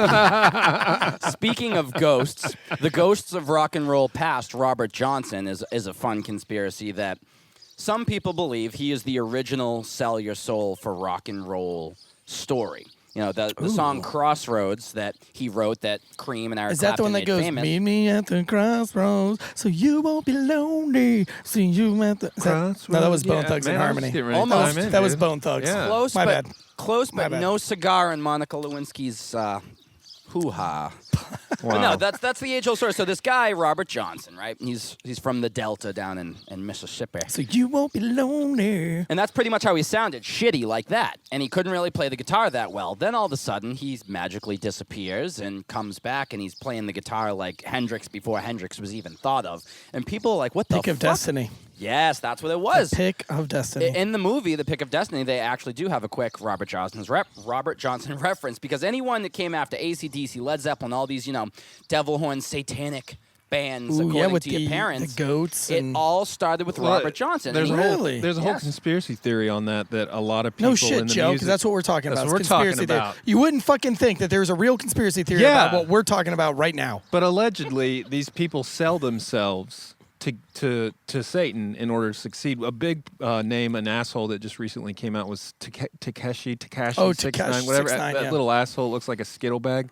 [SPEAKER 3] Speaking of ghosts, the ghosts of rock and roll past, Robert Johnson is a fun conspiracy that some people believe he is the original sell your soul for rock and roll story. You know, the song Crossroads that he wrote that Cream and Eric
[SPEAKER 2] Is that the one that
[SPEAKER 3] Clapton made
[SPEAKER 2] goes,
[SPEAKER 3] famous.
[SPEAKER 2] meet me at the crossroads so you won't be lonely, see you at the... No, that was Bone Thugs and Harmony.
[SPEAKER 3] Almost.
[SPEAKER 2] That was Bone Thugs.
[SPEAKER 4] Yeah.
[SPEAKER 3] Close,
[SPEAKER 2] My
[SPEAKER 3] but
[SPEAKER 2] bad.
[SPEAKER 3] Close,
[SPEAKER 2] My
[SPEAKER 3] but
[SPEAKER 2] bad.
[SPEAKER 3] no cigar in Monica Lewinsky's hoo-ha.
[SPEAKER 4] Wow.
[SPEAKER 3] But no, that's the age-old story. So this guy, Robert Johnson, right? He's from the Delta down in Mississippi.
[SPEAKER 2] So you won't be lonely.
[SPEAKER 3] And that's pretty much how he sounded, shitty like that. And he couldn't really play the guitar that well. Then all of a sudden, he magically disappears and comes back, and he's playing the guitar like Hendrix before Hendrix was even thought of. And people are like, what the fuck?
[SPEAKER 2] Pick of Destiny.
[SPEAKER 3] Yes, that's what it was.
[SPEAKER 2] The Pick of Destiny.
[SPEAKER 3] In the movie, The Pick of Destiny, they actually do have a quick Robert Johnson reference, because anyone that came after AC/DC, Led Zeppelin, all these, devil horn, satanic bands,
[SPEAKER 2] Ooh,
[SPEAKER 3] according
[SPEAKER 2] with
[SPEAKER 3] to your parents.
[SPEAKER 2] the goats.
[SPEAKER 3] It
[SPEAKER 2] And
[SPEAKER 3] all started with Robert Johnson.
[SPEAKER 4] There's
[SPEAKER 3] And
[SPEAKER 4] a
[SPEAKER 3] he-
[SPEAKER 4] whole
[SPEAKER 3] Yes.
[SPEAKER 4] conspiracy theory on that a lot of people
[SPEAKER 2] no shit,
[SPEAKER 4] in the
[SPEAKER 2] Joe,
[SPEAKER 4] music.
[SPEAKER 2] because that's what we're talking
[SPEAKER 4] That's
[SPEAKER 2] about.
[SPEAKER 4] what
[SPEAKER 2] It's
[SPEAKER 4] we're talking
[SPEAKER 2] conspiracy theory.
[SPEAKER 4] about.
[SPEAKER 2] You wouldn't fucking think that there's a real conspiracy theory
[SPEAKER 4] Yeah.
[SPEAKER 2] about what we're talking about right now.
[SPEAKER 4] But allegedly, these people sell themselves to Satan in order to succeed. A big name, an asshole that just recently came out was Tekashi
[SPEAKER 2] Oh,
[SPEAKER 4] 6ix9ine,
[SPEAKER 2] Tekashi
[SPEAKER 4] whatever.
[SPEAKER 2] 6ix9ine,
[SPEAKER 4] that
[SPEAKER 2] yeah.
[SPEAKER 4] little asshole looks like a Skittle bag.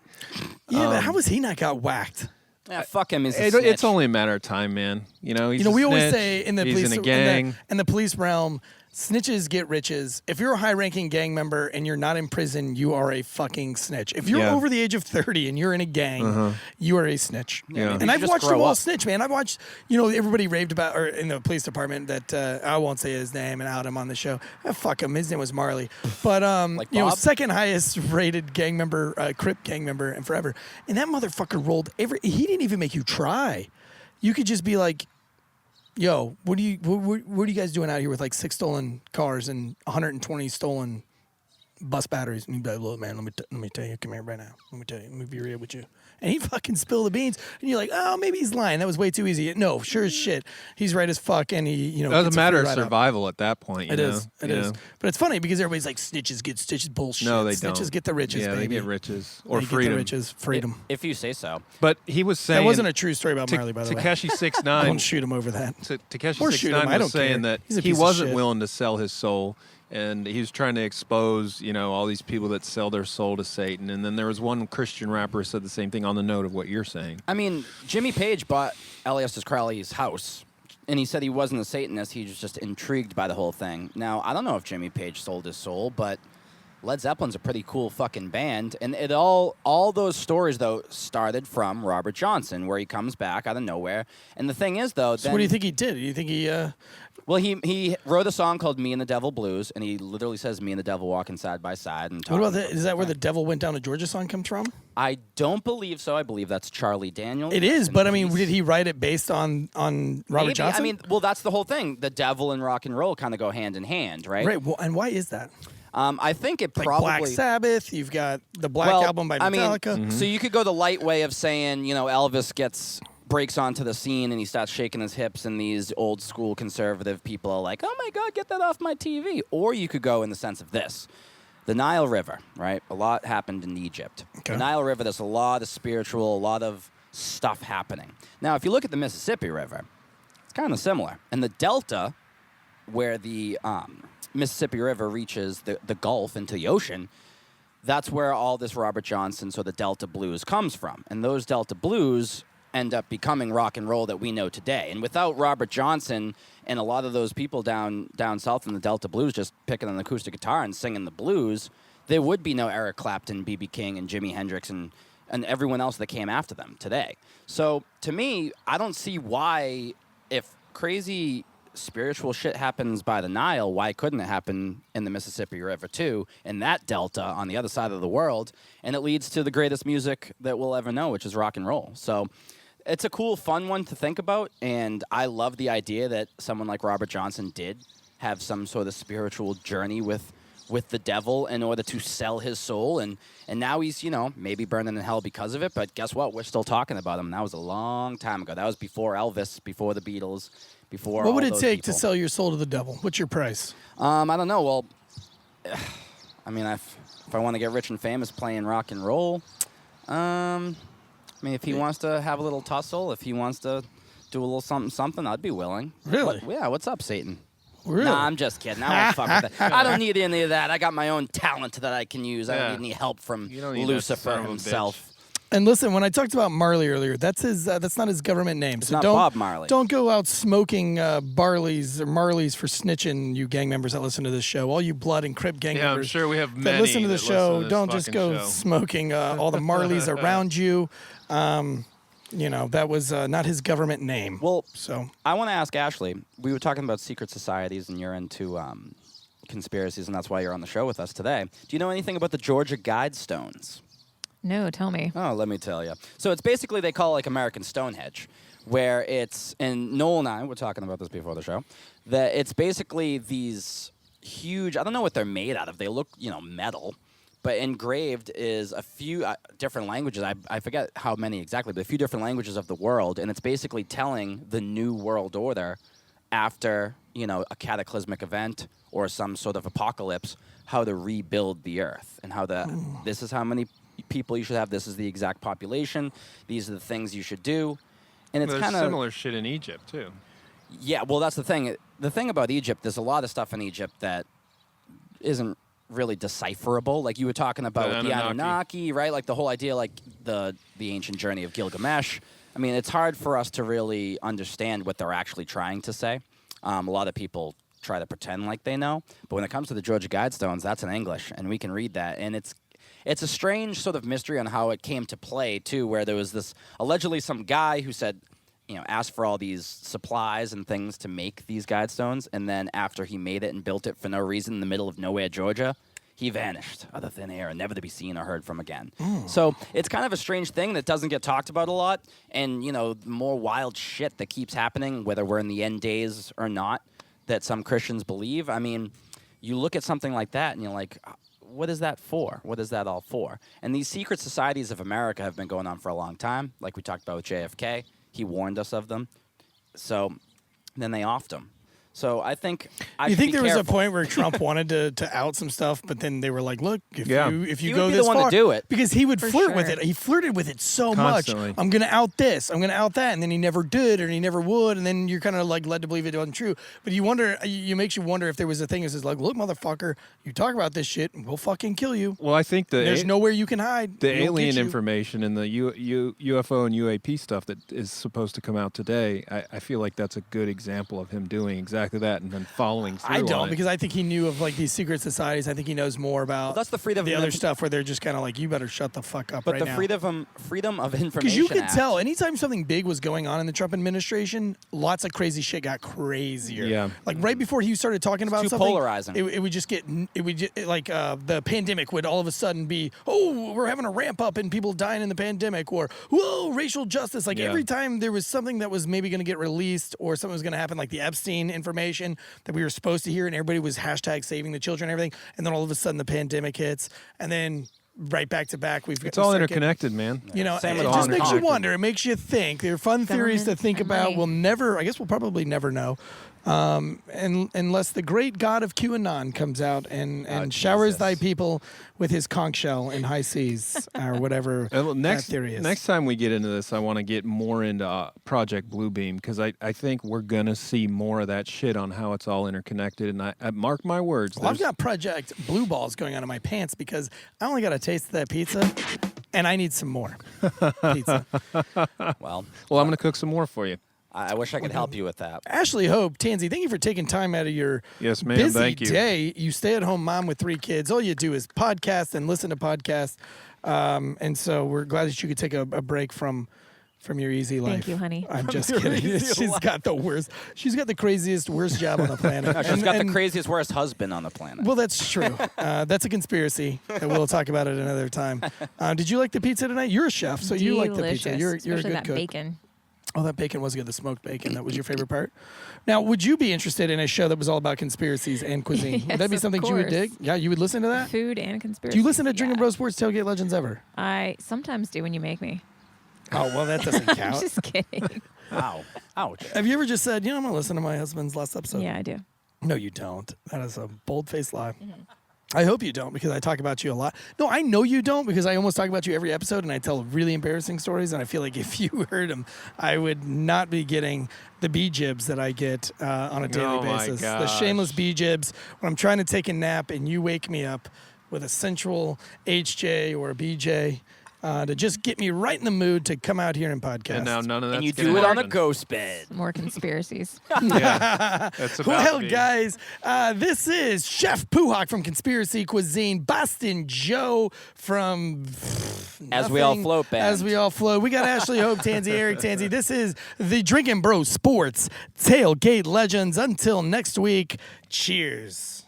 [SPEAKER 2] Yeah, but how has he not got whacked?
[SPEAKER 3] Yeah, fuck him. He's a
[SPEAKER 4] It's
[SPEAKER 3] snitch.
[SPEAKER 4] only a matter of time, man. He's
[SPEAKER 2] We
[SPEAKER 4] a
[SPEAKER 2] always
[SPEAKER 4] snitch.
[SPEAKER 2] say in the
[SPEAKER 4] He's
[SPEAKER 2] police
[SPEAKER 4] in a gang.
[SPEAKER 2] in the police realm, snitches get riches. If you're a high-ranking gang member and you're not in prison, you are a fucking snitch. If you're
[SPEAKER 4] Yeah.
[SPEAKER 2] over the age of 30 and you're in a gang, you are a snitch.
[SPEAKER 4] Yeah.
[SPEAKER 2] And
[SPEAKER 3] You
[SPEAKER 2] I've
[SPEAKER 3] just
[SPEAKER 2] watched
[SPEAKER 3] grow
[SPEAKER 2] them all
[SPEAKER 3] up.
[SPEAKER 2] snitch, man. I've watched, everybody raved about, or in the police department that I won't say his name and out him on the show. Fuck him. His name was Marley. But
[SPEAKER 3] Like Bob?
[SPEAKER 2] second highest rated gang member, Crip gang member, and forever. And that motherfucker rolled he didn't even make you try. You could just be like, yo, what are you guys doing out here with like 6 stolen cars and 120 stolen bus batteries? And you'd be like, look, man, let me tell you, come here right now. Let me be real with you. And he fucking spilled the beans. And you're like, oh, maybe he's lying. That was way too easy. No, sure as shit. He's right as fuck. And he,
[SPEAKER 4] It was
[SPEAKER 2] gets
[SPEAKER 4] a matter
[SPEAKER 2] free
[SPEAKER 4] of
[SPEAKER 2] ride up.
[SPEAKER 4] survival at that point.
[SPEAKER 2] It is.
[SPEAKER 4] You
[SPEAKER 2] It is.
[SPEAKER 4] know?
[SPEAKER 2] But it's funny because everybody's like, snitches get stitches. Bullshit.
[SPEAKER 4] No, they
[SPEAKER 2] snitches
[SPEAKER 4] don't.
[SPEAKER 2] get the riches,
[SPEAKER 4] Yeah,
[SPEAKER 2] baby.
[SPEAKER 4] they get riches or
[SPEAKER 2] They
[SPEAKER 4] freedom.
[SPEAKER 2] get the riches. Freedom.
[SPEAKER 3] If you say so.
[SPEAKER 4] But he was saying
[SPEAKER 2] That wasn't a true story about Marley, by the way.
[SPEAKER 4] Tekashi
[SPEAKER 2] I
[SPEAKER 4] 6ix9ine.
[SPEAKER 2] won't shoot him over that.
[SPEAKER 4] Tekashi
[SPEAKER 2] Or shoot him,
[SPEAKER 4] 6ix9ine
[SPEAKER 2] I don't
[SPEAKER 4] was saying
[SPEAKER 2] care.
[SPEAKER 4] that
[SPEAKER 2] He's a
[SPEAKER 4] he
[SPEAKER 2] piece of
[SPEAKER 4] wasn't
[SPEAKER 2] shit.
[SPEAKER 4] willing to sell his soul, and he was trying to expose, all these people that sell their soul to Satan. And then there was one Christian rapper who said the same thing on the note of what you're saying.
[SPEAKER 3] I mean, Jimmy Page bought Aleister Crowley's house, and he said he wasn't a Satanist. He was just intrigued by the whole thing. Now, I don't know if Jimmy Page sold his soul, but Led Zeppelin's a pretty cool fucking band. And it all those stories, though, started from Robert Johnson, where he comes back out of nowhere. And the thing is, though...
[SPEAKER 2] So what do you think he did? Do you think he...
[SPEAKER 3] Well, he wrote a song called Me and the Devil Blues, and he literally says me and the devil walking side by side. And
[SPEAKER 2] What about
[SPEAKER 3] talking
[SPEAKER 2] that? Is that where the devil went down to Georgia song comes from?
[SPEAKER 3] I don't believe so. I believe that's Charlie Daniels.
[SPEAKER 2] It is,
[SPEAKER 3] in
[SPEAKER 2] but I mean,
[SPEAKER 3] Peace.
[SPEAKER 2] did he write it based on Robert
[SPEAKER 3] Maybe.
[SPEAKER 2] Johnson?
[SPEAKER 3] I mean, well, that's the whole thing. The devil and rock and roll kind of go hand in hand, right?
[SPEAKER 2] right. Well, and why is that?
[SPEAKER 3] I think it
[SPEAKER 2] Like
[SPEAKER 3] probably
[SPEAKER 2] Black Sabbath. You've got the Black
[SPEAKER 3] well,
[SPEAKER 2] Album by
[SPEAKER 3] I mean,
[SPEAKER 2] Metallica.
[SPEAKER 3] so you could go the light way of saying, Elvis breaks onto the scene and he starts shaking his hips, and these old school conservative people are like, oh my God, get that off my TV. Or you could go in the sense of this. The Nile River, right? A lot happened in Egypt.
[SPEAKER 2] Okay.
[SPEAKER 3] The Nile River, there's a lot of spiritual, a lot of stuff happening. Now, if you look at the Mississippi River, it's kind of similar. And the Delta, where the Mississippi River reaches the Gulf into the ocean, that's where all this Robert Johnson, so the Delta blues, comes from. And those Delta blues end up becoming rock and roll that we know today. And without Robert Johnson and a lot of those people down south in the Delta blues just picking an acoustic guitar and singing the blues, there would be no Eric Clapton, B.B. King, and Jimi Hendrix and everyone else that came after them today. So to me, I don't see why, if crazy spiritual shit happens by the Nile, why couldn't it happen in the Mississippi River too, in that delta on the other side of the world? And it leads to the greatest music that we'll ever know, which is rock and roll. So it's a cool, fun one to think about, and I love the idea that someone like Robert Johnson did have some sort of spiritual journey with the devil in order to sell his soul, and now he's, maybe burning in hell because of it, but guess what? We're still talking about him. That was a long time ago. That was before Elvis, before the Beatles, before
[SPEAKER 2] What would
[SPEAKER 3] all
[SPEAKER 2] it
[SPEAKER 3] those
[SPEAKER 2] take to
[SPEAKER 3] people.
[SPEAKER 2] sell your soul to the devil? What's your price?
[SPEAKER 3] I don't know. Well, I mean, if I want to get rich and famous playing rock and roll, if he wants to have a little tussle, if he wants to do a little something, I'd be willing.
[SPEAKER 2] Really?
[SPEAKER 3] What's up, Satan?
[SPEAKER 2] Really?
[SPEAKER 3] Nah, I'm just kidding. I won't fuck with that. I don't need any of that. I got my own talent that I can use. I
[SPEAKER 4] Yeah.
[SPEAKER 3] don't need any help from
[SPEAKER 4] You don't need that
[SPEAKER 3] Lucifer
[SPEAKER 4] son of a
[SPEAKER 3] himself.
[SPEAKER 2] And listen, when I talked about Marley earlier, that's his. That's not his government name. So
[SPEAKER 3] not
[SPEAKER 2] don't,
[SPEAKER 3] Bob Marley.
[SPEAKER 2] Don't go out smoking Barleys or Marleys for snitching, you gang members that listen to this show. All you blood and Crip gang
[SPEAKER 4] Yeah, I'm
[SPEAKER 2] members
[SPEAKER 4] sure we have
[SPEAKER 2] that
[SPEAKER 4] many
[SPEAKER 2] listen to the
[SPEAKER 4] that
[SPEAKER 2] show.
[SPEAKER 4] listen to this
[SPEAKER 2] Don't just
[SPEAKER 4] fucking
[SPEAKER 2] go
[SPEAKER 4] show.
[SPEAKER 2] smoking all the Marleys around you. That was not his government name.
[SPEAKER 3] Well,
[SPEAKER 2] so
[SPEAKER 3] I want to ask Ashley. We were talking about secret societies, and you're into conspiracies, and that's why you're on the show with us today. Do you know anything about the Georgia Guidestones?
[SPEAKER 5] No, tell me.
[SPEAKER 3] Oh, let me tell you. So it's basically, they call it like American Stonehenge, where it's, and Noel and I were talking about this before the show, that it's basically these huge, I don't know what they're made out of. They look, metal, But engraved is a few different languages. I forget how many exactly, but a few different languages of the world, and it's basically telling the new world order after, a cataclysmic event or some sort of apocalypse, how to rebuild the earth and how this is how many people you should have. This is the exact population. These are the things you should do. And it's kind of
[SPEAKER 4] similar shit in Egypt too.
[SPEAKER 3] Yeah, well, that's the thing. The thing about Egypt, there's a lot of stuff in Egypt that isn't really decipherable. Like you were talking about with the Anunnaki, right? Like the whole idea, like the ancient journey of Gilgamesh. I mean, it's hard for us to really understand what they're actually trying to say. A lot of people try to pretend like they know, but when it comes to the Georgia Guidestones, that's in English, and we can read that, and it's a strange sort of mystery on how it came to play too, where there was this allegedly some guy who said, asked for all these supplies and things to make these Guidestones, and then after he made it and built it for no reason in the middle of nowhere, Georgia, he vanished out of thin air and never to be seen or heard from again. So it's kind of a strange thing that doesn't get talked about a lot, and more wild shit that keeps happening, whether we're in the end days or not, that some Christians believe. I mean, you look at something like that and you're like, what is that for? What is that all for? And these secret societies of America have been going on for a long time, like we talked about with JFK. He warned us of them. So then they offed him. So I think
[SPEAKER 2] you think there was
[SPEAKER 3] careful.
[SPEAKER 2] a point where Trump wanted to out some stuff, but then they were like, "Look, if you go
[SPEAKER 3] would be
[SPEAKER 2] this
[SPEAKER 3] the one
[SPEAKER 2] far,
[SPEAKER 3] to do it.
[SPEAKER 2] because he would
[SPEAKER 5] For
[SPEAKER 2] flirt
[SPEAKER 5] sure.
[SPEAKER 2] with it. He flirted with it so
[SPEAKER 4] Constantly.
[SPEAKER 2] much. I'm going to out this. I'm going to out that, and then he never did, or he never would, and then you're kind of like led to believe it wasn't true. But you wonder, it makes you wonder if there was a thing that says like, "Look, motherfucker, you talk about this shit, and we'll fucking kill you.
[SPEAKER 4] Well, I think
[SPEAKER 2] There's nowhere you can hide.
[SPEAKER 4] the
[SPEAKER 2] We'll get
[SPEAKER 4] alien
[SPEAKER 2] you."
[SPEAKER 4] information and the UFO and UAP stuff that is supposed to come out today, I feel like that's a good example of him doing exactly that and then following through
[SPEAKER 2] I don't,
[SPEAKER 4] on it.
[SPEAKER 2] because I think he knew of like these secret societies. I think he knows more about
[SPEAKER 3] Well, that's the freedom
[SPEAKER 2] the
[SPEAKER 3] of
[SPEAKER 2] other
[SPEAKER 3] inf-
[SPEAKER 2] stuff where they're just kind of like, you better shut the fuck up
[SPEAKER 3] But
[SPEAKER 2] right
[SPEAKER 3] the
[SPEAKER 2] now.
[SPEAKER 3] freedom of information.
[SPEAKER 2] Because you could
[SPEAKER 3] Act,
[SPEAKER 2] tell anytime something big was going on in the Trump administration, lots of crazy shit got crazier.
[SPEAKER 4] Yeah.
[SPEAKER 2] Like right before he started talking about
[SPEAKER 3] too
[SPEAKER 2] something,
[SPEAKER 3] polarizing.
[SPEAKER 2] It would just get, the pandemic would all of a sudden be, oh, we're having a ramp up and people dying in the pandemic, or whoa, racial justice. Like every time there was something that was maybe going to get released or something was going to happen, like the Epstein information that we were supposed to hear, and everybody was hashtag saving the children and everything, and then all of a sudden the pandemic hits, and then right back to back
[SPEAKER 4] It's all interconnected, man.
[SPEAKER 3] Same
[SPEAKER 2] it
[SPEAKER 3] with
[SPEAKER 2] just makes you
[SPEAKER 3] Omicron.
[SPEAKER 2] wonder. It makes you think. They're fun theories to
[SPEAKER 5] Government
[SPEAKER 2] think
[SPEAKER 5] and
[SPEAKER 2] about.
[SPEAKER 5] money.
[SPEAKER 2] I guess we'll probably never know. And unless the great god of QAnon comes out and showers
[SPEAKER 3] Jesus.
[SPEAKER 2] thy people with his conch shell in high seas or whatever
[SPEAKER 4] Well,
[SPEAKER 2] that theory is.
[SPEAKER 4] next time we get into this, I want to get more into Project Bluebeam, because I think we're going to see more of that shit on how it's all interconnected. And I mark my words.
[SPEAKER 2] Well, I've
[SPEAKER 4] there's-
[SPEAKER 2] got Project Blue Balls going on in my pants because I only got a taste of that pizza, and I need some more pizza.
[SPEAKER 3] Well,
[SPEAKER 4] well, I'm going to cook some more for you.
[SPEAKER 3] I wish I could help you with that.
[SPEAKER 2] Ashley Hope, Tansy, thank you for taking time out of your
[SPEAKER 4] Yes, ma'am.
[SPEAKER 2] busy
[SPEAKER 4] Thank you.
[SPEAKER 2] day. You stay-at-home mom with 3 kids. All you do is podcast and listen to podcasts. And so we're glad that you could take a break from your easy life.
[SPEAKER 5] Thank you, honey.
[SPEAKER 2] I'm just kidding. She's got the worst. She's got the craziest, worst job on the planet.
[SPEAKER 3] No, she's got
[SPEAKER 2] And-
[SPEAKER 3] the craziest, worst husband on the planet.
[SPEAKER 2] Well, that's true. That's a conspiracy that we'll talk about at another time. Did you like the pizza tonight? You're a chef, so you like the pizza.
[SPEAKER 5] Delicious.
[SPEAKER 2] You're a
[SPEAKER 5] Especially
[SPEAKER 2] good
[SPEAKER 5] that
[SPEAKER 2] cook.
[SPEAKER 5] bacon.
[SPEAKER 2] Oh, that bacon was good. The smoked bacon. That was your favorite part. Now, would you be interested in a show that was all about conspiracies and cuisine? Would that be
[SPEAKER 5] Yes, of
[SPEAKER 2] something you would
[SPEAKER 5] course.
[SPEAKER 2] dig? Yeah, you would listen to that?
[SPEAKER 5] Food and conspiracy.
[SPEAKER 2] Do you listen to Drinking Bro Sports Tailgate Legends ever?
[SPEAKER 5] I sometimes do when you make me.
[SPEAKER 2] Oh, well, that doesn't
[SPEAKER 5] I'm
[SPEAKER 2] count.
[SPEAKER 5] just kidding.
[SPEAKER 3] Ow. Ouch.
[SPEAKER 2] Have you ever just said, I'm going to listen to my husband's last episode?
[SPEAKER 5] Yeah, I do.
[SPEAKER 2] No, you don't. That is a bold-faced lie. I hope you don't, because I talk about you a lot. No, I know you don't, because I almost talk about you every episode, and I tell really embarrassing stories, and I feel like if you heard them, I would not be getting the bee-jibs that I get on a daily
[SPEAKER 4] Oh, my
[SPEAKER 2] basis. The
[SPEAKER 4] gosh.
[SPEAKER 2] shameless bee-jibs when I'm trying to take a nap, and you wake me up with a sensual HJ or a BJ to just get me right in the mood to come out here and podcast.
[SPEAKER 4] And now none of that.
[SPEAKER 3] And you do it on a ghost bed.
[SPEAKER 5] More conspiracies.
[SPEAKER 4] Yeah, that's about
[SPEAKER 2] Well,
[SPEAKER 4] to be.
[SPEAKER 2] guys, this is Chef Puhawk from Conspiracy Cuisine, Boston Joe from
[SPEAKER 3] As We All
[SPEAKER 2] Nothing,
[SPEAKER 3] Float Band.
[SPEAKER 2] As We All Float. We got Ashley Hope, Tansy, Eric Tansy. This is the Drinking Bro Sports Tailgate Legends. Until next week, cheers.